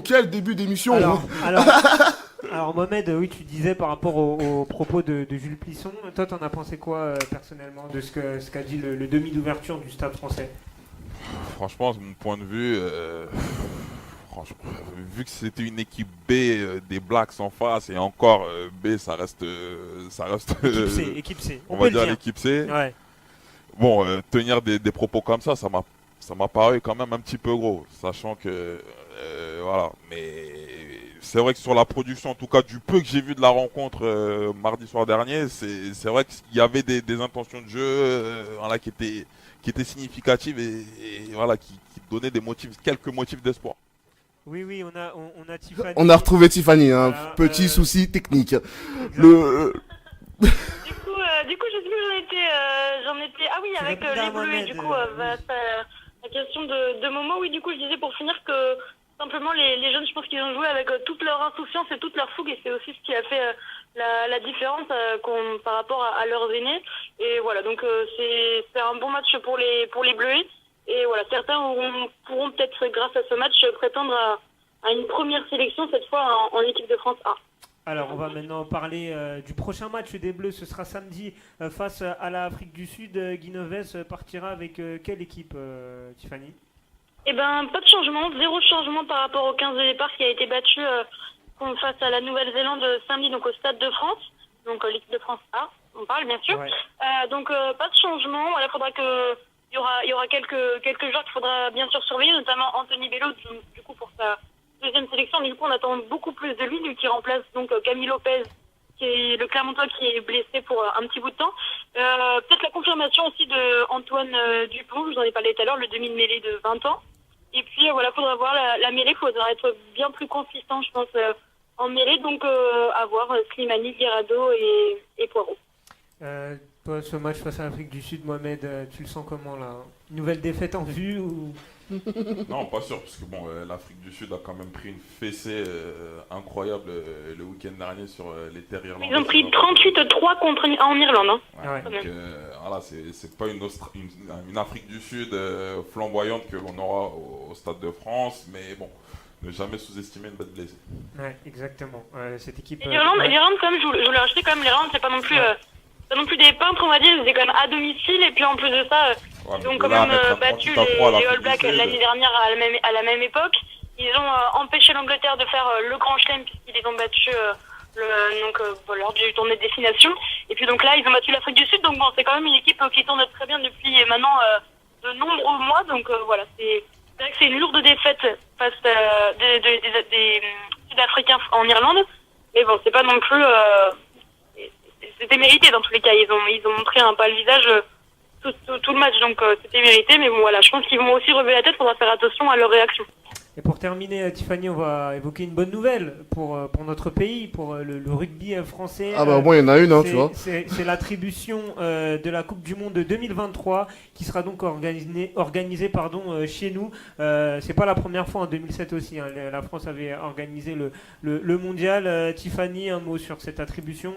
D: Alors Mohamed, oui, tu disais par rapport aux propos de Jules Plisson, toi t'en as pensé quoi personnellement de ce qu'a dit le demi d'ouverture du Stade Français?
C: Franchement, de mon point de vue, vu que c'était une équipe B des Blacks en face et encore B, ça reste
D: équipe C.
C: On va dire l'équipe C.
D: Ouais.
C: Bon, tenir des propos comme ça m'a paru quand même un petit peu gros, sachant que voilà. Mais c'est vrai que sur la production, en tout cas du peu que j'ai vu de la rencontre mardi soir dernier, c'est vrai qu'il y avait des intentions de jeu voilà, qui étaient significatives et voilà qui donnaient quelques motifs d'espoir.
D: Oui, on a Tiffany.
E: On a retrouvé Tiffany, hein. Voilà, petit souci technique. Du coup,
J: je sais plus j'en étais. Ah oui, avec les Bleus, et du coup, la question de Momo, oui, du coup, je disais pour finir que simplement les jeunes, je pense qu'ils ont joué avec toute leur insouciance et toute leur fougue, et c'est aussi ce qui a fait la différence par rapport à leurs aînés. Et voilà, donc c'est un bon match pour les Bleus. Et voilà, certains pourront peut-être, grâce à ce match, prétendre à une première sélection, cette fois en équipe de France A.
D: Alors, on va maintenant parler du prochain match des Bleus. Ce sera samedi face à l'Afrique du Sud. Guinoves partira avec quelle équipe, Tiffany?
J: Eh ben, pas de changement, 0 changement par rapport au 15 de départ qui a été battu face à la Nouvelle-Zélande samedi, donc au Stade de France. Donc l'équipe de France A, on parle bien sûr. Ouais. Donc pas de changement. Voilà, faudra que il y aura quelques joueurs qu'il faudra bien sûr surveiller, notamment Anthony Bello, du coup pour sa deuxième sélection. Du coup, on attend beaucoup plus de lui qui remplace donc Camille Lopez, qui est le Clermontois qui est blessé pour un petit bout de temps. Peut-être la confirmation aussi de Antoine Dupont, je vous en ai parlé tout à l'heure, le demi de mêlée de 20 ans. Et puis voilà, faudra voir la mêlée, faudra être bien plus consistant, je pense, en mêlée. Donc à voir Slimani, Guirado et Poirot.
D: Toi, ce match face à l'Afrique du Sud, Mohamed, tu le sens comment là? Nouvelle défaite en vue ou...
C: Non, pas sûr, parce que bon, l'Afrique du Sud a quand même pris une fessée incroyable le week-end dernier sur les terres irlandaises.
J: Ils ont pris 38-3 en Irlande. Hein.
C: Ouais, donc voilà, c'est pas une Afrique du Sud flamboyante que l'on aura au Stade de France, mais bon, ne jamais sous-estimer une bête blessée.
D: Ouais, exactement. Cette équipe.
J: L'Irlande, quand même, je voulais rajouter quand même, l'Irlande, c'est pas non plus. Pas non plus des peintres, on va dire, c'est quand même à domicile, et puis en plus de ça, ils ont quand même battu les All Blacks l'année dernière à la même époque. Ils ont empêché l'Angleterre de faire le Grand Chelem puisqu'ils les ont battus lors du tournoi de destination. Et puis donc là, ils ont battu l'Afrique du Sud, donc bon, c'est quand même une équipe qui tourne très bien depuis maintenant de nombreux mois. Donc voilà, c'est vrai que c'est une lourde défaite face des Sud-Africains en Irlande, mais bon, c'est pas non plus... c'était mérité dans tous les cas. Ils ont montré un pâle visage tout le match, donc c'était mérité. Mais bon, voilà, je pense qu'ils vont aussi relever la tête. Faudra faire attention à leur réaction.
D: Et pour terminer, Tiffany, on va évoquer une bonne nouvelle pour notre pays, pour le rugby français.
E: Ah bah au moins il y en a une, hein, tu vois.
D: C'est l'attribution de la Coupe du Monde de 2023 qui sera donc organisée chez nous. C'est pas la première fois, en 2007 aussi. Hein, la France avait organisé le mondial. Tiffany, un mot sur cette attribution?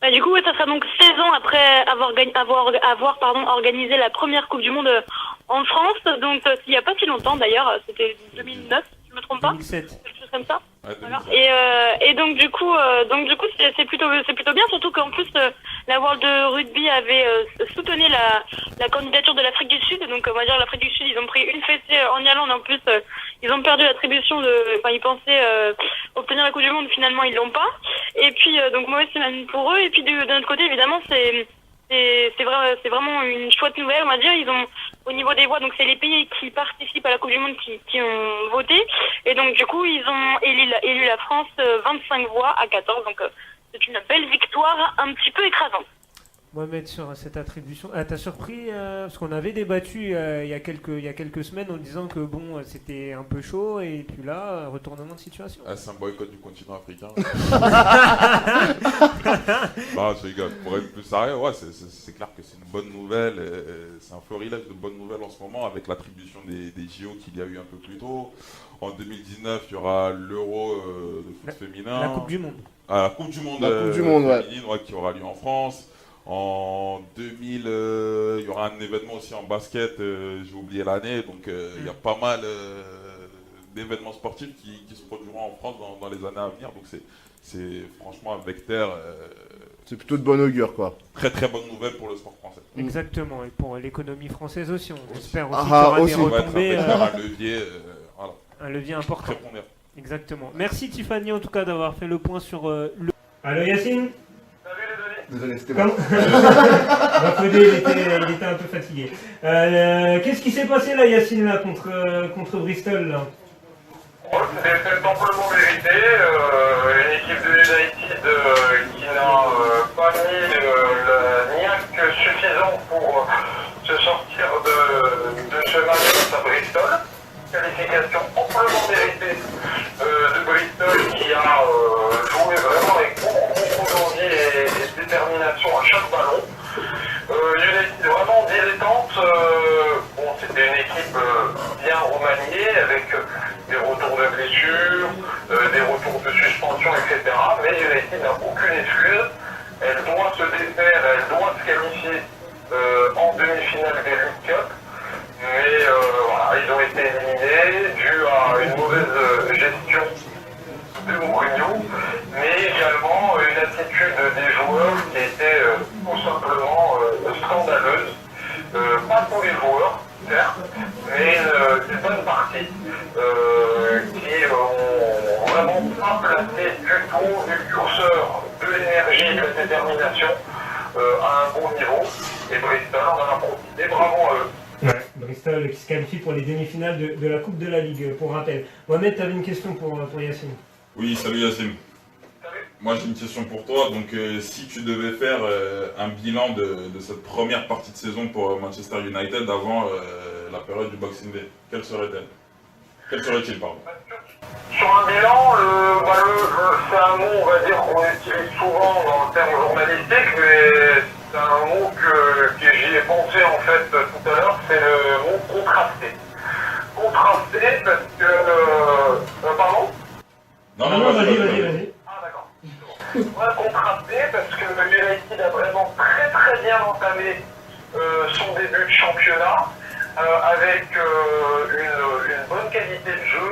J: Bah, du coup, ça sera donc 16 ans après avoir organisé la première Coupe du Monde en France. Donc, il n'y a pas si longtemps d'ailleurs, c'était 2009, si je ne me trompe pas.
D: 2007.
J: Quelque chose comme ça.
C: Ouais,
J: Voilà.
C: 2007.
J: Et donc du coup c'est plutôt bien, surtout qu'en plus la World Rugby avait soutenu la candidature de l'Afrique du Sud. Donc on va dire l'Afrique du Sud, ils ont pris une fessée en Irlande. En plus ils ont perdu l'attribution ils pensaient obtenir la Coupe du Monde, finalement ils l'ont pas. Et puis donc mauvaise semaine pour eux. Et puis d'un autre côté évidemment c'est vraiment une chouette nouvelle, on va dire. Ils ont, au niveau des voix, donc c'est les pays qui participent à la Coupe du Monde qui ont voté. Et donc du coup, ils ont élu la France 25 voix à 14. Donc c'est une belle victoire, un petit peu écrasante.
D: Mohamed, sur cette attribution, t'as surpris parce qu'on avait débattu il y a quelques semaines en disant que bon, c'était un peu chaud et puis là, retournement de situation.
C: Ah, c'est un boycott du continent africain. Non, je rigole. Pour être plus sérieux, ouais, c'est clair que c'est une bonne nouvelle. C'est un florilège de bonnes nouvelles en ce moment avec l'attribution des JO qu'il y a eu un peu plus tôt. En 2019, il y aura l'Euro de foot féminin.
D: La Coupe du Monde.
C: Ah, la Coupe du Monde, féminine, ouais, qui aura lieu en France. En 2000, il y aura un événement aussi en basket, j'ai oublié l'année, donc il y a pas mal d'événements sportifs qui se produiront en France dans les années à venir, donc c'est franchement avec Terre...
E: c'est plutôt de bonne augure, quoi.
C: Très très bonne nouvelle pour le sport français.
D: Exactement, et pour l'économie française aussi, on espère aussi qu'il y aura des retombées.
C: Un levier, voilà.
D: Un levier important.
C: Très pondéré.
D: Exactement. Merci Tiffany en tout cas d'avoir fait le point sur le... Allô Yacine?
E: Désolé, c'était bon.
D: Il était un peu fatigué. Qu'est-ce qui s'est passé là, Yacine, là, contre Bristol là?
K: C'était amplement mérité. Une équipe de United qui n'a pas mis le niaque suffisant pour se sortir de ce match face à Bristol. Qualification amplement méritée de Bristol qui a joué vraiment avec beaucoup d'envie et de détermination à chaque ballon. United vraiment dilettante. Bon, c'était une équipe bien remaniée avec des retours de blessures, des retours de suspension, etc. Mais United n'a aucune excuse. Elle doit se défaire, elle doit se qualifier en demi-finale des League Cup. Mais voilà, ils ont été éliminés dû à une mauvaise gestion de Mourinho, mais également une attitude des joueurs qui était tout simplement scandaleuse. Pas tous les joueurs, certes, mais une bonne partie qui ont vraiment pas placé du tout du curseur, de l'énergie, de la détermination à un bon niveau. Et Bristol en a profité, bravo à eux.
D: Ouais, Bristol qui se qualifie pour les demi-finales de la Coupe de la Ligue, pour rappel. Mohamed, tu avais une question pour Yacine.
C: Oui, salut Yacine. Moi j'ai une question pour toi. Donc si tu devais faire un bilan de cette première partie de saison pour Manchester United avant la période du Boxing Day, quelle serait-elle? Quel serait-il, pardon?
K: Sur un bilan, c'est un mot, on va dire, qu'on utilise souvent dans le terme journalistique, mais c'est un mot que j'y ai pensé en fait tout à l'heure, c'est le mot contrasté. Contrasté parce que... pardon?
D: Non, vas-y.
K: Ah d'accord. Ouais, contrasté parce que United a vraiment très très bien entamé son début de championnat. Avec une bonne qualité de jeu,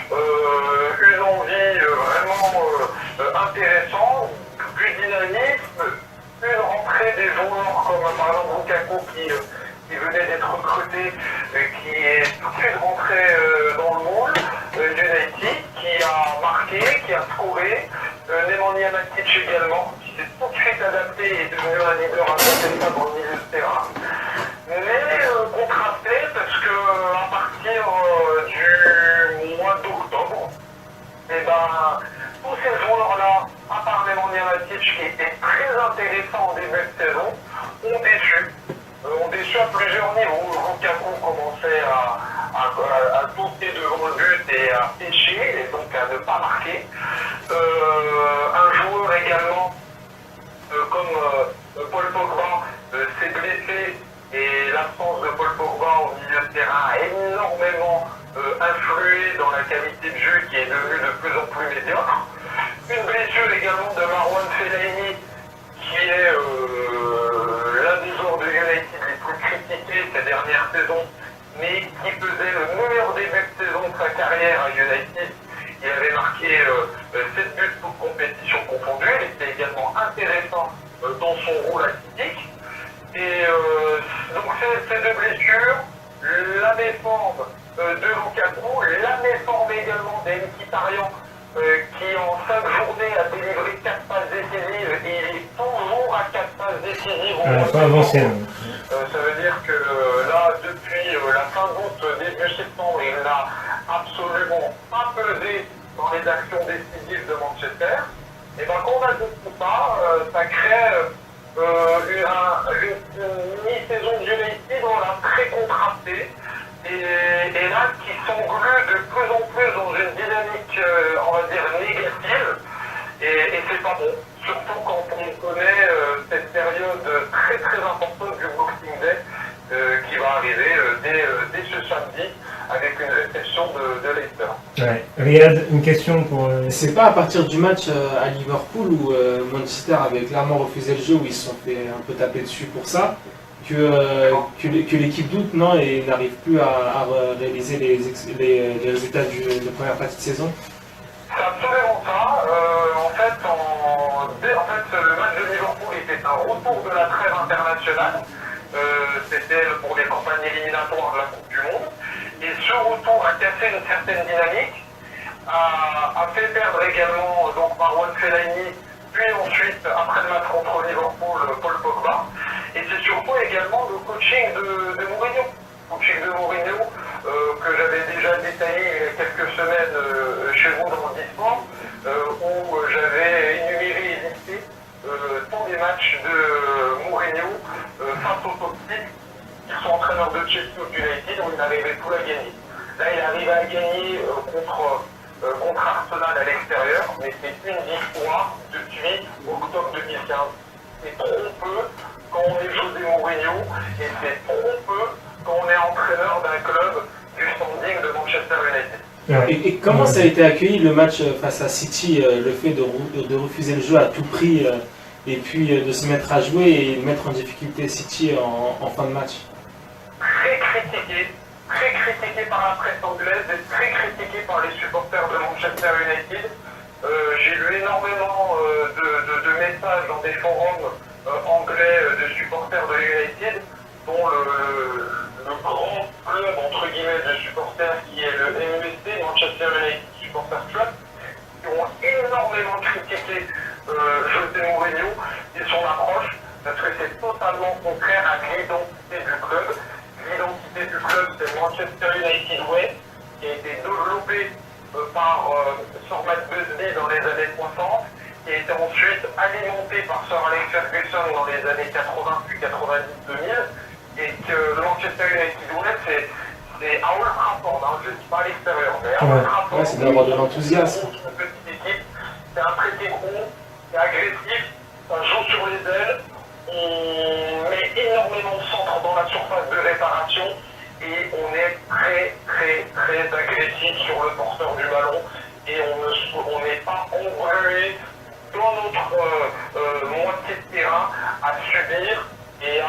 K: une envie vraiment intéressante, du dynamisme, une rentrée des joueurs comme par exemple Lukaku qui venait d'être recruté, qui est tout de suite rentré dans le moule, United qui a marqué, qui a scoré, Nemanja Matic également, qui s'est tout de suite adapté et est devenu un leader incontestable au milieu de terrain. Mais contrasté parce que à partir du mois d'octobre, tous ces joueurs-là, à part Nemanja Matic qui était très intéressant au début de saison, ont déçu. Ont déçu à plusieurs niveaux. Lukaku commençait à douter devant le but et à pêcher, et donc à ne pas marquer. Un joueur également comme Paul Pogba s'est blessé. Et l'absence de Paul Pogba au milieu de terrain a énormément influé dans la qualité de jeu qui est devenue de plus en plus médiocre. Une blessure également de Marouane Fellaini, qui est l'un des joueurs de United les plus critiqués ces dernières saisons, mais qui faisait le meilleur début de saison de sa carrière à United Il avait marqué 7 buts pour compétition confondue. Il était également intéressant dans son rôle athlétique. Et donc ces deux blessures, la méforme de Lukaku, la méforme également d'Mkhitaryan qui en 5 journées a délivré 4 passes décisives et il est toujours à 4 passes décisives.
D: Pas avancé.
K: Ça veut dire que là, depuis la fin d'août, début septembre, il n'a absolument pas pesé dans les actions décisives de Manchester. Et bien quand on a tout ça, ça crée une mi-saison de United, on l'a très contrastée. Et là, qui s'englue de plus en plus dans une dynamique, on va dire, négative. Et c'est pas bon. Surtout quand on connaît cette période très très importante du Boxing Day qui va arriver dès ce samedi avec une réception de Leicester.
D: Ouais. Riyad, une question pour...
A: C'est pas à partir du match à Liverpool où Manchester avait clairement refusé le jeu, où ils se sont fait un peu taper dessus pour ça, que l'équipe doute, non, et n'arrive plus à réaliser les résultats de la première partie de saison.
K: C'est absolument ça. En fait, le match de Liverpool était un retour de la trêve internationale. C'était pour les campagnes éliminatoires de la Coupe du Monde. Et ce retour a cassé une certaine dynamique, a fait perdre également donc Marwan Fellaini, puis ensuite, après le match contre Liverpool, Paul Pogba. Et c'est surtout également le coaching de Mourinho. Coaching de Mourinho que j'avais déjà détaillé il y a quelques semaines chez vous dans le Disport, où j'avais énuméré et listé tous les matchs de Mourinho face aux top 6 qui sont entraîneurs de Chelsea ou United, où il n'arrivait plus à gagner. Là, il arrive à gagner contre Arsenal à l'extérieur, mais c'est une victoire depuis octobre 2015. C'est trop peu quand on est José Mourinho, et c'est trop peu quand on est entraîneur d'un club du standing de Manchester United.
A: Et comment ça a été accueilli le match face à City, le fait de refuser le jeu à tout prix et puis de se mettre à jouer et de mettre en difficulté City en fin de match?
K: Très critiqué par la presse anglaise et très critiqué par les supporters de Manchester United. J'ai lu énormément de messages dans des forums anglais de supporters de United, dont le grand club entre guillemets de supporters qui est le MUSC, Manchester United Supporters Club, qui ont énormément critiqué José Mourinho et son approche, parce que c'est totalement contraire à l'identité du club. L'identité du club, c'est Manchester United Way, qui a été développé par Sir Matt Busby dans les années 60, qui a été ensuite alimenté par Sir Alex Ferguson dans les années 80 puis 90-2000, et que le Manchester United Way, c'est à Old Trafford, hein, je ne dis pas à l'extérieur, mais à Old Trafford,
A: c'est d'avoir de l'enthousiasme.
K: C'est une petite équipe, c'est un très gros, c'est agressif, ça joue sur les ailes. On met énormément de centre dans la surface de réparation et on est très agressif sur le porteur du ballon et on n'est pas englué dans notre moitié de terrain à subir et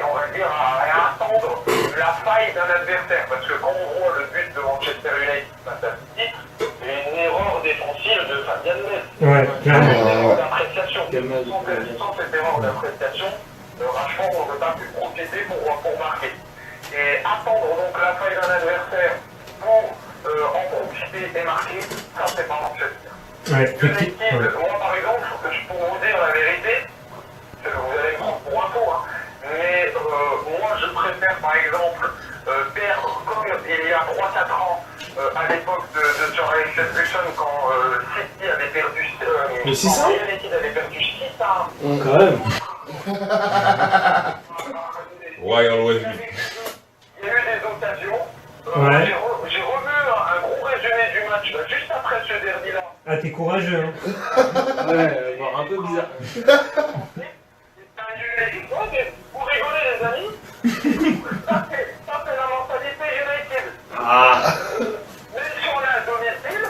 K: on va dire à attendre la faille d'un adversaire, parce que quand on voit le but de Manchester United face à City, c'est une erreur défensive de Fabian Delph.
D: Ouais, clairement.
K: Une erreur d'appréciation. Sans cette erreur d'appréciation, Rashford on ne peut pas plus profiter pour marquer. Et attendre donc la faille d'un adversaire pour en profiter et marquer, ça c'est pas Manchester. Moi par exemple, pour vous dire la vérité, vous allez me prendre pour un faux, hein, mais moi je préfère par exemple perdre comme il y a 3-4 ans à l'époque de Sir Alex Ferguson quand City avait perdu United avait perdu 6-1.
A: Quand même.
C: Royal Wesley.
K: Il y a eu des occasions.
D: Ouais.
K: J'ai revu un gros résumé du match là, juste après ce derby là.
D: Ah, t'es courageux, hein.
A: Ouais, un peu bizarre.
K: Vous rigolez les amis. Ça c'est la mentalité United. Même si on est à domicile,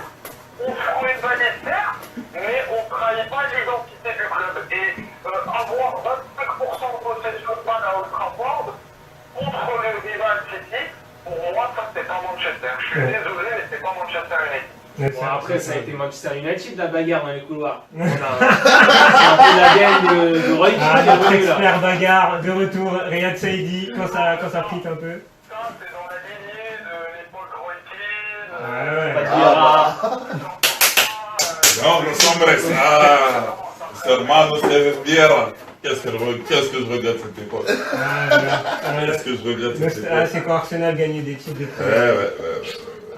K: on prend une valise certes, mais on ne trahit pas l'identité du club. Et avoir 25% de possession de balle à Old Trafford contre le rival City, pour moi ça c'est pas Manchester. Je suis désolé mais c'est pas Manchester United.
D: Ouais,
A: Bon,
D: c'est-
A: après, ça a été Manchester United, la bagarre dans les couloirs. C'est un peu la gang de Roy Keane
D: Ah,
A: qui est
D: notre
A: revenu là.
D: expert bagarre de retour, Riyad Saïdi, quand ça frite un peu.
K: C'est dans la lignée de l'époque Roy Keane.
D: Ouais,
A: Pas
D: ouais.
A: de Vieira.
C: Non, los hombres. Ah, hermano, se Vieira. Qu'est-ce que je regrette cette époque. Qu'est-ce que je regrette cette époque.
D: Ah, c'est quand Arsenal gagnait des titres de
C: Ouais.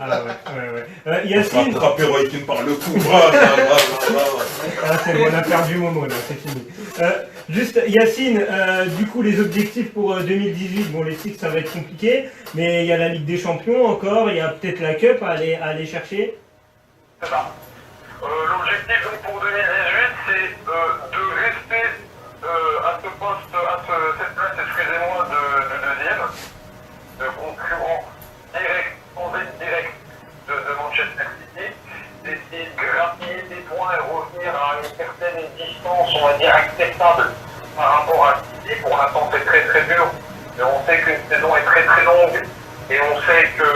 D: Ah ouais.
C: On
D: Yacine.
C: va attraper Roy Keane par le cou. Voilà.
D: Ah, c'est bon, on a perdu Momo là, c'est fini. Juste, Yacine, du coup, les objectifs pour 2018, bon, les titres ça va être compliqué, mais il y a la Ligue des Champions encore, il y a peut-être la Cup à aller chercher.
K: C'est ça. L'objectif donc pour 2018, c'est de rester à ce poste, cette place, excusez-moi, de deuxième, de concurrent direct, sans être direct de Manchester City, d'essayer de grappiller des points et revenir à une certaine distance, on va dire, acceptable par rapport à City. Pour l'instant, c'est très très dur, mais on sait qu'une saison est très très longue, et on sait que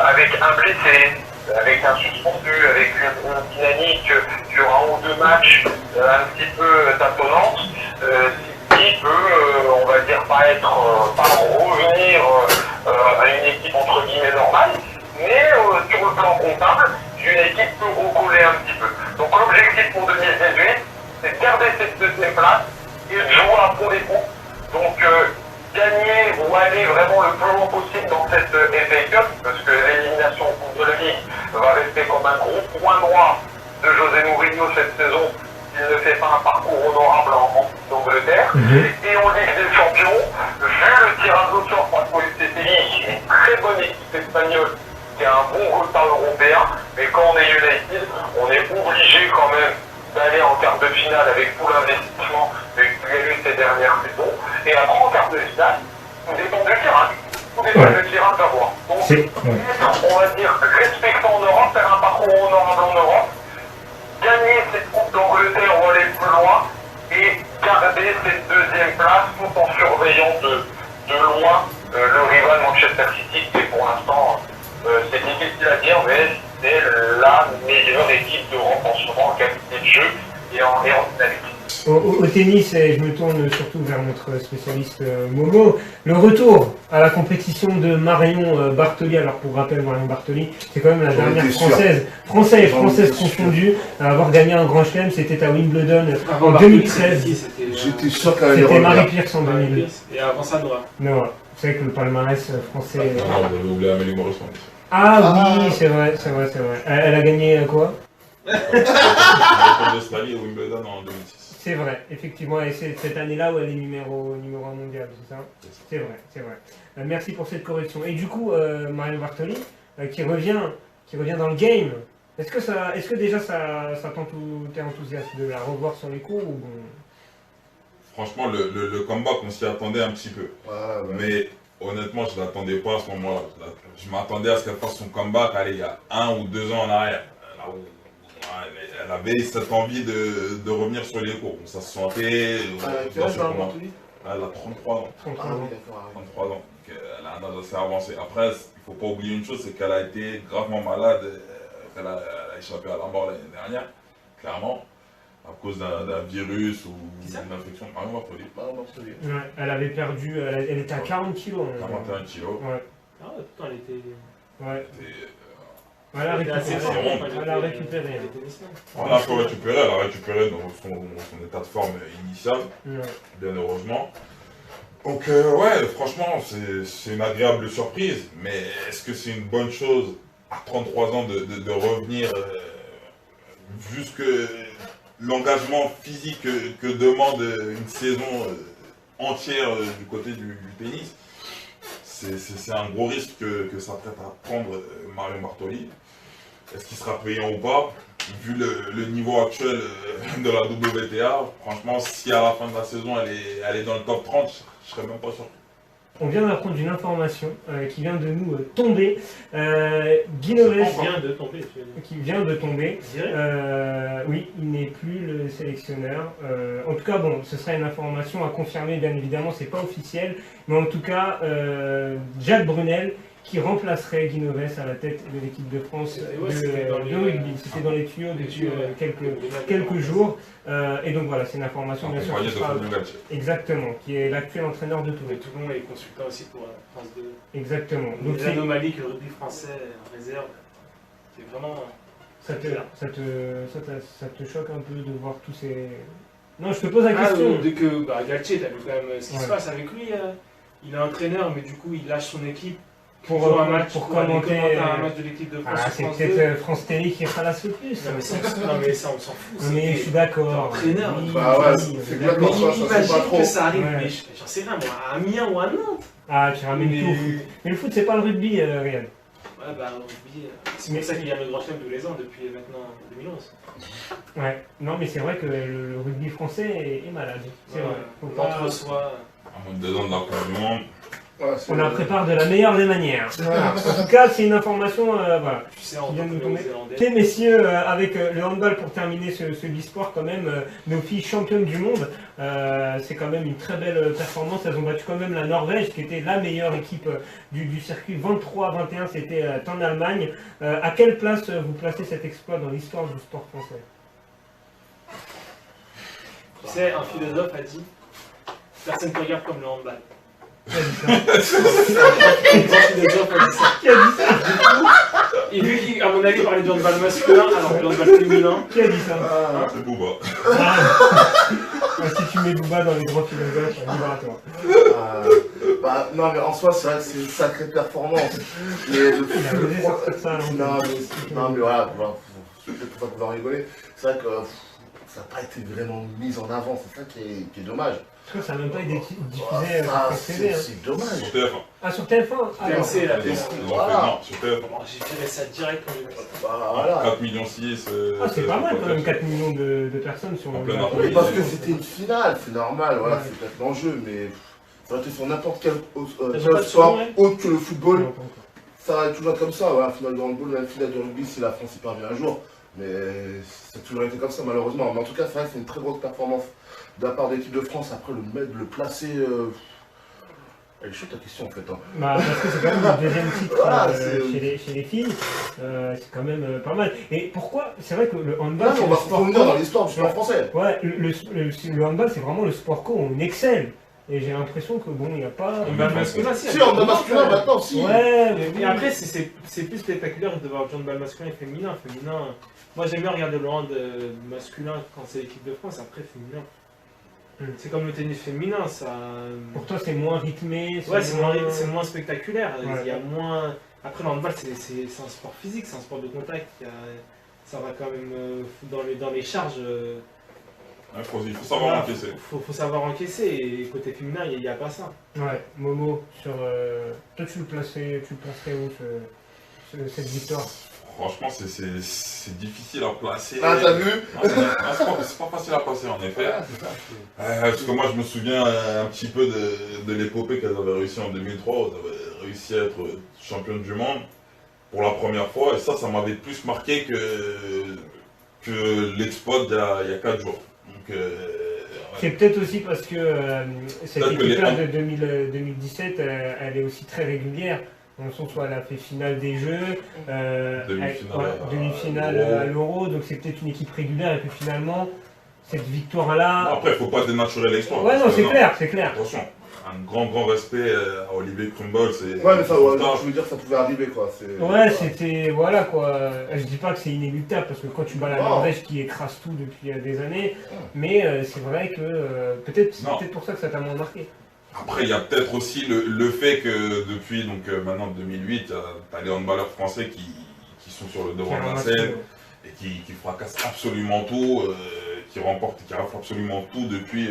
K: avec un blessé, avec un suspendu, avec une dynamique sur un ou deux matchs un petit peu tâtonnante, City peut, on va dire, pas revenir à une équipe entre guillemets normale, mais sur le plan comptable, une équipe peut recoller un petit peu. Donc l'objectif pour 2018, c'est de garder cette deuxième place et de jouer à fond les coups. Donc gagner ou aller vraiment le plus loin possible dans cette FA Cup, parce que l'élimination en Coupe de la Ligue va rester comme un gros point noir de José Mourinho cette saison s'il ne fait pas un parcours honorable en Coupe d'Angleterre. Et en Ligue des Champions, vu le tirage au sort par Pochettino, qui est une très bonne équipe espagnole, qui a un bon retard européen, mais quand on est United, on est obligé quand même d'aller en quart de finale avec tout l'investissement qu'il y a eu ces dernières saisons. Et après, en quart de finale, tout dépend du tirage. Tout dépend du tirage à voir. Donc, on va dire, respectant en Europe, faire un parcours honorable en Europe, gagner cette Coupe d'Angleterre ou aller plus loin, et garder cette deuxième place tout en surveillant de loin le rival Manchester City, qui pour l'instant, c'est difficile à dire, mais c'est la meilleure équipe d'Europe en ce moment en qualité de jeu et en dynamique.
D: Au tennis, et je me tourne surtout vers notre spécialiste Momo, le retour à la compétition de Marion Bartoli. Alors pour rappel, Marion Bartoli, c'est quand même la dernière française confondue à avoir gagné un grand chelem. C'était à Wimbledon en 2013.
E: J'étais sûr qu'elle allait
D: C'était
E: revenir.
D: Marie Pierce en 2000.
A: Et avant ça, Noah.
D: Non, vous savez que le palmarès français.
C: Non, vous avez oublié Amélie Morrison.
D: Ah oui, c'est vrai. Elle a gagné quoi?
C: d'Australie et Wimbledon en 2006.
D: C'est vrai, effectivement, et c'est cette année-là où elle est numéro 1 mondial, c'est ça? C'est vrai. Merci pour cette correction. Et du coup, Marion Bartoli, qui revient dans le game, est-ce que déjà ça t'es enthousiaste de la revoir sur les cours ou bon?
C: Franchement, le comeback, on s'y attendait un petit peu. Mais honnêtement, je ne l'attendais pas à ce moment-là. Je m'attendais à ce qu'elle fasse son comeback, allez, il y a 1 ou 2 ans en arrière. Là où elle avait cette envie de revenir sur les cours. Ça se sentait. Elle a 33 ans. 33 ans. Donc, elle a un âge assez avancé. Après, il ne faut pas oublier une chose, c'est qu'elle a été gravement malade. Elle a échappé à la mort l'année dernière, clairement, à cause d'un virus ou d'une infection. Marion Bartoli.
D: Ouais, elle avait perdu, elle était à 40 kilos.
C: 41 kilos.
D: Ouais.
A: Ah ouais, putain, elle était.
D: Ouais. Elle a récupéré.
C: Elle a récupéré dans son état de forme initial, bien heureusement. Donc ouais, franchement, c'est une agréable surprise, mais est-ce que c'est une bonne chose à 33 ans de revenir jusque l'engagement physique que demande une saison entière du côté du tennis? C'est un gros risque que s'apprête à prendre Marion Bartoli. Est-ce qu'il sera payant ou pas? Vu le niveau actuel de la WTA, franchement, si à la fin de la saison elle est dans le top 30, je serais même pas surpris.
D: On vient d'apprendre une information qui vient de nous tomber. Guy Noves qui vient de tomber. Oui, il n'est plus le sélectionneur. En tout cas, bon, ce sera une information à confirmer, bien évidemment, c'est pas officiel. Mais en tout cas, Jacques Brunel, qui remplacerait Guy Novès à la tête de l'équipe de France de rugby. C'était dans les tuyaux depuis quelques jours. Et donc voilà, c'est une information bien sûr qui sera... Exactement, qui est l'actuel entraîneur de Toulon.
H: Et Toulon est consultant aussi pour France 2.
D: Exactement. Donc
H: c'est l'anomalie que le rugby français réserve. C'est vraiment...
D: Ça te choque un peu de voir tous ces... Non, je te pose la question.
H: Dès que Galtier, t'as vu quand même ce qui se passe avec lui. Il est entraîneur, mais du coup, il lâche son équipe pour un match, pour commenter un match de l'équipe de France.
D: C'est peut-être France Télé qui ralasse le plus.
H: Non, mais ça, on s'en fout.
D: Non, mais je suis d'accord.
H: Entraîneur.
E: C'est exactement ça,
H: imagine que ça arrive, mais j'en sais rien, moi, à Amiens ou à Nantes.
D: Ah, tu ramènes tout au foot. Mais le foot, c'est pas le rugby, Riyad.
H: Ouais, le rugby, c'est pour ça qu'il y a le Grand Chelem tous les ans depuis maintenant 2011.
D: Ouais, non, mais c'est vrai que le rugby français est malade. C'est vrai.
H: L'entre-soi.
C: On monte dedans de la Coupe du Monde.
D: On la prépare de la meilleure des manières. Voilà. En tout cas, c'est une information voilà,
H: qui
D: vient de nous tomber. Et messieurs, avec le handball pour terminer ce e-sport, quand même, nos filles championnes du monde, c'est quand même une très belle performance. Elles ont battu quand même la Norvège, qui était la meilleure équipe du circuit. 23-21, c'était en Allemagne. À quelle place vous placez cet exploit dans l'histoire du sport français?
H: Tu sais, un philosophe a dit personne ne regarde comme le handball.
D: Qui a dit ça?
H: Qui a dit ça? Et vu qu'à mon avis, il parlait du handball masculin, alors que le handball féminin.
D: Qui a dit ça?
C: C'est Bouba.
D: Si tu mets Bouba dans les grands philosophes, libre à toi.
E: Non, mais en soi, c'est vrai que c'est une sacrée performance. Mais non, mais voilà, peut-être pas pouvoir rigoler. C'est vrai que ça n'a pas été vraiment mis en avant, c'est ça qui est dommage.
D: Je crois que ça n'a même pas été diffusé sur TV.
E: C'est dommage.
C: Sur TF1.
D: Ah, sur TF1.
H: TMC, là.
C: Non, sur TF1.
H: J'ai tiré ça direct quand j'ai vu ça.
E: Voilà.
C: 4 millions 6.
D: Ah, c'est pas mal quand même, 4 millions de personnes sur le
E: Oui, parce que c'était une finale, c'est normal, voilà, c'est peut-être l'enjeu, mais ça aurait été sur n'importe quel sport autre que le football. Ça va toujours être comme ça, voilà, finale de handball, même finale de rugby si la France y parvient un jour. Mais ça a toujours été comme ça malheureusement. Mais en tout cas, c'est vrai que c'est une très grosse performance de la part de l'équipe de France. Après, le placer. Elle est chute ta question en fait. Hein.
D: Parce que c'est quand même le deuxième titre chez les filles. C'est quand même pas mal. Et pourquoi? C'est vrai que le handball.
E: On va se revenir dans l'histoire du sport français.
D: Ouais, le handball, c'est vraiment le sport co, on excelle. Et j'ai l'impression que bon, il n'y a pas.
H: Handball masculin,
E: si, handball masculin maintenant aussi.
D: Ouais, mais
H: et après, c'est plus spectaculaire de voir le handball masculin et féminin. Moi, j'aime bien regarder le hand masculin quand c'est l'équipe de France, après féminin. C'est comme le tennis féminin, ça.
D: Pour toi, c'est moins rythmé.
H: Ouais, c'est moins spectaculaire. Ouais. Il y a moins. Après, le handball, c'est un sport physique, c'est un sport de contact. Ça va quand même dans les charges.
C: Il faut savoir encaisser.
H: Faut savoir encaisser, et côté féminin, il n'y a pas ça.
D: Ouais, Momo, toi tu le placerais où cette victoire?
C: Franchement, c'est difficile à placer.
E: Ah, t'as vu?
C: C'est pas facile à placer en effet. Parce que moi, je me souviens un petit peu de l'épopée qu'elles avaient réussi en 2003. Elles avaient réussi à être championnes du monde pour la première fois. Et ça m'avait plus marqué que l'exploit d'il y a 4 jours. Donc,
D: c'est peut-être aussi parce que cette équipe-là de 2017, elle est aussi très régulière. Dans le sens où elle a fait finale des Jeux, demi-finale à l'Euro, donc c'est peut-être une équipe régulière et puis finalement, cette victoire-là...
C: Après, il ne faut pas dénaturer l'exploit.
D: Ouais, non, c'est clair.
C: Attention, un grand respect à Olivier Crumble.
E: Ouais, mais ça, je veux dire, ça pouvait arriver quoi.
D: Ouais, c'était... Voilà quoi. Je dis pas que c'est inéluctable parce que quand tu bats la Norvège qui écrase tout depuis des années, mais c'est vrai que peut-être pour ça que ça t'a moins marqué.
C: Après, il y a peut-être aussi le fait que depuis maintenant 2008, tu as les handballeurs français qui sont sur le devant de la scène et qui fracassent absolument tout, qui raflent absolument tout depuis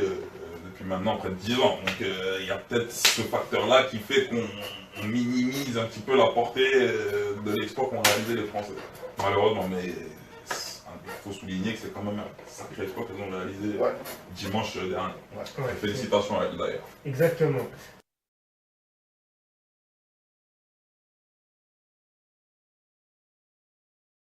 C: maintenant près de 10 ans. Donc il y a peut-être ce facteur-là qui fait qu'on minimise un petit peu la portée de l'exploit qu'ont réalisé les Français. Malheureusement, mais il faut souligner que c'est quand même un sacré exploit qu'elles ont réalisé dimanche dernier. Félicitations à elles d'ailleurs.
D: Exactement.